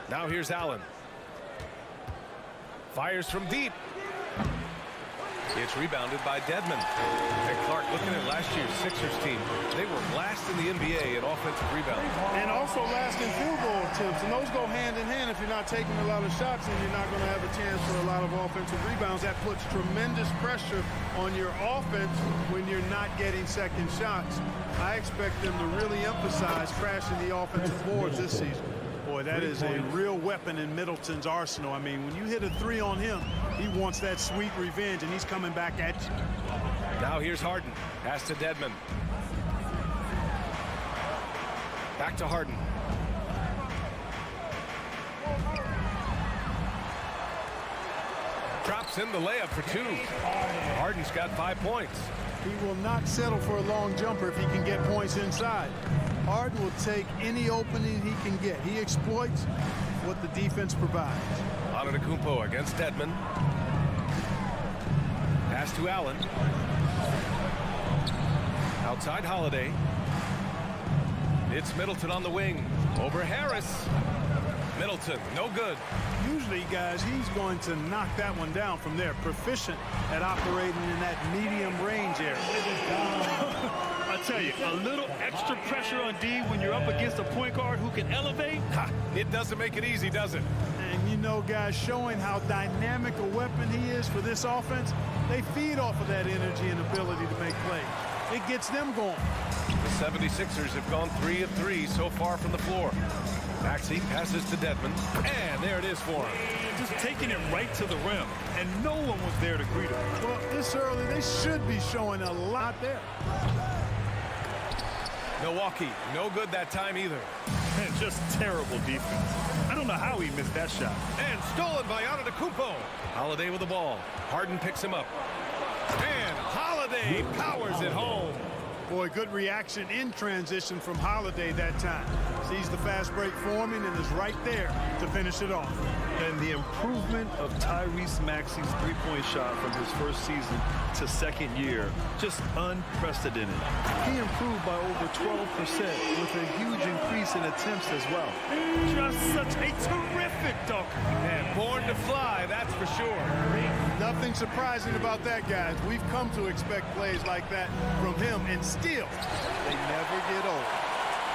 Now here's Allen. Fires from deep. It's rebounded by Dedmon. And Clark, looking at last year's Sixers team, they were last in the NBA in offensive rebounding.
And also last in field goal attempts. And those go hand in hand. If you're not taking a lot of shots, then you're not going to have a chance for a lot of offensive rebounds. That puts tremendous pressure on your offense when you're not getting second shots. I expect them to really emphasize crashing the offensive boards this season. Boy, that is a real weapon in Middleton's arsenal. I mean, when you hit a 3 on him, he wants that sweet revenge, and he's coming back at you.
Now here's Harden. Pass to Dedmon. Back to Harden. Drops in the layup for 2. Harden's got 5 points.
He will not settle for a long jumper if he can get points inside. Harden will take any opening he can get. He exploits what the defense provides.
Antetokounmpo against Dedmon. Pass to Allen. Outside Holiday. It's Middleton on the wing. Over Harris. Middleton, no good.
Usually, guys, he's going to knock that one down from there. Proficient at operating in that medium range area.
I tell you, a little extra pressure on D when you're up against a point guard who can elevate.
It doesn't make it easy, does it?
And you know, guys, showing how dynamic a weapon he is for this offense, they feed off of that energy and ability to make plays. It gets them going.
The 76ers have gone 3 of 3 so far from the floor. Maxey passes to Dedmon, and there it is for him.
Just taking it right to the rim, and no one was there to greet him.
Well, this early, they should be showing a lot there.
Milwaukee, no good that time either.
And just terrible defense. I don't know how he missed that shot.
And stolen by Antetokounmpo. Holiday with the ball. Harden picks him up. And Holiday powers it home.
Boy, good reaction in transition from Holiday that time. Sees the fast break forming and is right there to finish it off.
And the improvement of Tyrese Maxey's three-point shot from his first season to second year, just unprecedented. He improved by over 12% with a huge increase in attempts as well. Just such a terrific dunker.
And born to fly, that's for sure.
Nothing surprising about that, guys. We've come to expect plays like that from him, and still, they never get old.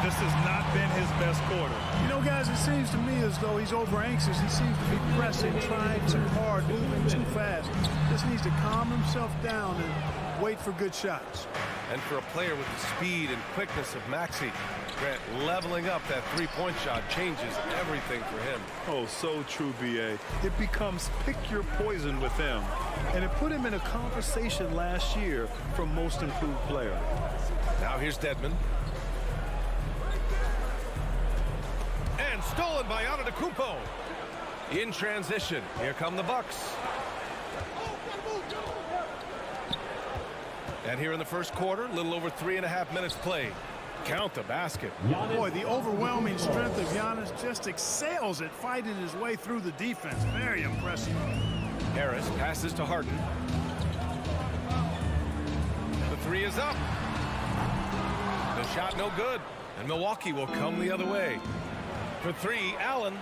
This has not been his best quarter.
You know, guys, it seems to me as though he's over-anxious. He seems to be pressing, trying too hard, moving too fast. Just needs to calm himself down and wait for good shots.
And for a player with the speed and quickness of Maxey, Grant, leveling up that three-point shot changes everything for him.
Oh, so true, B.A. It becomes pick your poison with him. And it put him in a conversation last year for most improved player.
Now here's Dedmon. And stolen by Antetokounmpo. In transition, here come the Bucks. And here in the first quarter, a little over 3.5 minutes played. Count the basket.
Boy, the overwhelming strength of Giannis just excels at fighting his way through the defense. Very impressive.
Harris passes to Harden. The three is up. The shot no good. And Milwaukee will come the other way. For three, Allen.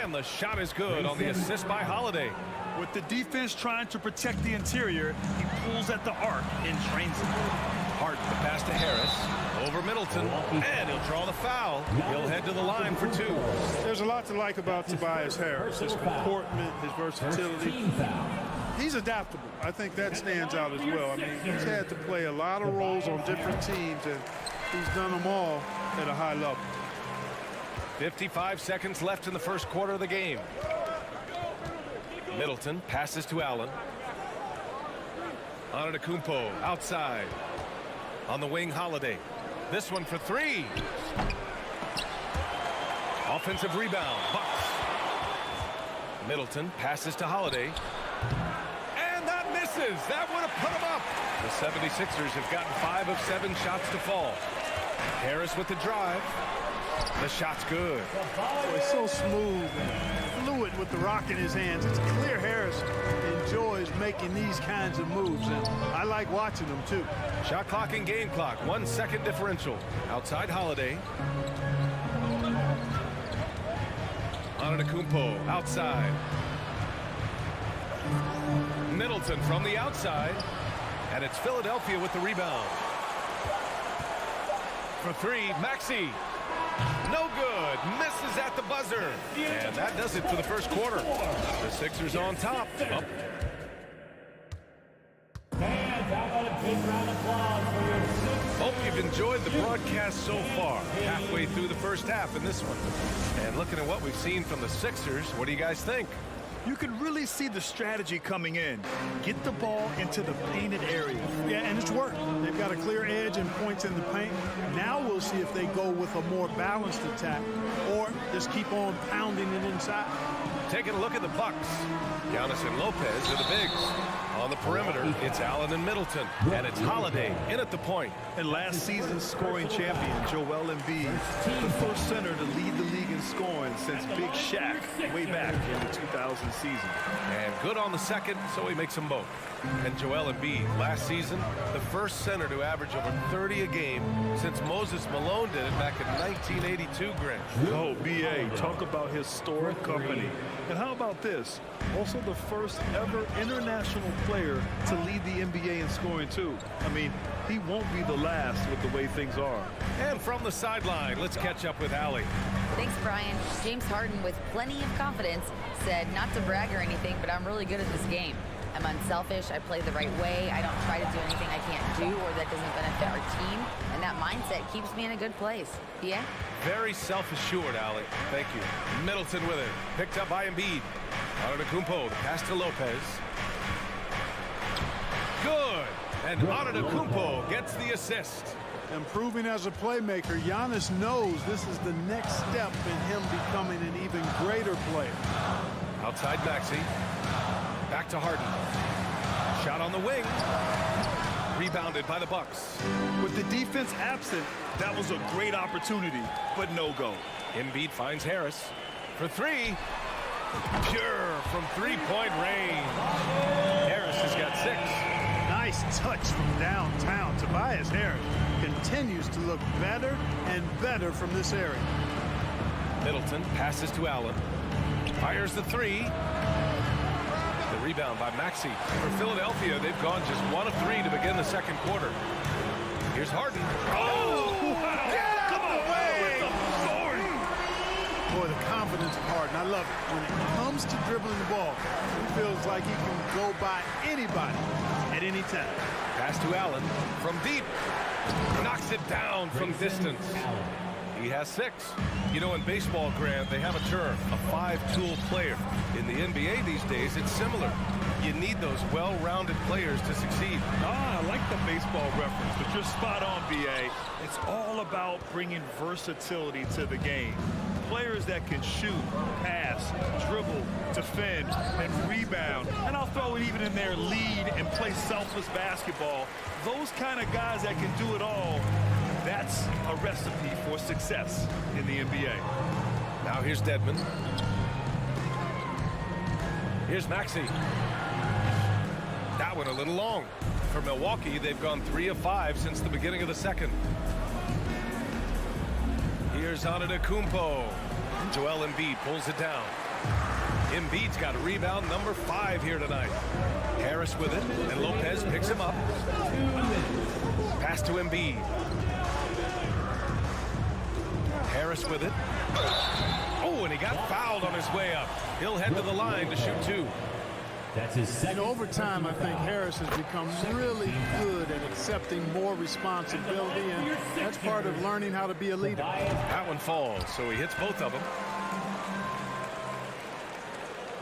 And the shot is good on the assist by Holiday.
With the defense trying to protect the interior, he pulls at the arc and drains it.
Harden, the pass to Harris. Over Middleton. And he'll draw the foul. He'll head to the line for two.
There's a lot to like about Tobias Harris. His comportment, his versatility. He's adaptable. I think that stands out as well. I mean, he's had to play a lot of roles on different teams, and he's done them all at a high level.
55 seconds left in the first quarter of the game. Middleton passes to Allen. Antetokounmpo outside. On the wing, Holiday. This one for three. Offensive rebound, Bucks. Middleton passes to Holiday. And that misses. That would have put him up. The 76ers have gotten 5 of 7 shots to fall. Harris with the drive. The shot's good.
Boy, so smooth and fluid with the rock in his hands. It's clear Harris enjoys making these kinds of moves, and I like watching them too.
Shot clock and game clock, 1 second differential. Outside Holiday. Antetokounmpo outside. Middleton from the outside. And it's Philadelphia with the rebound. For three, Maxey. No good. Misses at the buzzer. And that does it for the first quarter. The Sixers on top. Up. Hope you've enjoyed the broadcast so far. Halfway through the first half in this one. And looking at what we've seen from the Sixers, what do you guys think?
You can really see the strategy coming in. Get the ball into the painted area.
Yeah, and it's worked. They've got a clear edge and points in the paint. Now we'll see if they go with a more balanced attack or just keep on pounding it inside.
Taking a look at the Bucks. Giannis and Lopez are the bigs. On the perimeter, it's Allen and Middleton. And it's Holiday in at the point.
And last season's scoring champion, Joel Embiid, the first center to lead the league in scoring since Big Shaq way back in the 2000 season.
And good on the second, so he makes them both. And Joel Embiid, last season, the first center to average over 30 a game since Moses Malone did it back in 1982, Grant.
Oh, B.A., talk about historic company. And how about this? Also the first ever international player to lead the NBA in scoring, too. I mean, he won't be the last with the way things are.
And from the sideline, let's catch up with Allie.
Thanks, Brian. James Harden, with plenty of confidence, said not to brag or anything, but I'm really good at this game. I'm unselfish, I play the right way, I don't try to do anything I can't do or that doesn't benefit our team, and that mindset keeps me in a good place. Yeah?
Very self-assured, Allie. Thank you. Middleton with it. Picked up by Embiid. Antetokounmpo, the pass to Lopez. Good! And Antetokounmpo gets the assist.
Improving as a playmaker, Giannis knows this is the next step in him becoming an even greater player.
Outside Maxey. Back to Harden. Shot on the wing. Rebounded by the Bucks.
With the defense absent, that was a great opportunity, but no go.
Embiid finds Harris for three. Pure from three-point range. Harris has got 6.
Nice touch from downtown. Tobias Harris continues to look better and better from this area.
Middleton passes to Allen. Fires the 3. The rebound by Maxey. For Philadelphia, they've gone just 1 of 3 to begin the second quarter. Here's Harden.
Oh!
Get out of the way! Boy, the confidence of Harden, I love it. When it comes to dribbling the ball, he feels like he can go by anybody at any time.
Pass to Allen from deep. Knocks it down from distance. He has 6. You know, in baseball, Grant, they have a term, a 5-tool player. In the NBA these days, it's similar. You need those well-rounded players to succeed.
I like the baseball reference, but you're spot on, B.A. It's all about bringing versatility to the game. Players that can shoot, pass, dribble, defend, and rebound. And I'll throw it even in there, lead and play selfless basketball. Those kind of guys that can do it all, that's a recipe for success in the NBA.
Now here's Dedmon. Here's Maxey. That one a little long. For Milwaukee, they've gone 3 of 5 since the beginning of the second. Here's Antetokounmpo. Joel Embiid pulls it down. Embiid's got a rebound number 5 here tonight. Harris with it, and Lopez picks him up. Pass to Embiid. Harris with it. Oh, and he got fouled on his way up. He'll head to the line to shoot 2.
That's his second. Over time, I think Harris has become really good at accepting more responsibility, and that's part of learning how to be a leader.
That one falls, so he hits both of them.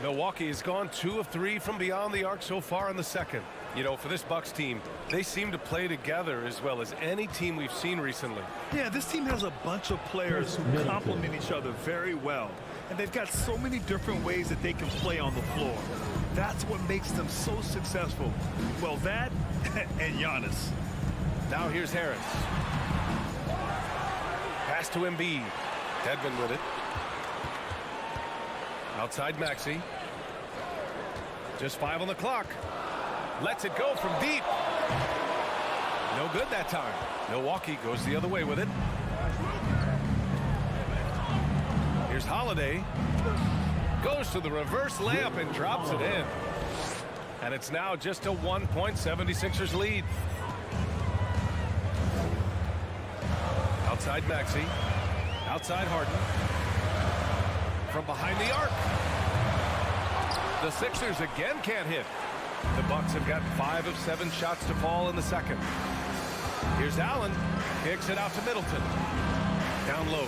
Milwaukee has gone 2 of 3 from beyond the arc so far in the second. You know, for this Bucks team, they seem to play together as well as any team we've seen recently.
Yeah, this team has a bunch of players who complement each other very well. And they've got so many different ways that they can play on the floor. That's what makes them so successful. Well, that and Giannis.
Now here's Harris. Pass to Embiid. Dedmon with it. Outside Maxey. Just 5 on the clock. Lets it go from deep. No good that time. Milwaukee goes the other way with it. Here's Holiday. Goes to the reverse layup and drops it in. And it's now just a 1-point 76ers lead. Outside Maxey. Outside Harden. From behind the arc. The Sixers again can't hit. The Bucks have got 5 of 7 shots to fall in the second. Here's Allen. Kicks it out to Middleton. Down low.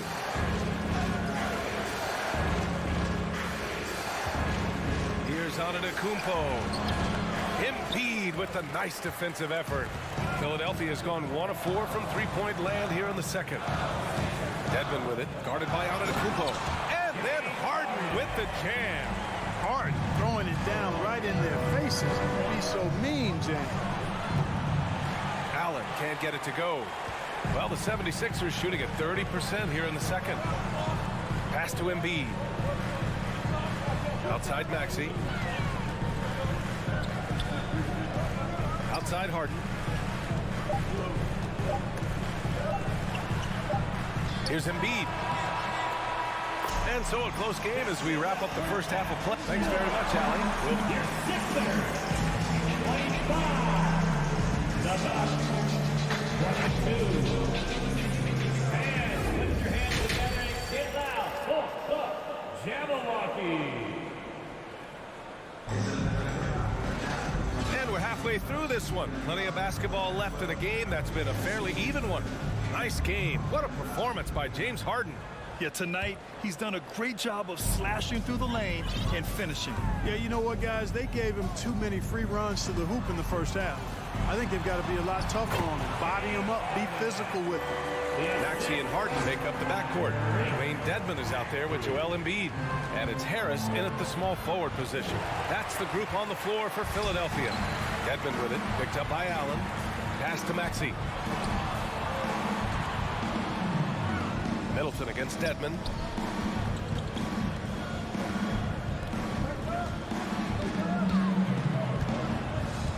Here's Antetokounmpo. Embiid with a nice defensive effort. Philadelphia has gone 1 of 4 from three-point land here in the second. Dedmon with it, guarded by Antetokounmpo. And then Harden with the jam.
Harden throwing it down right in their faces. He's so mean, James.
Allen can't get it to go. Well, the 76ers shooting at 30% here in the second. Pass to Embiid. Outside Maxey. Outside Harden. Here's Embiid. And so a close game as we wrap up the first half of play. Thanks very much, Allie.
Your Sixers, 25. The Bucks, 22. And put your hands together and get loud for the Jabberwocky.
And we're halfway through this one. Plenty of basketball left in a game that's been a fairly even one. Nice game. What a performance by James Harden.
Yeah, tonight, he's done a great job of slashing through the lane and finishing.
Yeah, you know what, guys? They gave him too many free runs to the hoop in the first half. I think they've got to be a lot tougher on him. Body him up, be physical with him.
Maxey and Harden make up the backcourt. Wayne Dedmon is out there with Joel Embiid. And it's Harris in at the small forward position. That's the group on the floor for Philadelphia. Dedmon with it, picked up by Allen. Pass to Maxey. Middleton against Dedmon.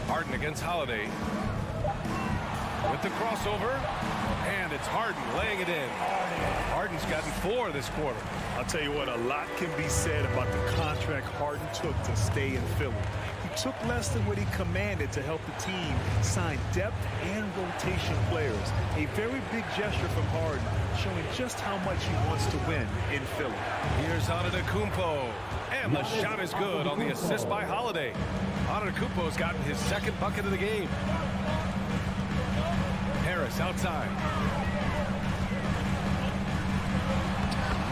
Harden against Holiday. With the crossover. And it's Harden laying it in. Harden's gotten 4 this quarter.
I'll tell you what, a lot can be said about the contract Harden took to stay in Philly. He took less than what he commanded to help the team sign depth and rotation players. A very big gesture from Harden, showing just how much he wants to win in Philly.
Here's Antetokounmpo. And the shot is good on the assist by Holiday. Antetokounmpo's gotten his second bucket of the game. Harris outside.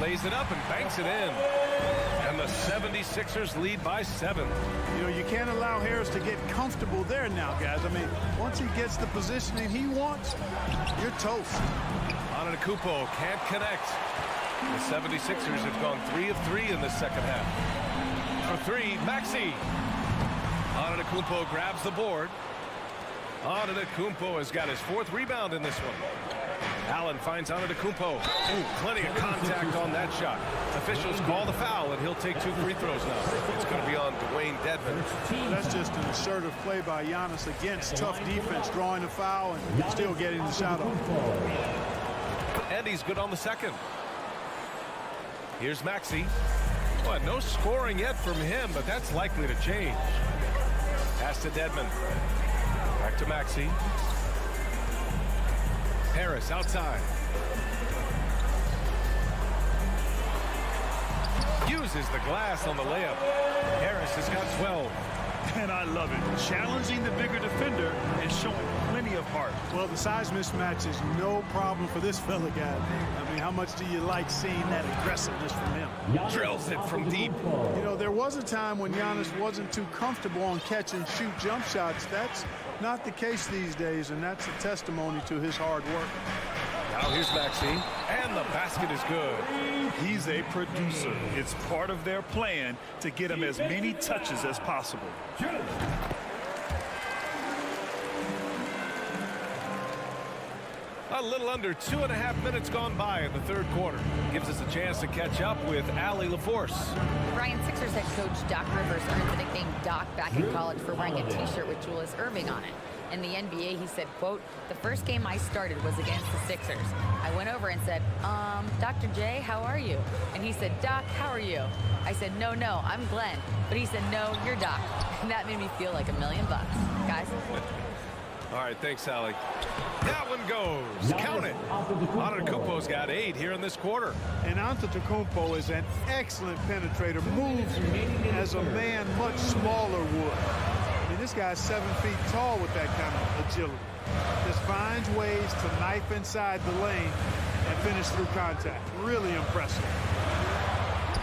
Lays it up and banks it in. And the 76ers lead by 7.
You know, you can't allow Harris to get comfortable there now, guys. I mean, once he gets the positioning he wants, you're toast.
Antetokounmpo can't connect. The 76ers have gone 3 of 3 in the second half. For 3, Maxey. Antetokounmpo grabs the board. Antetokounmpo has got his 4th rebound in this one. Allen finds Antetokounmpo. Ooh, plenty of contact on that shot. Officials call the foul, and he'll take 2 free throws now. It's going to be on Dwayne Dedmon.
That's just an assertive play by Giannis against tough defense, drawing a foul and still getting the shot off.
And he's good on the second. Here's Maxey. Well, no scoring yet from him, but that's likely to change. Pass to Dedmon. Back to Maxey. Harris outside. Uses the glass on the layup. Harris has got 12.
And I love it. Challenging the bigger defender and showing plenty of heart.
Well, the size mismatch is no problem for this fella, guy. I mean, how much do you like seeing that aggressiveness from him?
Drills it from deep.
You know, there was a time when Giannis wasn't too comfortable on catch and shoot jump shots. That's not the case these days, and that's a testimony to his hard work.
Now here's Maxey, and the basket is good.
He's a producer. It's part of their plan to get him as many touches as possible.
A little under 2.5 minutes gone by in the third quarter. Gives us a chance to catch up with Allie LaForce.
Ryan Sixers head coach Doc Rivers earned the nickname Doc back in college for wearing a t-shirt with Julius Erving on it. In the NBA, he said, quote, "The first game I started was against the Sixers. I went over and said, Dr. J, how are you?" And he said, "Doc, how are you?" I said, no, I'm Glenn." But he said, "No, you're Doc." And that made me feel like $1 million. Guys.
All right, thanks, Sally. That one goes. Count it. Antetokounmpo's got 8 here in this quarter.
And Antetokounmpo is an excellent penetrator. Moves as a man much smaller would. I mean, this guy's 7 feet tall with that kind of agility. Just finds ways to knife inside the lane and finish through contact. Really impressive.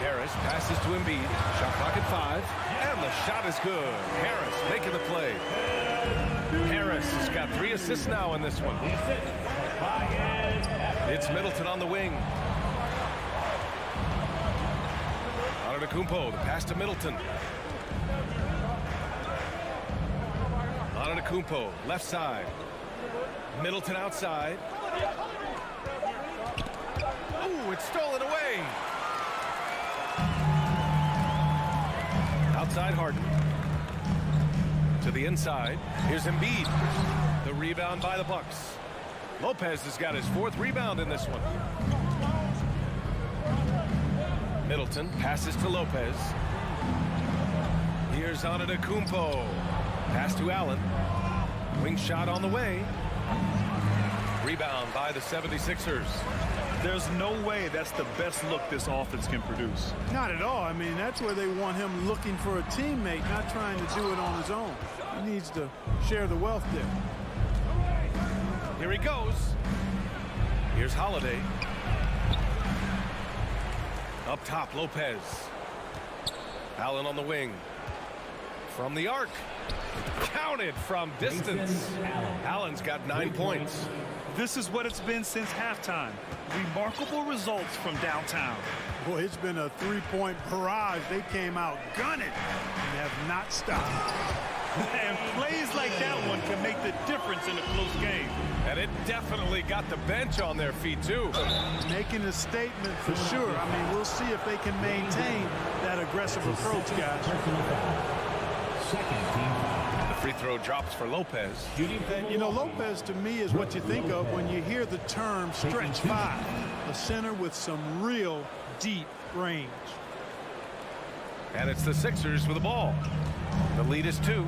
Harris passes to Embiid. Shot clock at 5. And the shot is good. Harris making the play. Harris has got 3 assists now in this one. It's Middleton on the wing. Antetokounmpo, the pass to Middleton. Antetokounmpo, left side. Middleton outside. Ooh, it's stolen away. Outside Harden. To the inside. Here's Embiid. The rebound by the Bucks. Lopez has got his 4th rebound in this one. Middleton passes to Lopez. Here's Antetokounmpo. Pass to Allen. Wing shot on the way. Rebound by the 76ers.
There's no way that's the best look this offense can produce.
Not at all. I mean, that's where they want him looking for a teammate, not trying to do it on his own. He needs to share the wealth there.
Here he goes. Here's Holiday. Up top, Lopez. Allen on the wing. From the arc. Counted from distance. Allen's got 9 points.
This is what it's been since halftime. Remarkable results from downtown.
Boy, it's been a 3-point barrage. They came out gunning and have not stopped.
And plays like that one can make the difference in a close game.
And it definitely got the bench on their feet, too.
Making a statement for sure. I mean, we'll see if they can maintain that aggressive approach, guys.
The free throw drops for Lopez.
And, you know, Lopez to me is what you think of when you hear the term stretch 5. A center with some real deep range.
And it's the Sixers with the ball. The lead is 2.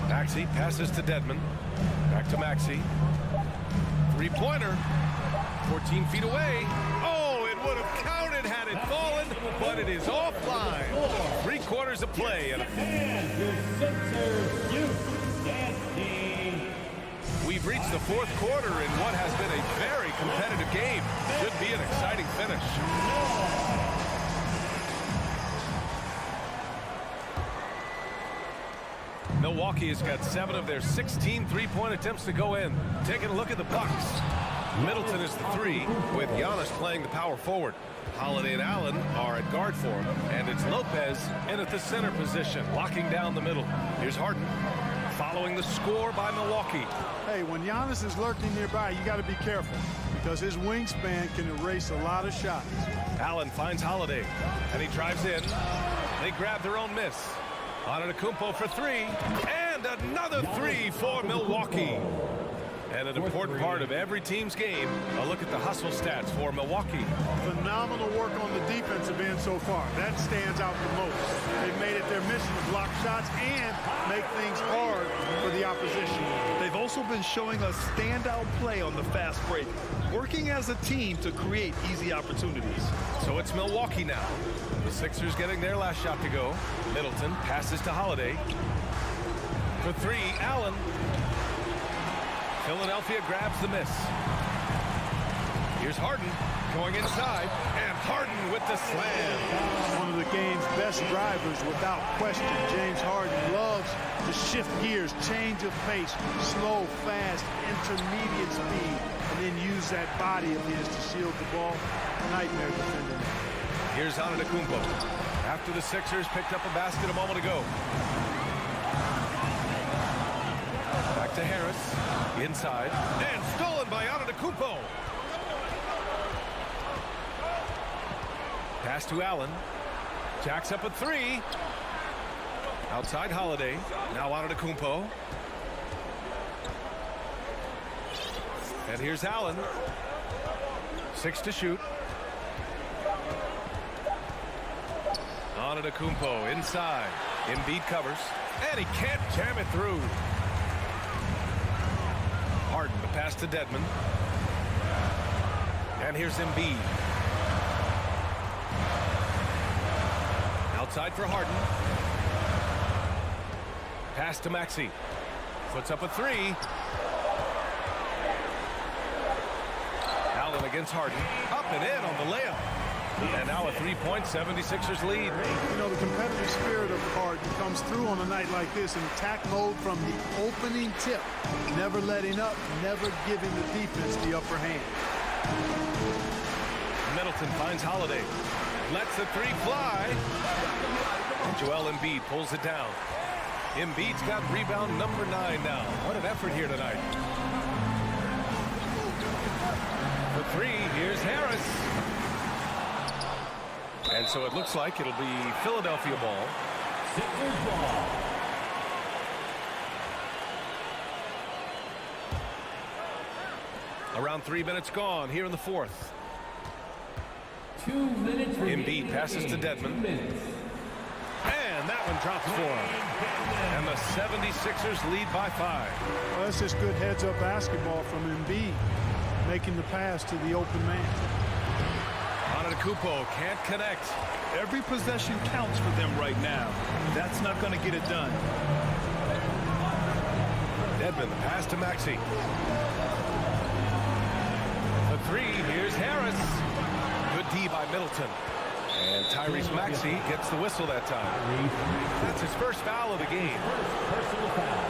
Maxey passes to Dedmon. Back to Maxey. 3-pointer. 14 feet away. Oh, it would have counted had it fallen, but it is offline. 3 quarters of play. And we've reached the 4th quarter in what has been a very competitive game. Should be an exciting finish. Milwaukee has got 7 of their 16 3-point attempts to go in. Taking a look at the Bucks. Middleton is the 3, with Giannis playing the power forward. Holiday and Allen are at guard for him, and it's Lopez in at the center position, locking down the middle. Here's Harden, following the score by Milwaukee.
Hey, when Giannis is lurking nearby, you got to be careful because his wingspan can erase a lot of shots.
Allen finds Holiday, and he drives in. They grab their own miss. Antetokounmpo for 3, and another 3 for Milwaukee. And an important part of every team's game, a look at the hustle stats for Milwaukee.
Phenomenal work on the defensive end so far. That stands out the most. They've made it their mission to block shots and make things hard for the opposition.
They've also been showing a standout play on the fast break, working as a team to create easy opportunities.
So it's Milwaukee now. The Sixers getting their last shot to go. Middleton passes to Holiday. For 3, Allen. Philadelphia grabs the miss. Here's Harden going inside, and Harden with the slam.
One of the game's best drivers without question. James Harden loves to shift gears, change of pace, slow, fast, intermediate speed, and then use that body of his to shield the ball. Nightmare defending.
Here's Antetokounmpo. After the Sixers picked up a basket a moment ago. Back to Harris. Inside. And stolen by Antetokounmpo. Pass to Allen. Jacks up a 3. Outside Holiday. Now Antetokounmpo. And here's Allen. 6 to shoot. Antetokounmpo inside. Embiid covers. And he can't jam it through. Harden, the pass to Dedmon. And here's Embiid. Outside for Harden. Pass to Maxey. Puts up a 3. Allen against Harden. Up and in on the layup. And now a 3-point 76ers lead.
You know, the competitive spirit of Harden comes through on a night like this in attack mode from the opening tip. Never letting up, never giving the defense the upper hand.
Middleton finds Holiday. Lets the 3 fly. And Joel Embiid pulls it down. Embiid's got rebound number 9 now. What an effort here tonight. For 3, here's Harris. And so it looks like it'll be Philadelphia ball.
Sixers ball.
Around 3 minutes gone here in the fourth.
2 minutes.
Embiid passes to Dedmon. And that one drops for him. And the 76ers lead by 5.
Well, that's just good heads-up basketball from Embiid, making the pass to the open man.
Antetokounmpo can't connect.
Every possession counts for them right now. That's not going to get it done.
Dedmon, the pass to Maxey. The 3, here's Harris. Good D by Middleton. And Tyrese Maxey gets the whistle that time. That's his first foul of the game.
Personal foul.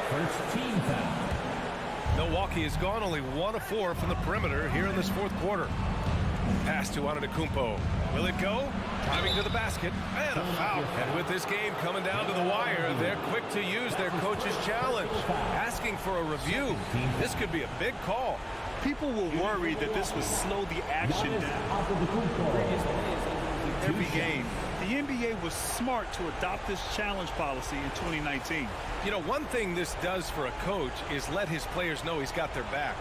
First team foul.
Milwaukee has gone only 1 of 4 from the perimeter here in this fourth quarter. Pass to Antetokounmpo. Will it go? Driving to the basket. And a foul. And with this game coming down to the wire, they're quick to use their coach's challenge. Asking for a review. This could be a big call.
People were worried that this would slow the action down. Every game. The NBA was smart to adopt this challenge policy in 2019.
You know, one thing this does for a coach is let his players know he's got their back.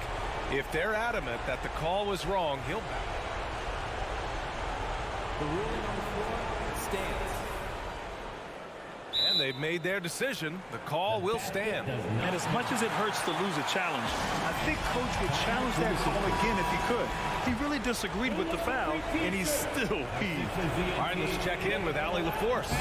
If they're adamant that the call was wrong, he'll back.
The ruling on the floor stands.
And they've made their decision. The call will stand.
And as much as it hurts to lose a challenge, I think Coach would challenge that call again if he could. He really disagreed with the foul, and he's still peeved.
All right, let's check in with Allie LaForce.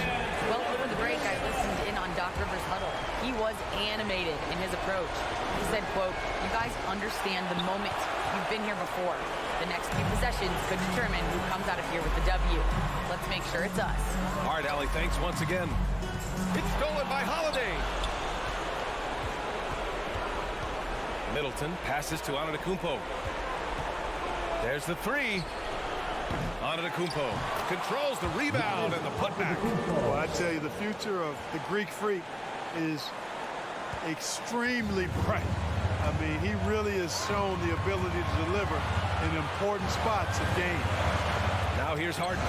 Well, over the break, I listened in on Doc Rivers' huddle. He was animated in his approach. He said, quote, "You guys understand the moment. You've been here before. The next few possessions could determine who comes out of here with the W. Let's make sure it's us."
All right, Allie, thanks once again. It's stolen by Holiday. Middleton passes to Antetokounmpo. There's the 3. Antetokounmpo controls the rebound and the putback.
Well, I tell you, the future of the Greek Freak is extremely bright. I mean, he really has shown the ability to deliver in important spots of game.
Now here's Harden.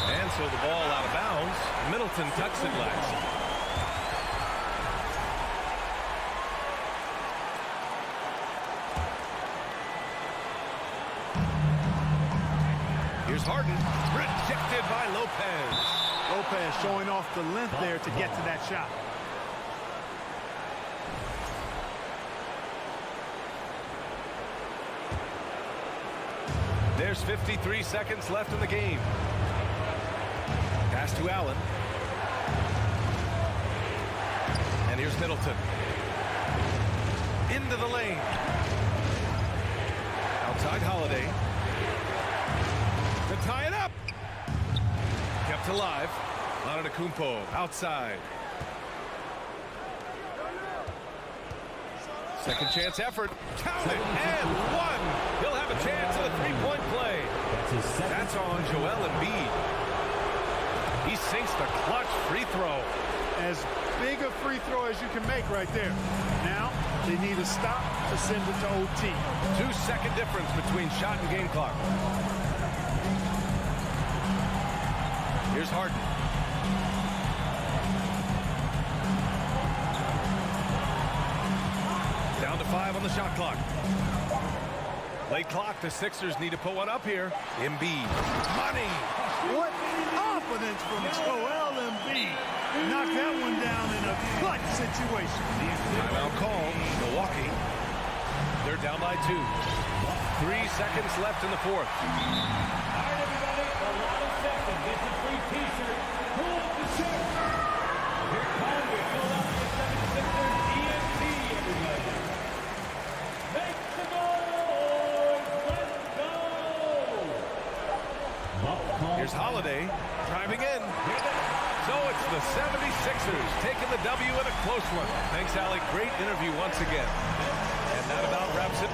And so the ball out of bounds. Middleton tucks it last. Here's Harden. Rejected by Lopez.
Lopez showing off the length there to get to that shot.
There's 53 seconds left in the game. Pass to Allen. And here's Middleton. Into the lane. Outside Holiday. To tie it up. Kept alive. Antetokounmpo outside. Second chance effort. Count it. And 1. He'll have a chance at a three-point play. That's on Joel Embiid. He sinks the clutch free throw.
As big a free throw as you can make right there. Now they need a stop to send it to OT.
2-second difference between shot and game clock. Here's Harden. 5 on the shot clock. Late clock, the Sixers need to put one up here. Embiid. Money.
What confidence from Joel Embiid. Knocked that one down in a clutch situation.
Timeout call. Milwaukee. They're down by 2. 3 seconds left in the fourth.
All right, everybody, a lot of seconds. It's a free t-shirt. Pull up the shirt. Here comes the Philadelphia 76ers EMT, everybody. Make the noise. Let's go.
Here's Holiday driving in. So it's the 76ers taking the W in a close one. Thanks, Allie. Great interview once again. And that about wraps it.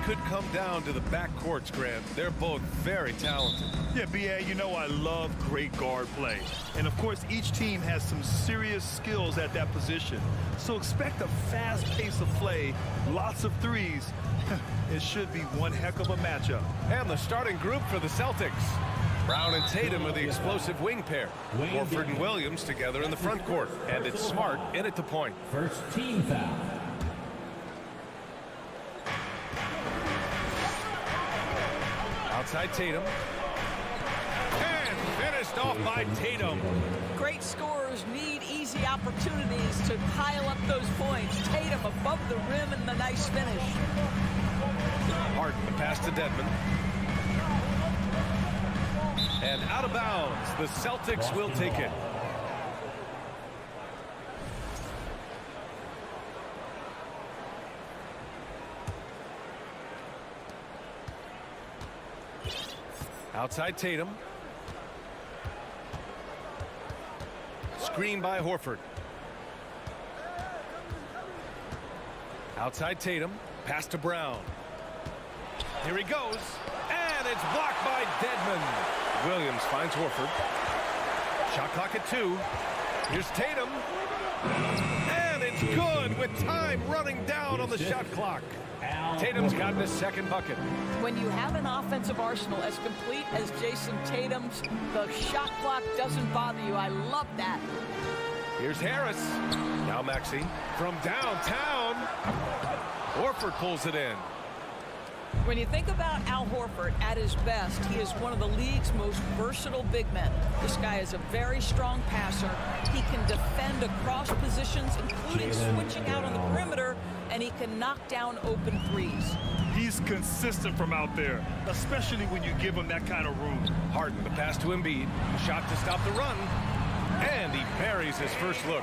could come down to the backcourts, Grant. They're both very talented.
Yeah, B.A., you know I love great guard play. And, of course, each team has some serious skills at that position. So expect a fast pace of play, lots of threes. It should be one heck of a matchup.
And the starting group for the Celtics. Brown and Tatum are the explosive wing pair. Horford and Williams together in the front court. And it's Smart in at the point.
First team foul.
Outside Tatum. And finished off by Tatum.
Great scorers need easy opportunities to pile up those points. Tatum above the rim and the nice finish.
Harden, the pass to Dedmon. And out of bounds. The Celtics will take it. Outside Tatum. Screen by Horford. Outside Tatum. Pass to Brown. Here he goes. And it's blocked by Dedmon. Williams finds Horford. Shot clock at 2. Here's Tatum. And it's good with time running down on the shot clock. Tatum's gotten his second bucket.
When you have an offensive arsenal as complete as Jason Tatum's, the shot clock doesn't bother you. I love that.
Here's Harris. Now Maxey from downtown. Horford pulls it in.
When you think about Al Horford at his best, he is one of the league's most versatile big men. This guy is a very strong passer. He can defend across positions, including switching out on the perimeter, and he can knock down open threes.
He's consistent from out there, especially when you give him that kind of room.
Harden, the pass to Embiid. Shot to stop the run. And he buries his first look.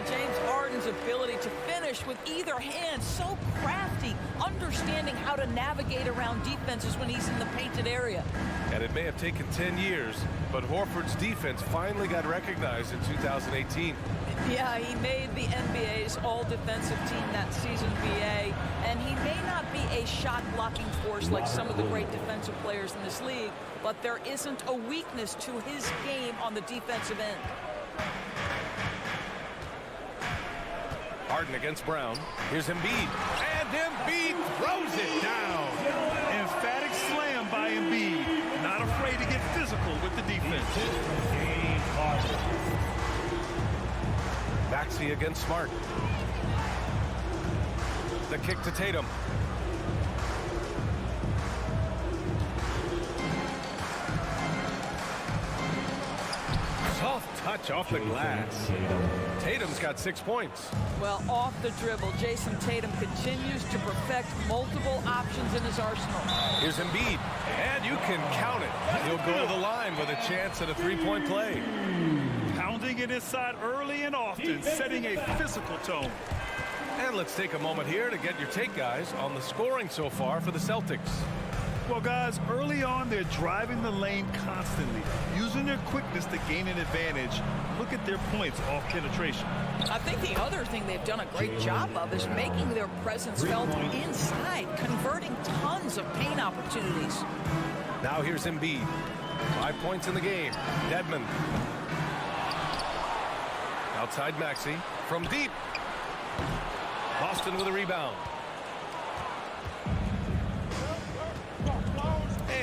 James Harden's ability to finish with either hand, so crafty, understanding how to navigate around defenses when he's in the painted area.
And it may have taken 10 years, but Horford's defense finally got recognized in 2018.
Yeah, he made the NBA's all-defensive team that season, BA, and he may not be a shot-blocking force like some of the great defensive players in this league, but there isn't a weakness to his game on the defensive end.
Harden against Brown. Here's Embiid. And Embiid throws it down.
Emphatic slam by Embiid. Not afraid to get physical with the defense.
Maxey against Smart. The kick to Tatum. Soft touch off the glass. Tatum's got 6 points.
Well, off the dribble, Jason Tatum continues to perfect multiple options in his arsenal.
Here's Embiid, and you can count it. He'll go to the line with a chance at a three-point play.
Pounding it inside early and often, setting a physical tone.
And let's take a moment here to get your take, guys, on the scoring so far for the Celtics.
Well, guys, early on, they're driving the lane constantly, using their quickness to gain an advantage. Look at their points off penetration.
I think the other thing they've done a great job of is making their presence felt inside, converting tons of paint opportunities.
Now here's Embiid. 5 points in the game. Dedmon. Outside Maxey. From deep. Boston with a rebound.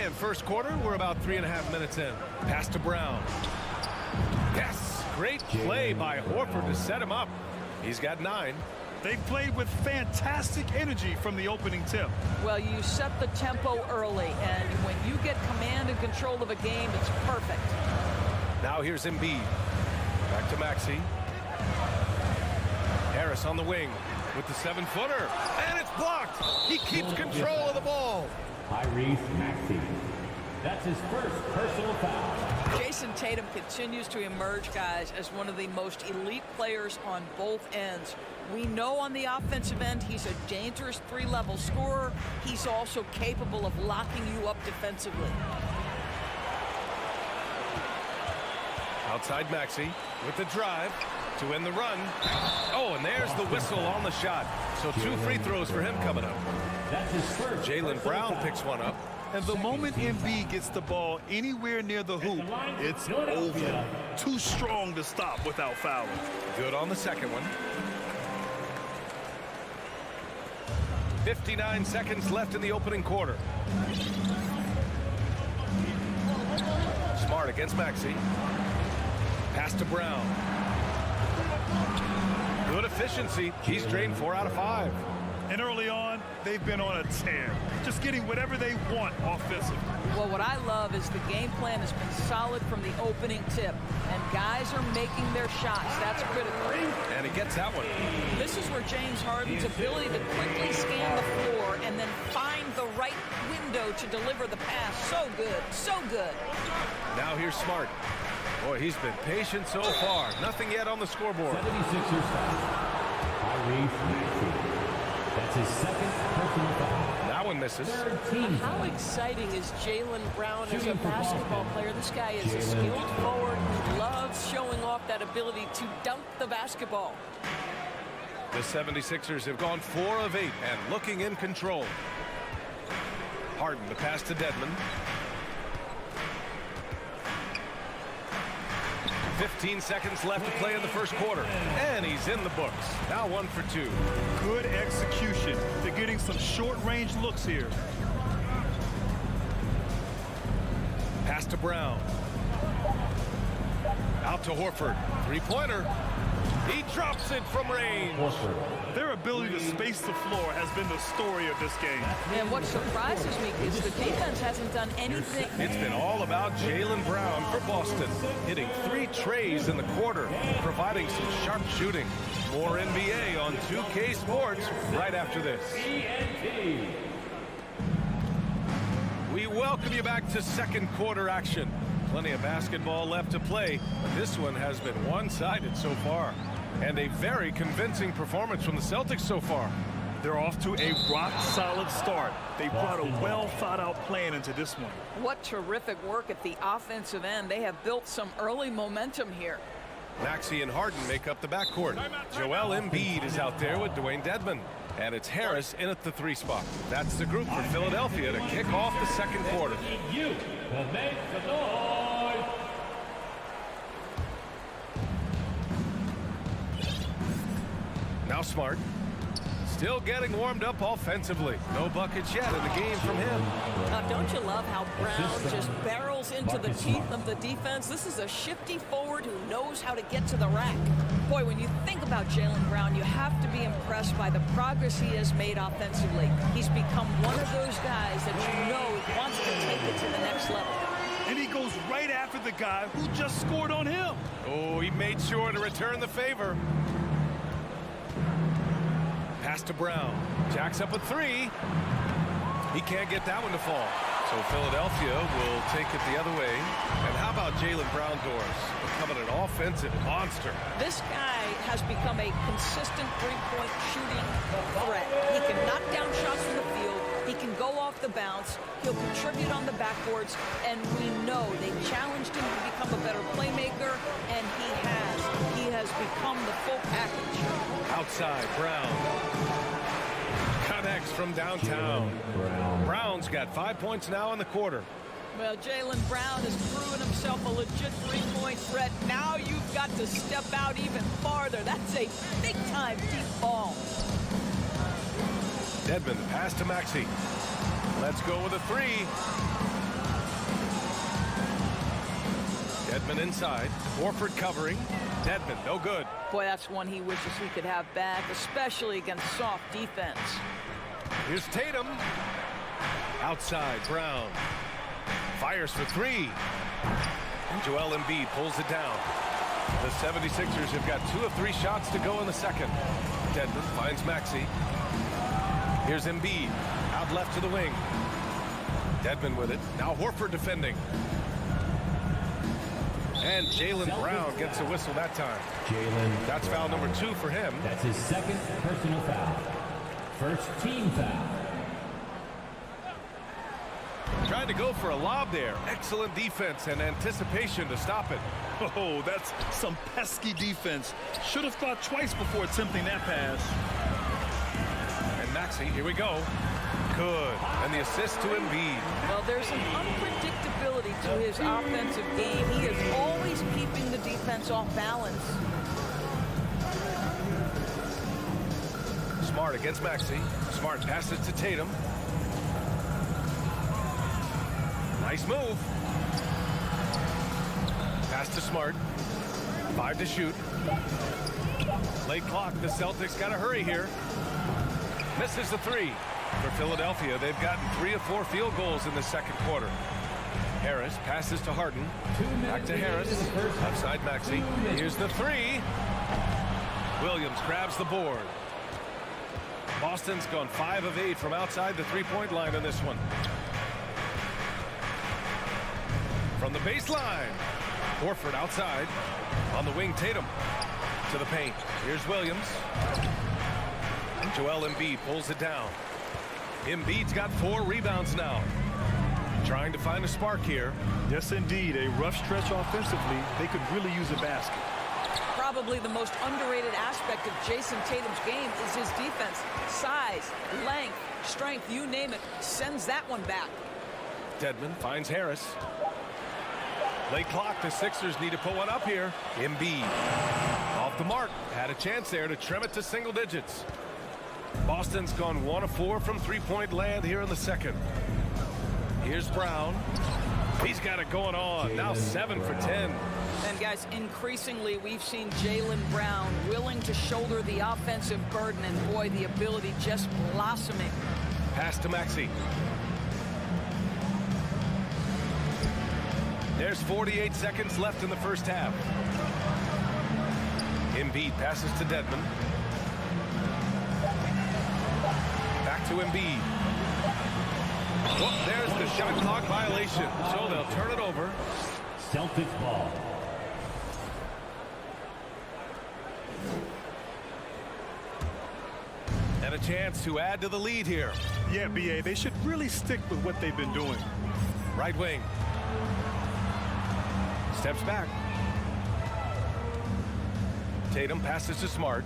And first quarter, we're about 3.5 minutes in. Pass to Brown. Yes, great play by Horford to set him up. He's got 9.
They've played with fantastic energy from the opening tip.
Well, you set the tempo early, and when you get command and control of a game, it's perfect.
Now here's Embiid. Back to Maxey. Harris on the wing with the 7-footer. And it's blocked. He keeps control of the ball.
Tyrese Maxey. That's his first personal foul.
Jason Tatum continues to emerge, guys, as one of the most elite players on both ends. We know on the offensive end he's a dangerous three-level scorer. He's also capable of locking you up defensively.
Outside Maxey with the drive to end the run. Oh, and there's the whistle on the shot. So 2 free throws for him coming up.
That's his first.
Jaylen Brown picks one up.
And the moment Embiid gets the ball anywhere near the hoop, it's over. Too strong to stop without fouling.
Good on the second one. 59 seconds left in the opening quarter. Smart against Maxey. Pass to Brown. Good efficiency. He's drained 4 out of 5.
And early on, they've been on a tear, just getting whatever they want offensively.
Well, what I love is the game plan has been solid from the opening tip, and guys are making their shots. That's critical.
And he gets that one.
This is where James Harden's ability to quickly scan the floor and then find the right window to deliver the pass. So good, so good.
Now here's Smart. Boy, he's been patient so far. Nothing yet on the scoreboard.
76ers foul. That's his second personal foul.
That one misses.
How exciting is Jaylen Brown as a basketball player? This guy is a skilled forward who loves showing off that ability to dunk the basketball.
The 76ers have gone 4 of 8 and looking in control. Harden, the pass to Dedmon. 15 seconds left to play in the first quarter. And he's in the books. Now 1 for 2.
Good execution. They're getting some short-range looks here.
Pass to Brown. Out to Horford. Three-pointer. He drops it from range.
Their ability to space the floor has been the story of this game.
And what surprises me is the defense hasn't done anything.
It's been all about Jaylen Brown for Boston, hitting 3 trays in the quarter, providing some sharp shooting. More NBA on 2K Sports right after this. We welcome you back to second quarter action. Plenty of basketball left to play, but this one has been one-sided so far. And a very convincing performance from the Celtics so far.
They're off to a rock-solid start. They brought a well-thought-out plan into this one.
What terrific work at the offensive end. They have built some early momentum here.
Maxey and Harden make up the backcourt. Joel Embiid is out there with Dwayne Dedmon. And it's Harris in at the 3 spot. That's the group for Philadelphia to kick off the second quarter.
You will make the noise.
Now Smart. Still getting warmed up offensively. No buckets yet in the game from him.
Now, don't you love how Brown just barrels into the teeth of the defense? This is a shifty forward who knows how to get to the rack. Boy, when you think about Jaylen Brown, you have to be impressed by the progress he has made offensively. He's become one of those guys that you know wants to take it to the next level.
And he goes right after the guy who just scored on him.
Oh, he made sure to return the favor. Pass to Brown. Jacks up a 3. He can't get that one to fall. So Philadelphia will take it the other way. And how about Jaylen Brown doors? Becoming an offensive monster.
This guy has become a consistent three-point shooting threat. He can knock down shots from the field. He can go off the bounce. He'll contribute on the backboards. And we know they challenged him to become a better playmaker, and he has. He has become the full package.
Outside, Brown. Connects from downtown. Brown's got 5 points now in the quarter.
Well, Jaylen Brown has proven himself a legit three-point threat. Now you've got to step out even farther. That's a big-time deep ball.
Dedmon, pass to Maxey. Let's go with a 3. Dedmon inside. Horford covering. Dedmon, no good.
Boy, that's one he wishes he could have back, especially against soft defense.
Here's Tatum. Outside, Brown. Fires for 3. And Joel Embiid pulls it down. The 76ers have got 2 of 3 shots to go in the second. Dedmon finds Maxey. Here's Embiid. Out left to the wing. Dedmon with it. Now Horford defending. And Jaylen Brown gets a whistle that time. That's foul number 2 for him.
That's his second personal foul. First team foul.
Trying to go for a lob there. Excellent defense and anticipation to stop it.
Oh, that's some pesky defense. Should have thought twice before attempting that pass.
And Maxey, here we go. Good. And the assist to Embiid.
Well, there's an unpredictability to his offensive game. He is always keeping the defense off balance.
Smart against Maxey. Smart passes to Tatum. Nice move. Pass to Smart. 5 to shoot. Late clock. The Celtics got to hurry here. Misses the 3. For Philadelphia, they've gotten 3 of 4 field goals in the second quarter. Harris passes to Harden. Back to Harris. Left side Maxey. Here's the 3. Williams grabs the board. Boston's gone 5 of 8 from outside the three-point line on this one. From the baseline. Horford outside. On the wing, Tatum. To the paint. Here's Williams. Joel Embiid pulls it down. Embiid's got 4 rebounds now. Trying to find a spark here.
Yes, indeed. A rough stretch offensively. They could really use a basket.
Probably the most underrated aspect of Jason Tatum's game is his defense. Size, length, strength, you name it, sends that one back.
Dedmon finds Harris. Late clock, the Sixers need to put one up here. Embiid off the mark. Had a chance there to trim it to single digits. Boston's gone 1 of 4 from three-point land here in the second. Here's Brown. He's got it going on. Now 7 for 10.
And guys, increasingly we've seen Jaylen Brown willing to shoulder the offensive burden, and boy, the ability just blossoming.
Pass to Maxey. There's 48 seconds left in the first half. Embiid passes to Dedmon. Back to Embiid. Whoop, there's the shot clock violation. So they'll turn it over.
Celtics ball.
And a chance to add to the lead here.
Yeah, BA, they should really stick with what they've been doing.
Right wing. Steps back. Tatum passes to Smart.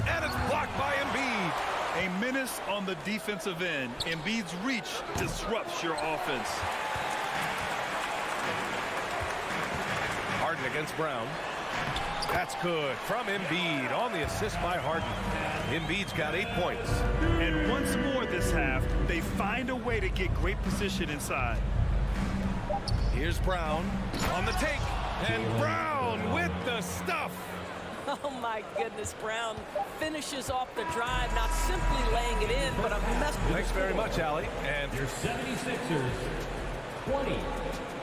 And it's blocked by Embiid.
A menace on the defensive end. Embiid's reach disrupts your offense.
Harden against Brown. That's good from Embiid on the assist by Harden. Embiid's got 8 points.
And once more this half, they find a way to get great position inside.
Here's Brown on the take. And Brown with the stuff.
Oh my goodness, Brown finishes off the drive, not simply laying it in, but a mess.
Thanks very much, Allie. And
Your 76ers, 20.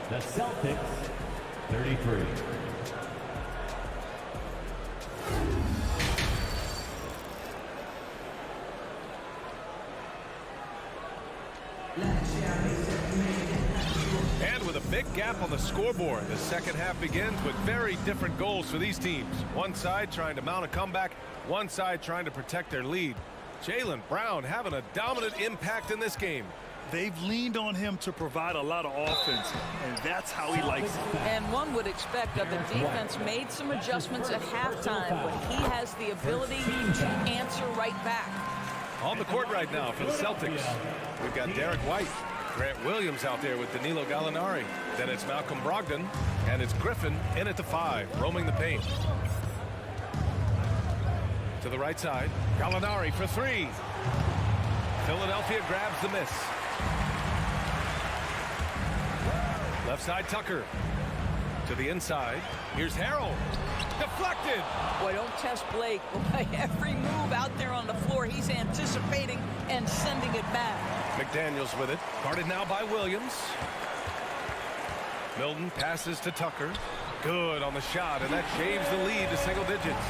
The Celtics, 33.
And with a big gap on the scoreboard, the second half begins with very different goals for these teams. One side trying to mount a comeback, one side trying to protect their lead. Jaylen Brown having a dominant impact in this game.
They've leaned on him to provide a lot of offense, and that's how he likes it.
And one would expect that the defense made some adjustments at halftime, but he has the ability to answer right back.
On the court right now for the Celtics, we've got Derek White, Grant Williams out there with Danilo Gallinari. Then it's Malcolm Brogdon, and it's Griffin in at the 5, roaming the paint. To the right side, Gallinari for 3. Philadelphia grabs the miss. Left side, Tucker. To the inside, here's Harrell. Deflected.
Boy, don't test Blake. Boy, every move out there on the floor, he's anticipating and sending it back.
McDaniels with it. Guarded now by Williams. Milton passes to Tucker. Good on the shot, and that shaves the lead to single digits.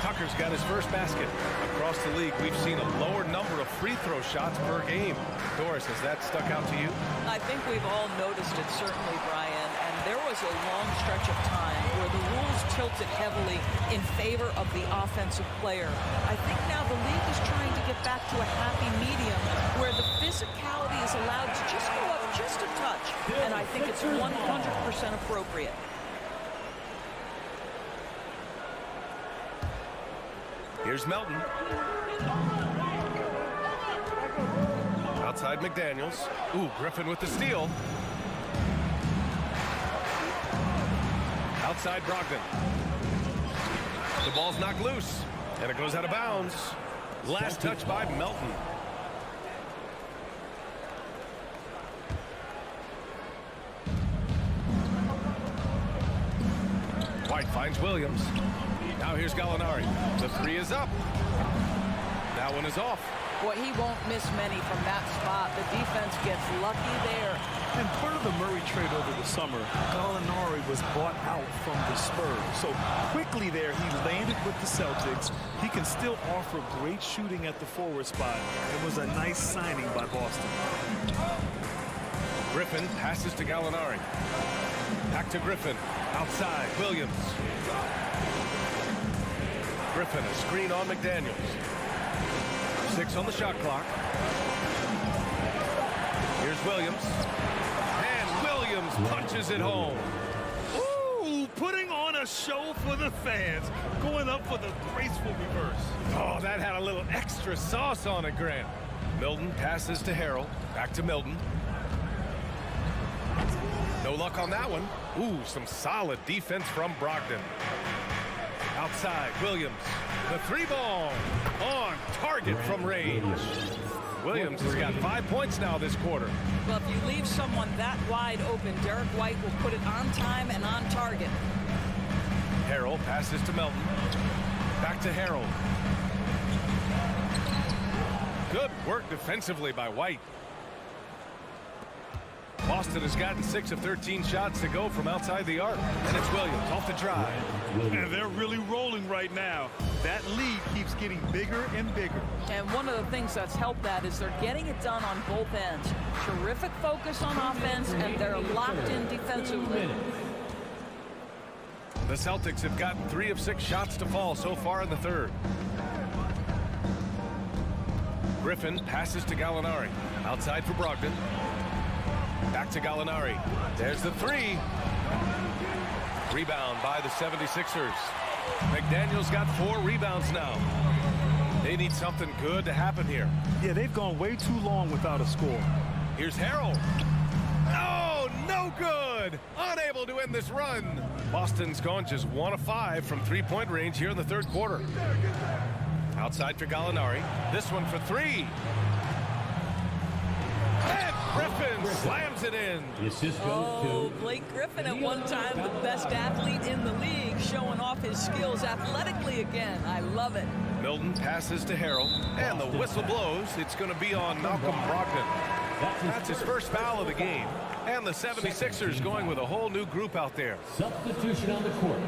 Tucker's got his first basket. Across the league, we've seen a lower number of free throw shots per game. Doris, has that stuck out to you?
I think we've all noticed it, certainly, Brian. And there was a long stretch of time where the rules tilted heavily in favor of the offensive player. I think now the league is trying to get back to a happy medium where the physicality is allowed to just go up just a touch. And I think it's 100% appropriate.
Here's Melton. Outside McDaniels. Ooh, Griffin with the steal. Outside Brogdon. The ball's knocked loose, and it goes out of bounds. Last touch by Melton. White finds Williams. Now here's Gallinari. The three is up. That one is off.
Boy, he won't miss many from that spot. The defense gets lucky there.
And part of the Murray trade over the summer, Gallinari was bought out from the Spurs. So quickly there, he landed with the Celtics. He can still offer great shooting at the forward spot. It was a nice signing by Boston.
Griffin passes to Gallinari. Back to Griffin. Outside, Williams. Griffin, a screen on McDaniels. 6 on the shot clock. Here's Williams. And Williams punches it home.
Ooh, putting on a show for the fans. Going up for the graceful reverse.
Oh, that had a little extra sauce on it, Grant. Milton passes to Harrell. Back to Milton. No luck on that one. Ooh, some solid defense from Brogdon. Outside, Williams. The three ball on target from range. Williams has got 5 points now this quarter.
Well, if you leave someone that wide open, Derek White will put it on time and on target.
Harrell passes to Melton. Back to Harrell. Good work defensively by White. Boston has gotten 6 of 13 shots to go from outside the arc. And it's Williams off the drive.
And they're really rolling right now. That lead keeps getting bigger and bigger.
And one of the things that's helped that is they're getting it done on both ends. Terrific focus on offense, and they're locked in defensively.
The Celtics have gotten 3 of 6 shots to fall so far in the third. Griffin passes to Gallinari. Outside for Brogdon. Back to Gallinari. There's the three. Rebound by the 76ers. McDaniels got 4 rebounds now. They need something good to happen here.
Yeah, they've gone way too long without a score.
Here's Harrell. Oh, no good. Unable to end this run. Boston's gone just 1 of 5 from three-point range here in the third quarter. Outside for Gallinari. This one for 3. And Griffin slams it in.
Oh, Blake Griffin at one time the best athlete in the league, showing off his skills athletically again. I love it.
Milton passes to Harrell, and the whistle blows. It's going to be on Malcolm Brogdon. That's his first foul of the game. And the 76ers going with a whole new group out there.
Substitution on the court.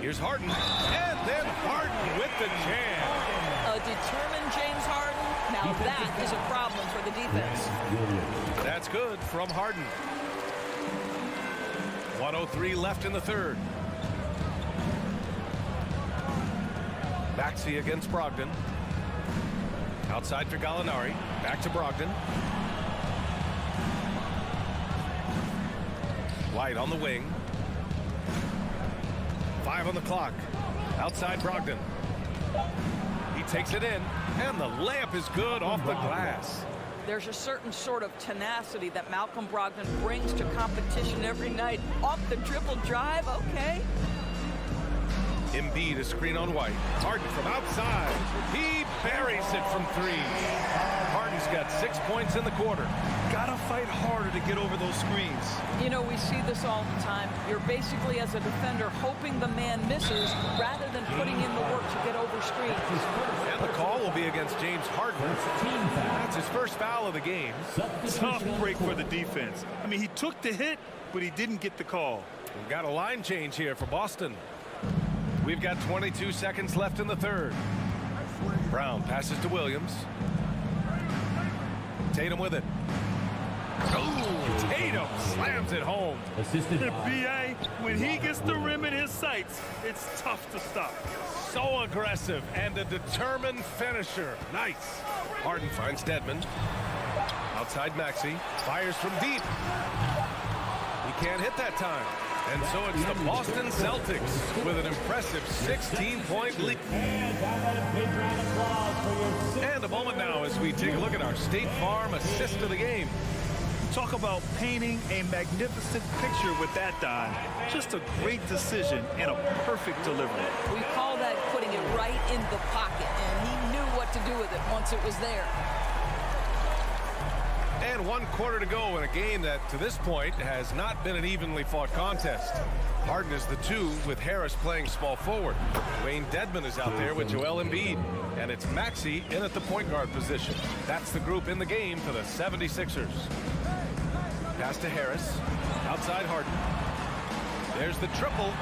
Here's Harden, and then Harden with the jam.
A determined James Harden. Now that is a problem for the defense.
That's good from Harden. 1:03 left in the third. Maxey against Brogdon. Outside for Gallinari. Back to Brogdon. White on the wing. 5 on the clock. Outside Brogdon. He takes it in, and the layup is good off the glass.
There's a certain sort of tenacity that Malcolm Brogdon brings to competition every night. Off the dribble drive, okay.
Embiid, a screen on White. Harden from outside. He buries it from 3. Harden's got 6 points in the quarter.
Gotta fight harder to get over those screens.
You know, we see this all the time. You're basically, as a defender, hoping the man misses rather than putting in the work to get over screens.
And the call will be against James Harden. That's his first foul of the game.
Tough break for the defense. I mean, he took the hit, but he didn't get the call.
We've got a line change here for Boston. We've got 22 seconds left in the third. Brown passes to Williams. Tatum with it. Oh, Tatum slams it home.
Assisted by
B.A., when he gets the rim in his sights, it's tough to stop.
So aggressive and a determined finisher. Nice. Harden finds Dedmon. Outside Maxey. Fires from deep. He can't hit that time. And so it's the Boston Celtics with an impressive 16-point lead.
and a big round of applause for your
And a moment we take a look at our State Farm assist of the game.
Talk about painting a magnificent picture with that, Don. Just a great decision and a perfect delivery.
We call that putting it right in the pocket, and he knew what to do with it once it was there.
And 1 quarter to go in a game that, to this point, has not been an evenly fought contest. Harden is the 2 with Harris playing small forward. Wayne Dedmon is out there with Joel Embiid. And it's Maxey in at the point guard position. That's the group in the game for the 76ers. Pass to Harris. Outside Harden. There's the triple.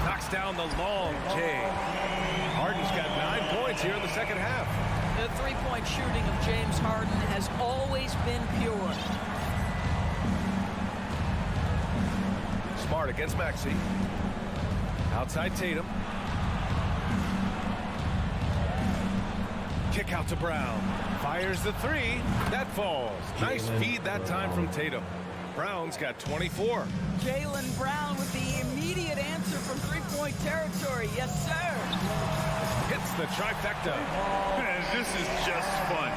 Knocks down the long J. Harden's got 9 points here in the second half.
The three-point shooting of James Harden has always been pure.
Smart against Maxey. Outside Tatum. Kick out to Brown. Fires the 3. That falls. Nice feed that time from Tatum. Brown's got 24.
Jaylen Brown with the immediate answer from three-point territory. Yes, sir.
Hits the trifecta.
Man, this is just fun.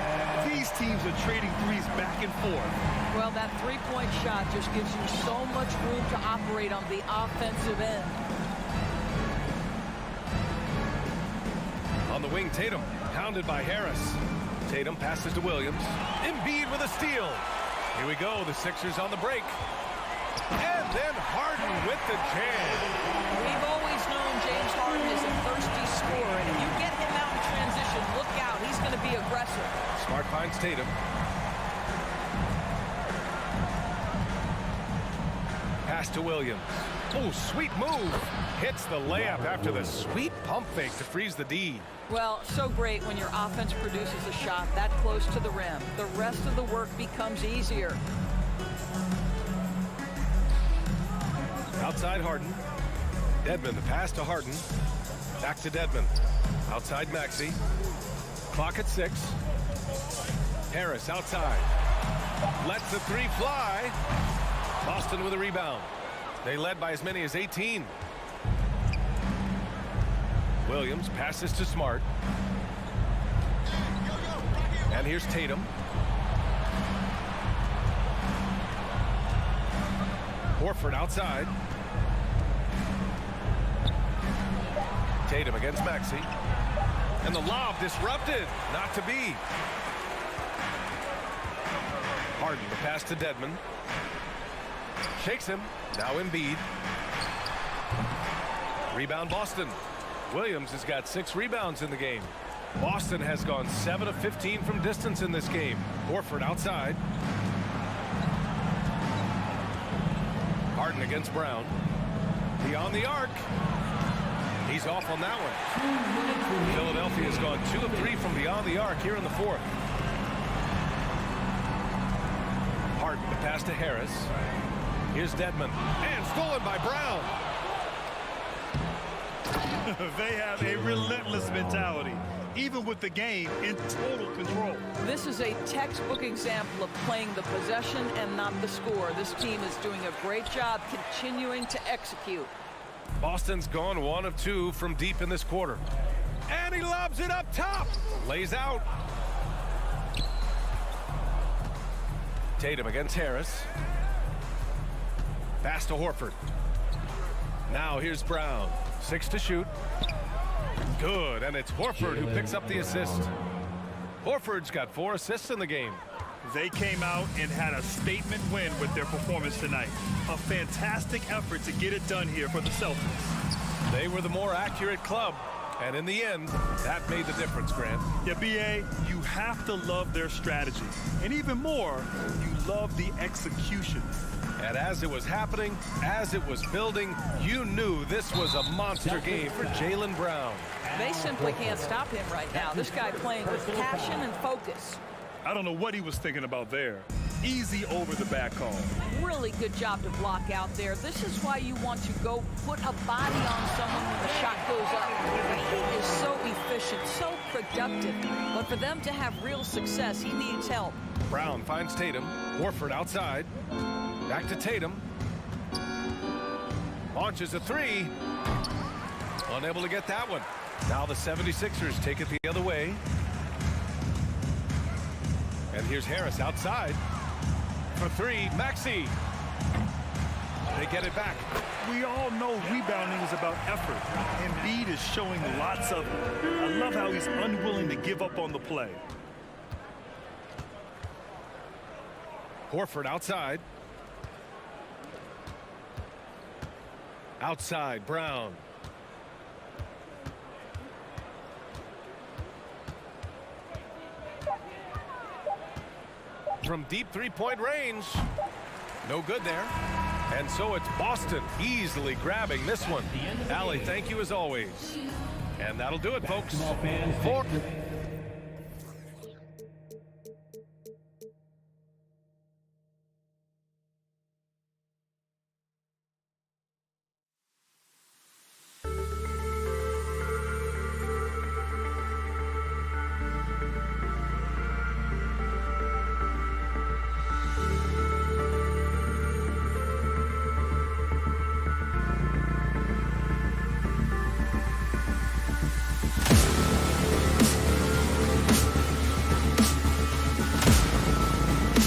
These teams are trading threes back and forth.
Well, that three-point shot just gives you so much room to operate on the offensive end.
On the wing, Tatum, pounded by Harris. Tatum passes to Williams. Embiid with a steal. Here we go, the Sixers on the break. And then Harden with the jam.
We've always known James Harden is a thirsty scorer, and if you get him out in transition, look out, he's going to be aggressive.
Smart finds Tatum. Pass to Williams. Oh, sweet move. Hits the layup after the sweet pump fake to freeze the D.
Well, so great when your offense produces a shot that close to the rim. The rest of the work becomes easier.
Outside Harden. Dedmon, the pass to Harden. Back to Dedmon. Outside Maxey. Clock at 6. Harris outside. Lets the 3 fly. Boston with a rebound. They led by as many as 18. Williams passes to Smart. And here's Tatum. Horford outside. Tatum against Maxey. And the lob disrupted. Not to be. Harden, the pass to Dedmon. Shakes him. Now Embiid. Rebound Boston. Williams has got 6 rebounds in the game. Boston has gone 7 of 15 from distance in this game. Horford outside. Harden against Brown. Beyond the arc. He's off on that one. Philadelphia has gone 2 of 3 from beyond the arc here in the 4th. Harden, the pass to Harris. Here's Dedmon. And stolen by Brown.
They have a relentless mentality, even with the game in total control.
This is a textbook example of playing the possession and not the score. This team is doing a great job continuing to execute.
Boston's gone 1 of 2 from deep in this quarter. And he lobs it up top. Lays out. Tatum against Harris. Pass to Horford. Now here's Brown. 6 to shoot. Good, and it's Horford who picks up the assist. Horford's got 4 assists in the game.
They came out and had a statement win with their performance tonight. A fantastic effort to get it done here for the Celtics.
They were the more accurate club, and in the end, that made the difference, Grant.
Yeah, B.A., you have to love their strategy. And even more, you love the execution.
And as it was happening, as it was building, you knew this was a monster game for Jaylen Brown.
They simply can't stop him right now. This guy playing with passion and focus.
I don't know what he was thinking about there. Easy over the back call.
Really good job to block out there. This is why you want to go put a body on someone when the shot goes up. He is so efficient, so productive. But for them to have real success, he needs help.
Brown finds Tatum. Horford outside. Back to Tatum. Launches a 3. Unable to get that one. Now the 76ers take it the other way. And here's Harris outside. For three, Maxey. They get it back.
We all know rebounding is about effort. Embiid is showing lots of it. I love how he's unwilling to give up on the play.
Horford outside. Outside, Brown. From deep three-point range. No good there. And so it's Boston easily grabbing this one. Allie, thank you as always. And that'll do it, folks.